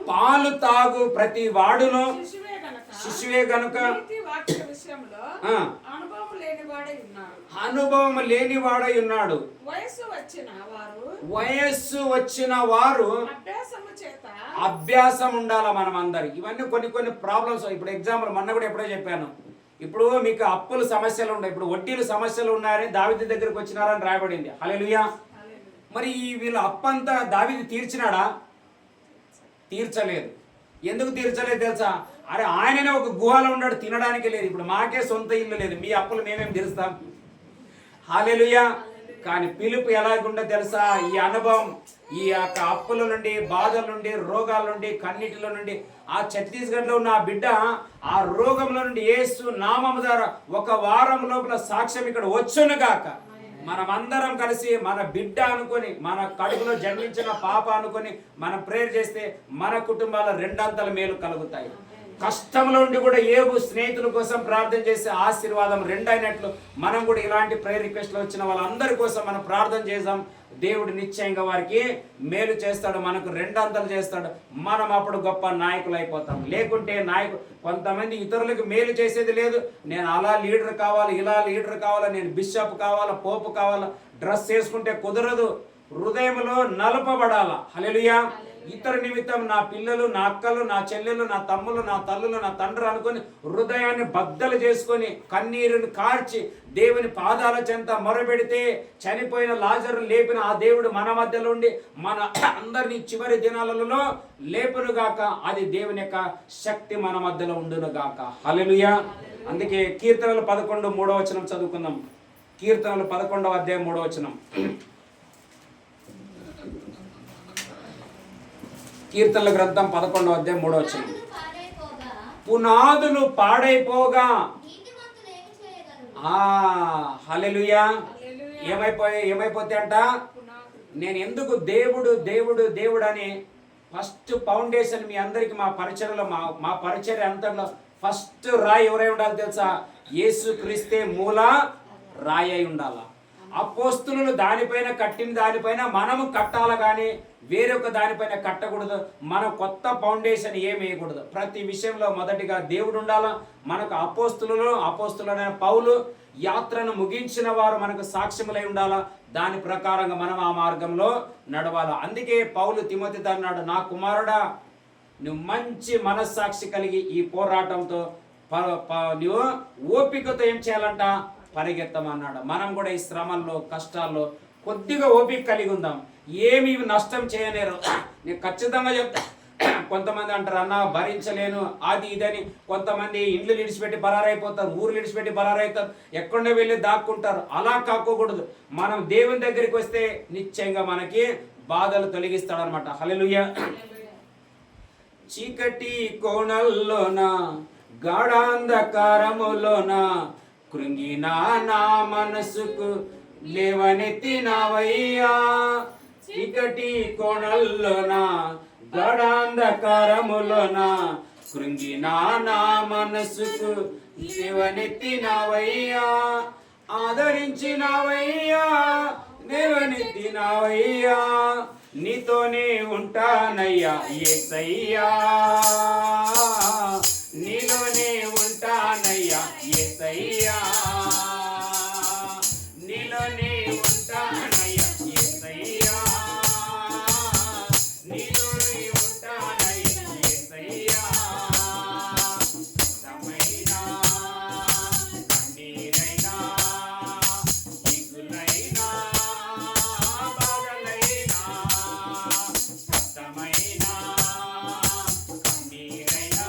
పాలు తాగు ప్రతి వాడును శిశువే గనుక అనుభవం లేనివాడై ఉన్నాడు. వయస్సు వచ్చిన వారు అభ్యాసం ఉండాల. మనం అందరు ఇవన్నీ కొన్ని ప్రాబ్లమ్స్. ఇప్పుడు ఎగ్జాంపుల్ మొన్న కూడా ఎప్పుడో చెప్పాను. ఇప్పుడు మీకు అప్పుల సమస్యలు ఉన్నాయి, ఇప్పుడు వడ్డీలు సమస్యలు ఉన్నాయని దావీదు దగ్గరికి వచ్చినారని రాయబడింది. హల్లెలూయా. మరి వీళ్ళ అప్పంతా దావీదు తీర్చినాడా? తీర్చలేదు. ఎందుకు తీర్చలేదు తెలుసా? అరే ఆయననే ఒక గుహలో ఉన్నాడు, తినడానికి లేదు. ఇప్పుడు మాకే సొంత ఇల్లు లేదు, మీ అప్పులు మేమేం తీరుస్తాం? హల్లెలూయా. కానీ పిలుపు ఎలాగుండో తెలుసా? ఈ అనుభవం, ఈ యొక్క అప్పుల నుండి, బాధల నుండి, రోగాల నుండి, కన్నీటిలో నుండి, ఆ ఛత్తీస్గఢ్లో ఉన్న ఆ బిడ్డ ఆ రోగంలో నుండి యేసు నామము ద్వారా 1 వారం లోపల సాక్ష్యం ఇక్కడ వచ్చును గాక. మనమందరం కలిసి మన బిడ్డ అనుకొని, మన కడుపులో జన్మించిన పాప అనుకొని మనం ప్రేయర్ చేస్తే మన కుటుంబాల 2 మేలు కలుగుతాయి. కష్టంలో ఉండి కూడా ఏబు స్నేహితుల కోసం ప్రార్థన చేసే ఆశీర్వాదం 2 అయినట్లు మనం కూడా ఇలాంటి ప్రేయర్ రిక్వెస్ట్లు వచ్చిన వాళ్ళందరి కోసం మనం ప్రార్థన చేద్దాం. దేవుడు నిశ్చయంగా వారికి మేలు చేస్తాడు, మనకు 2 చేస్తాడు. మనం అప్పుడు గొప్ప నాయకులు అయిపోతాం. లేకుంటే కొంతమంది ఇతరులకు మేలు చేసేది లేదు. నేను అలా లీడర్ కావాలి, ఇలా లీడర్ కావాలా, నేను బిషప్ కావాలా, పోపు కావాలా, డ్రెస్ వేసుకుంటే కుదరదు. హృదయంలో నలపబడాల. హల్లెలూయా. ఇతర నిమిత్తం నా పిల్లలు, నా అక్కలు, నా చెల్లెలు, నా తమ్ములు, నా తల్లులు, నా తండ్రి అనుకొని హృదయాన్ని బద్దలు చేసుకొని కన్నీరుని కార్చి దేవుని పాదాల చెంత మొరపెడితే చనిపోయిన లాజరు లేపిన ఆ దేవుడు మన మధ్యలో ఉండి మన అందరినీ చివరి దినాలలో లేపునుగాక. అది దేవుని యొక్క శక్తి మన మధ్యలో ఉండునుగాక. హల్లెలూయా. అందుకే కీర్తనలు 11, 3వ వచనం చదువుకుందాం. కీర్తనలు 11వ అధ్యాయం 3వ వచనం. కీర్తనల గ్రంథం 11వ అధ్యాయం 3వ వచనం. పునాదులు పాడైపోగా. హల్లెలూయా. ఏమైపోతే అంట, నేను ఎందుకు దేవుడు దేవుడు దేవుడు అని ఫస్ట్ ఫౌండేషన్ మీ అందరికి మా పరిచర్యలో మా పరిచర్య అంతలో ఫస్ట్ రాయి ఎవరై ఉండాలి తెలుసా? యేసు క్రీస్తే మూల రాయి అయి ఉండాల. అపోస్తులు దానిపైన కట్టిన దానిపైన మనము కట్టాల, కానీ వేరొక దానిపైన కట్టకూడదు. మనం కొత్త ఫౌండేషన్ ఏమి వేయకూడదు. ప్రతి విషయంలో మొదటిగా దేవుడు ఉండాలా. మనకు అపోస్తులైన పౌలు యాత్రను ముగించిన వారు మనకు సాక్ష్యములై ఉండాలా. దాని ప్రకారంగా మనం ఆ మార్గంలో నడవాలా. అందుకే పౌలు తిమోతితో అన్నాడు, నా కుమారుడా, నువ్వు మంచి మనస్సాక్షి కలిగి ఈ పోరాటంతో నువ్వు ఓపికతో ఏం చేయాలంట? పరిగెత్తమన్నాడు. మనం కూడా ఈ శ్రమల్లో, కష్టాల్లో కొద్దిగా ఓపిక కలిగి ఉందాం. ఏమి నష్టం చేయలేరు. నేను ఖచ్చితంగా చెప్తా. కొంతమంది అంటారు, అన్న భరించలేను అది ఇదని. కొంతమంది ఇండ్లు విడిచిపెట్టి పరారైపోతారు, ఊర్లు విడిచిపెట్టి పరారైతారు, ఎక్కడో వెళ్ళి దాక్కుంటారు. అలా కాకోకూడదు. మనం దేవుని దగ్గరికి వస్తే నిశ్చయంగా మనకి బాధలు తొలగిస్తాడనమాట. హల్లెలూయా. చీకటి కోణల్లోన, గాఢాంధకారములోన కృంగిన నా మనసుకు లేవనెత్తినవయ్యా. చీకటి కోణల్లోన, గాఢాంధకారములోన కృంగిన నా మనసుకు లేవనెత్తినవయ్యా. ఆదరించినవయ్యా, లేవనెత్తినవయ్యా. నీతోనే ఉంటానయ్యా యేసయ్యా, నీలోనే ఉంటానయ్యా యేసయ్యా, నీలోనే ఉంటానయ్యా యేసయ్యా, నీలోనే ఉంటానయ్యా యేసయ్యా. సమైనా కన్నీరైనా, దిగులైనా, బాధలైనా, కష్టమైనా, కన్నీరైనా,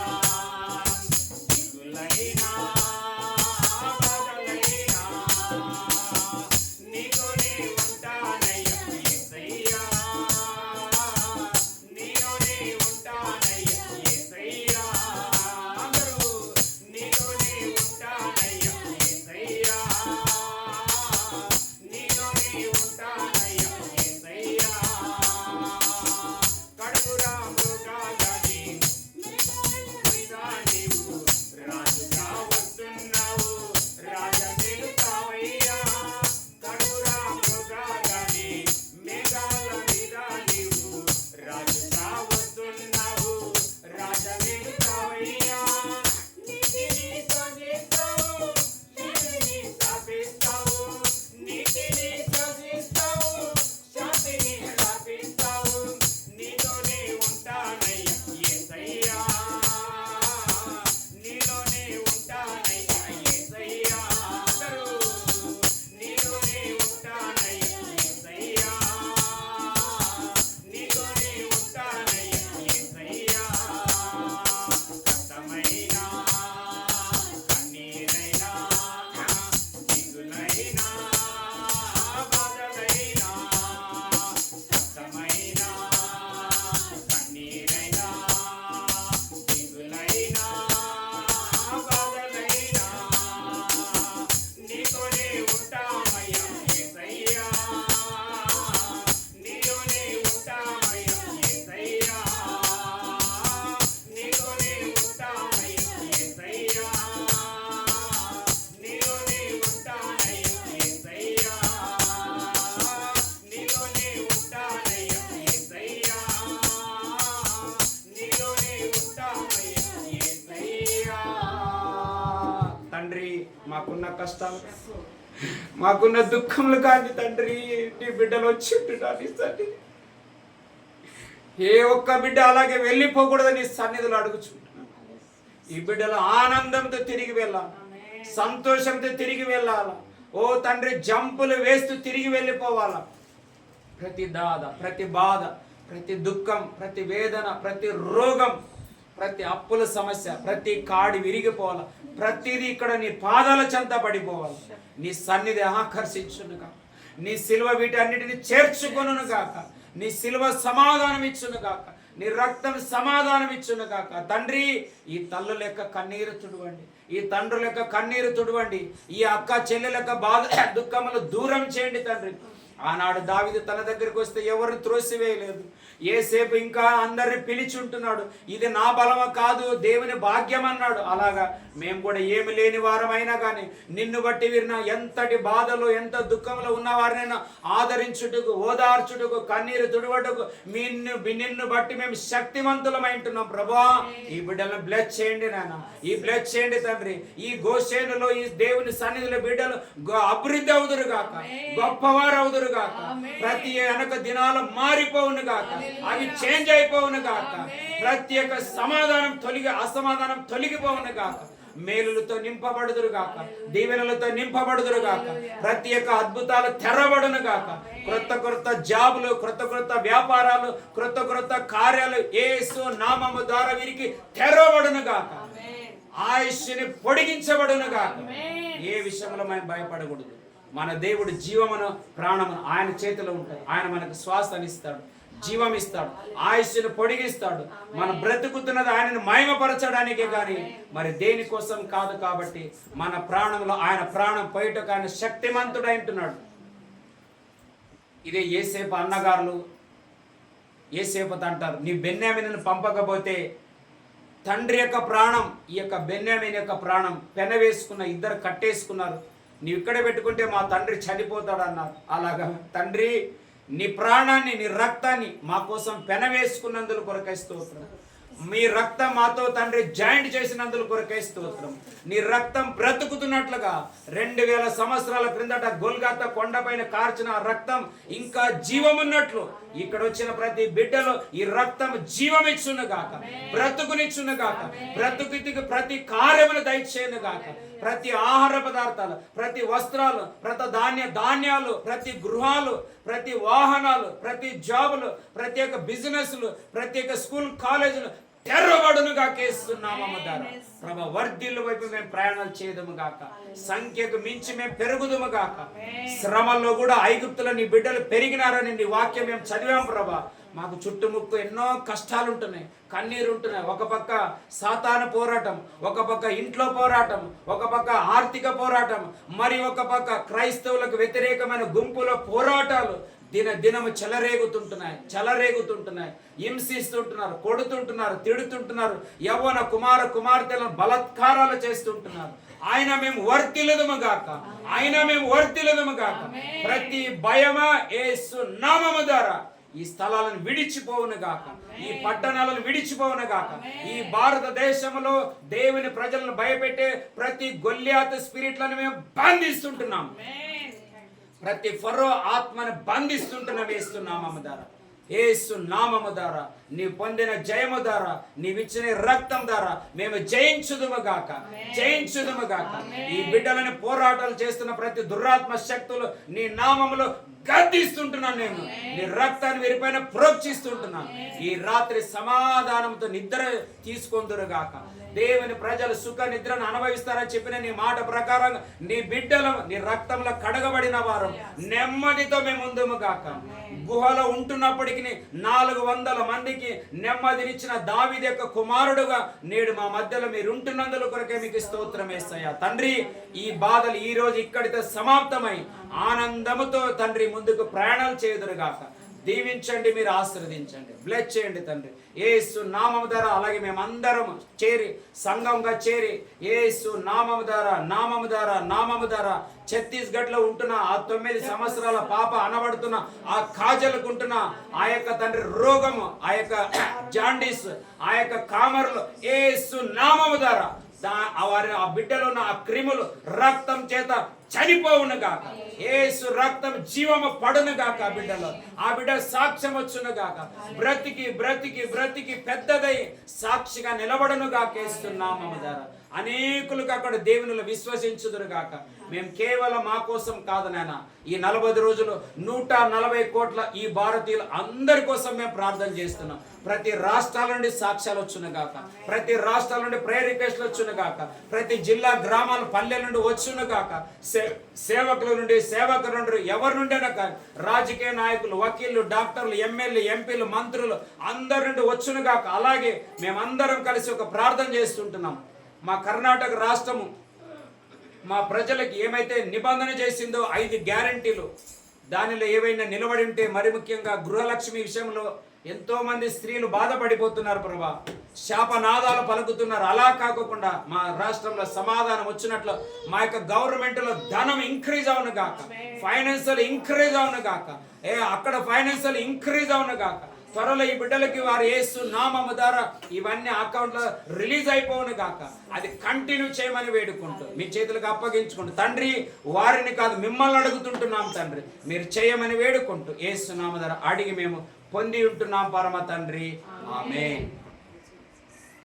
తండ్రి మాకున్న కష్టాలు, మాకున్న దుఃఖములు కానీ తండ్రి నీ బిడ్డలు వచ్చి ఉంటున్నారు తండ్రి. ఏ ఒక్క బిడ్డ అలాగే వెళ్ళిపోకూడదని నీ సన్నిధిలో అడుగుచుంటున్నాను. ఈ బిడ్డలు ఆనందంతో తిరిగి వెళ్ళాలి, సంతోషంతో తిరిగి వెళ్ళాలా. ఓ తండ్రి జంపులు వేస్తూ తిరిగి వెళ్ళిపోవాలా. ప్రతి ప్రతి బాధ, ప్రతి దుఃఖం, ప్రతి వేదన, ప్రతి రోగం, ప్రతి అప్పుల సమస్య, ప్రతి కాడి విరిగిపోవాల. ప్రతిదీ ఇక్కడ నీ పాదాల చెంత పడిపోవాలి. నీ సన్నిధి ఆకర్షించును కాక, నీ సిలువ వీటన్నిటిని చేర్చుకొనును గాక, నీ సిలువ సమాధానం ఇచ్చును గాక, నీ రక్తం సమాధానం ఇచ్చును గాక. తండ్రి ఈ తల్లు లెక్క కన్నీరు తుడవండి, ఈ తండ్రుల యొక్క కన్నీరు తుడవండి, ఈ అక్క చెల్లెల యొక్క బాధ దుఃఖములు దూరం చేయండి తండ్రి. ఆనాడు దావీదు తన దగ్గరికి వస్తే ఎవరిని త్రోసివేయలేదు. యేసేపు ఇంకా అందరిని పిలిచి ఉంటున్నాడు. ఇది నా బలమ కాదు, దేవుని భాగ్యం అన్నాడు. అలాగా మేము కూడా ఏమి లేని వారమైనా కానీ నిన్ను బట్టి వీరిన ఎంతటి బాధలు, ఎంత దుఃఖంలో ఉన్న వారినైనా ఆదరించుటకు, ఓదార్చుటకు, కన్నీరు తుడవటకు నిన్ను బట్టి మేము శక్తివంతులమైంటున్నాం. ప్రభువా ఈ బిడ్డలను బ్లెస్ చేయండి నాన్న, ఈ బ్లెస్ చేయండి తండ్రి. ఈ గోషేనులో ఈ దేవుని సన్నిధిలో బిడ్డలు అభివృద్ధి అవుదురు గాక, గొప్పవారు అవుదురు గాక, ప్రతి వెనక దినాలు మారిపోవును గాక, అవి చేంజ్ అయిపోవును గాక, ప్రతి ఒక్క సమాధానం అసమాధానం తొలగిపోవును గాక, మేలులతో నింపబడుదురు గాక, దీవెనలతో నింపబడుదురు గాక, ప్రతి ఒక్క అద్భుతాలు తెరబడును గాక, క్రొత్త జాబులు, క్రొత్త వ్యాపారాలు, క్రొత్త కార్యాలు యేసు నామము ద్వారా వీరికి తెరవబడును గాక, ఆయుష్ని పొడిగించబడును గాక. ఏ విషయంలో మేము భయపడకూడదు. మన దేవుడు జీవమును ప్రాణమును ఆయన చేతిలో ఉంటాడు. ఆయన మనకు శ్వాసనిస్తాడు, జీవం ఇస్తాడు, ఆయుష్ను పొడిగిస్తాడు. మనం బ్రతుకుతున్నది ఆయనను మహిమపరచడానికే కానీ మరి దేనికోసం కాదు. కాబట్టి మన ప్రాణంలో ఆయన ప్రాణం పోయేటకు ఆయన శక్తిమంతుడు అంటున్నాడు. ఇదే యేసేపు అన్నగారులు యేసేపుతో అంటారు, నీ బెన్యామీనును పంపకపోతే తండ్రి యొక్క ప్రాణం, ఈ యొక్క బెన్యామీను యొక్క ప్రాణం పెనవేసుకున్న ఇద్దరు కట్టేసుకున్నారు, నీవు ఇక్కడే పెట్టుకుంటే మా తండ్రి చనిపోతాడు అన్నారు. అలాగా తండ్రి నీ ప్రాణాన్ని, నీ రక్తాన్ని మా కోసం పెనవేసుకున్నందుకు కొరకై స్తోత్రం. మీ రక్తం మాతో తండ్రి జాయింట్ చేసినందుకు కొరకై స్తోత్రం. నీ రక్తం బ్రతుకుతున్నట్లుగా 2000 సంవత్సరాల క్రిందట గొల్గాతా కొండపైన కార్చిన రక్తం ఇంకా జీవమున్నట్లు ఇక్కడ వచ్చిన ప్రతి బిడ్డలో ఈ రక్తం జీవమిచ్చును గాక, బ్రతుకునిచ్చును గాక, బ్రతుకుతికి ప్రతి కార్యములు దయచేయును గాక. ప్రతి ఆహార పదార్థాలు, ప్రతి వస్త్రాలు, ప్రతి ధాన్యాలు, ప్రతి గృహాలు, ప్రతి వాహనాలు, ప్రతి జాబులు, ప్రతి ఒక్క బిజినెస్లు, ప్రతి ఒక్క స్కూల్ కాలేజీలు తెరవబడును గాక యేసునామము ద్వారా. ప్రభా వర్ధిల్లు వైపు మేము ప్రయాణాలు చేయదుము గాక, సంఖ్యకు మించి మేము పెరుగుదుము గాక. శ్రమల్లో కూడా ఐగుప్తులో నీ బిడ్డలు పెరిగినారని నీ వాక్యం మేము చదివాం ప్రభా. మాకు చుట్టుముక్కు ఎన్నో కష్టాలు ఉంటున్నాయి, కన్నీరు ఉంటున్నాయి. ఒక పక్క సాతాను పోరాటం, ఒక పక్క ఇంట్లో పోరాటం, ఒక పక్క ఆర్థిక పోరాటం, మరి ఒక పక్క క్రైస్తవులకు వ్యతిరేకమైన గుంపుల పోరాటాలు దినము చెలరేగుతుంటున్నాయి, హింసిస్తుంటున్నారు, కొడుతుంటున్నారు, తిడుతుంటున్నారు, యవ్వన కుమార్తెలను బలాత్కారాలు చేస్తుంటున్నారు. ఆయన మేము వర్తిల్లదుము గాక, ప్రతి భయమా యేసు నామము ద్వారా ఈ స్థలాలను విడిచిపోవును గాక, ఈ పట్టణాలను విడిచిపోవును గాక. ఈ భారతదేశంలో దేవుని ప్రజలను భయపెట్టే ప్రతి గొల్లియాతు స్పిరిట్లను మేము బంధిస్తుంటున్నాం, ప్రతి ఫరో ఆత్మను బంధిస్తుంటున్నాం యేసు నామము ద్వారా. యేసు నామము ద్వారా నీ పొందిన జయము ద్వారా, నీవిచ్చిన రక్తం ద్వారా మేము జయించుదుము గాక. ఈ బిడ్డలని పోరాటాలు చేస్తున్న ప్రతి దురాత్మ శక్తులు నీ నామములో గద్దిస్తుంటున్నాను. నేను నీ రక్తాన్ని వీరిపైన ప్రోక్షిస్తుంటున్నాను. ఈ రాత్రి సమాధానంతో నిద్ర తీసుకొందురు గాక. దేవుని ప్రజలు సుఖ నిద్రను అనుభవిస్తారని చెప్పిన నీ మాట ప్రకారంగా నీ బిడ్డలు నీ రక్తంలో కడగబడిన వారు నెమ్మదితో మేము ముందుము గాక. గుహలో ఉంటున్నప్పటికీ 400 మందికి నెమ్మదినిచ్చిన దావీదు యొక్క కుమారుడుగా నేడు మా మధ్యలో మీరు ఉంటున్నందుకు కొరకే మీకు స్తోత్రం యేసయ్యా. తండ్రి ఈ బాధలు ఈ రోజు ఇక్కడితో సమాప్తమై ఆనందముతో తండ్రి ముందుకు ప్రయాణాలు చేయుదురుగాక. దీవించండి, మీరు ఆశీర్వదించండి, బ్లెస్ చేయండి తండ్రి యేసు నామము ద్వారా. అలాగే మేమందరం చేరి సంఘంగా చేరి యేసు నామము ద్వారా ఛత్తీస్గఢ్లో ఉంటున్న ఆ 9 సంవత్సరాల పాప అనబడుతున్న ఆ కాజలుకుంటున్న ఆ యొక్క తండ్రి రోగము, ఆ యొక్క జాండీస్, ఆ యొక్క కామర్లు యేసు నామము ద్వారా వారి ఆ బిడ్డలో ఉన్న ఆ క్రిములు రక్తం చేత చనిపోవును గాక. యేసు రక్తం జీవము పడును గాక బిడ్డలో. ఆ బిడ్డ సాక్ష్యం వచ్చును గాక. బ్రతికి బ్రతికి బ్రతికి పెద్దదై సాక్షిగా నిలబడును గాక. యేసునామము ద్వారా అనేకులకు అక్కడ దేవునిలో విశ్వసించుదురు గాక. మేము కేవలం మా కోసం కాదు నాయన, ఈ 40 రోజులు 140 కోట్ల ఈ భారతీయులు అందరి కోసం మేము ప్రార్థన చేస్తున్నాం. ప్రతి రాష్ట్రాల నుండి సాక్ష్యాలు వచ్చును గాక. ప్రతి రాష్ట్రాల నుండి ప్రేయర్ రిక్వెస్ట్లు వచ్చును గాక. ప్రతి జిల్లా గ్రామాల పల్లెల నుండి వచ్చును గాక. సేవకుల నుండి సేవకుల నుండి ఎవరి నుండైనా కానీ, రాజకీయ నాయకులు, వకీళ్ళు, డాక్టర్లు, ఎమ్మెల్యే, ఎంపీలు, మంత్రులు అందరి నుండి వచ్చును గాక. అలాగే మేమందరం కలిసి ఒక ప్రార్థన చేస్తుంటున్నాం. మా కర్ణాటక రాష్ట్రము మా ప్రజలకు ఏమైతే నిబంధన చేసిందో 5 గ్యారంటీలు, దానిలో ఏవైనా నిలబడి ఉంటే, మరి ముఖ్యంగా గృహలక్ష్మి విషయంలో ఎంతో మంది స్త్రీలు బాధపడిపోతున్నారు ప్రభా, శాపనాదాలు పలుకుతున్నారు. అలా కాకుండా మా రాష్ట్రంలో సమాధానం వచ్చినట్లు మా యొక్క గవర్నమెంట్లో ధనం ఇంక్రీజ్ అవును గాక. ఫైనాన్షియల్ ఇంక్రీజ్ అవును గాక. అక్కడ ఫైనాన్షియల్ ఇంక్రీజ్ అవును గాక. త్వరలో ఈ బిడ్డలకి వారు యేసు నామము ద్వారా ఇవన్నీ అకౌంట్లో రిలీజ్ అయిపోవును గాక. అది కంటిన్యూ చేయమని వేడుకుంటూ మీ చేతులకు అప్పగించుకుంటూ తండ్రి, వారిని కాదు మిమ్మల్ని అడుగుతుంటున్నాం తండ్రి, మీరు చేయమని వేడుకుంటూ యేసు నామము ద్వారా అడిగి మేము పొంది ఉంటున్నాం పరమ తండ్రి. ఆమేన్.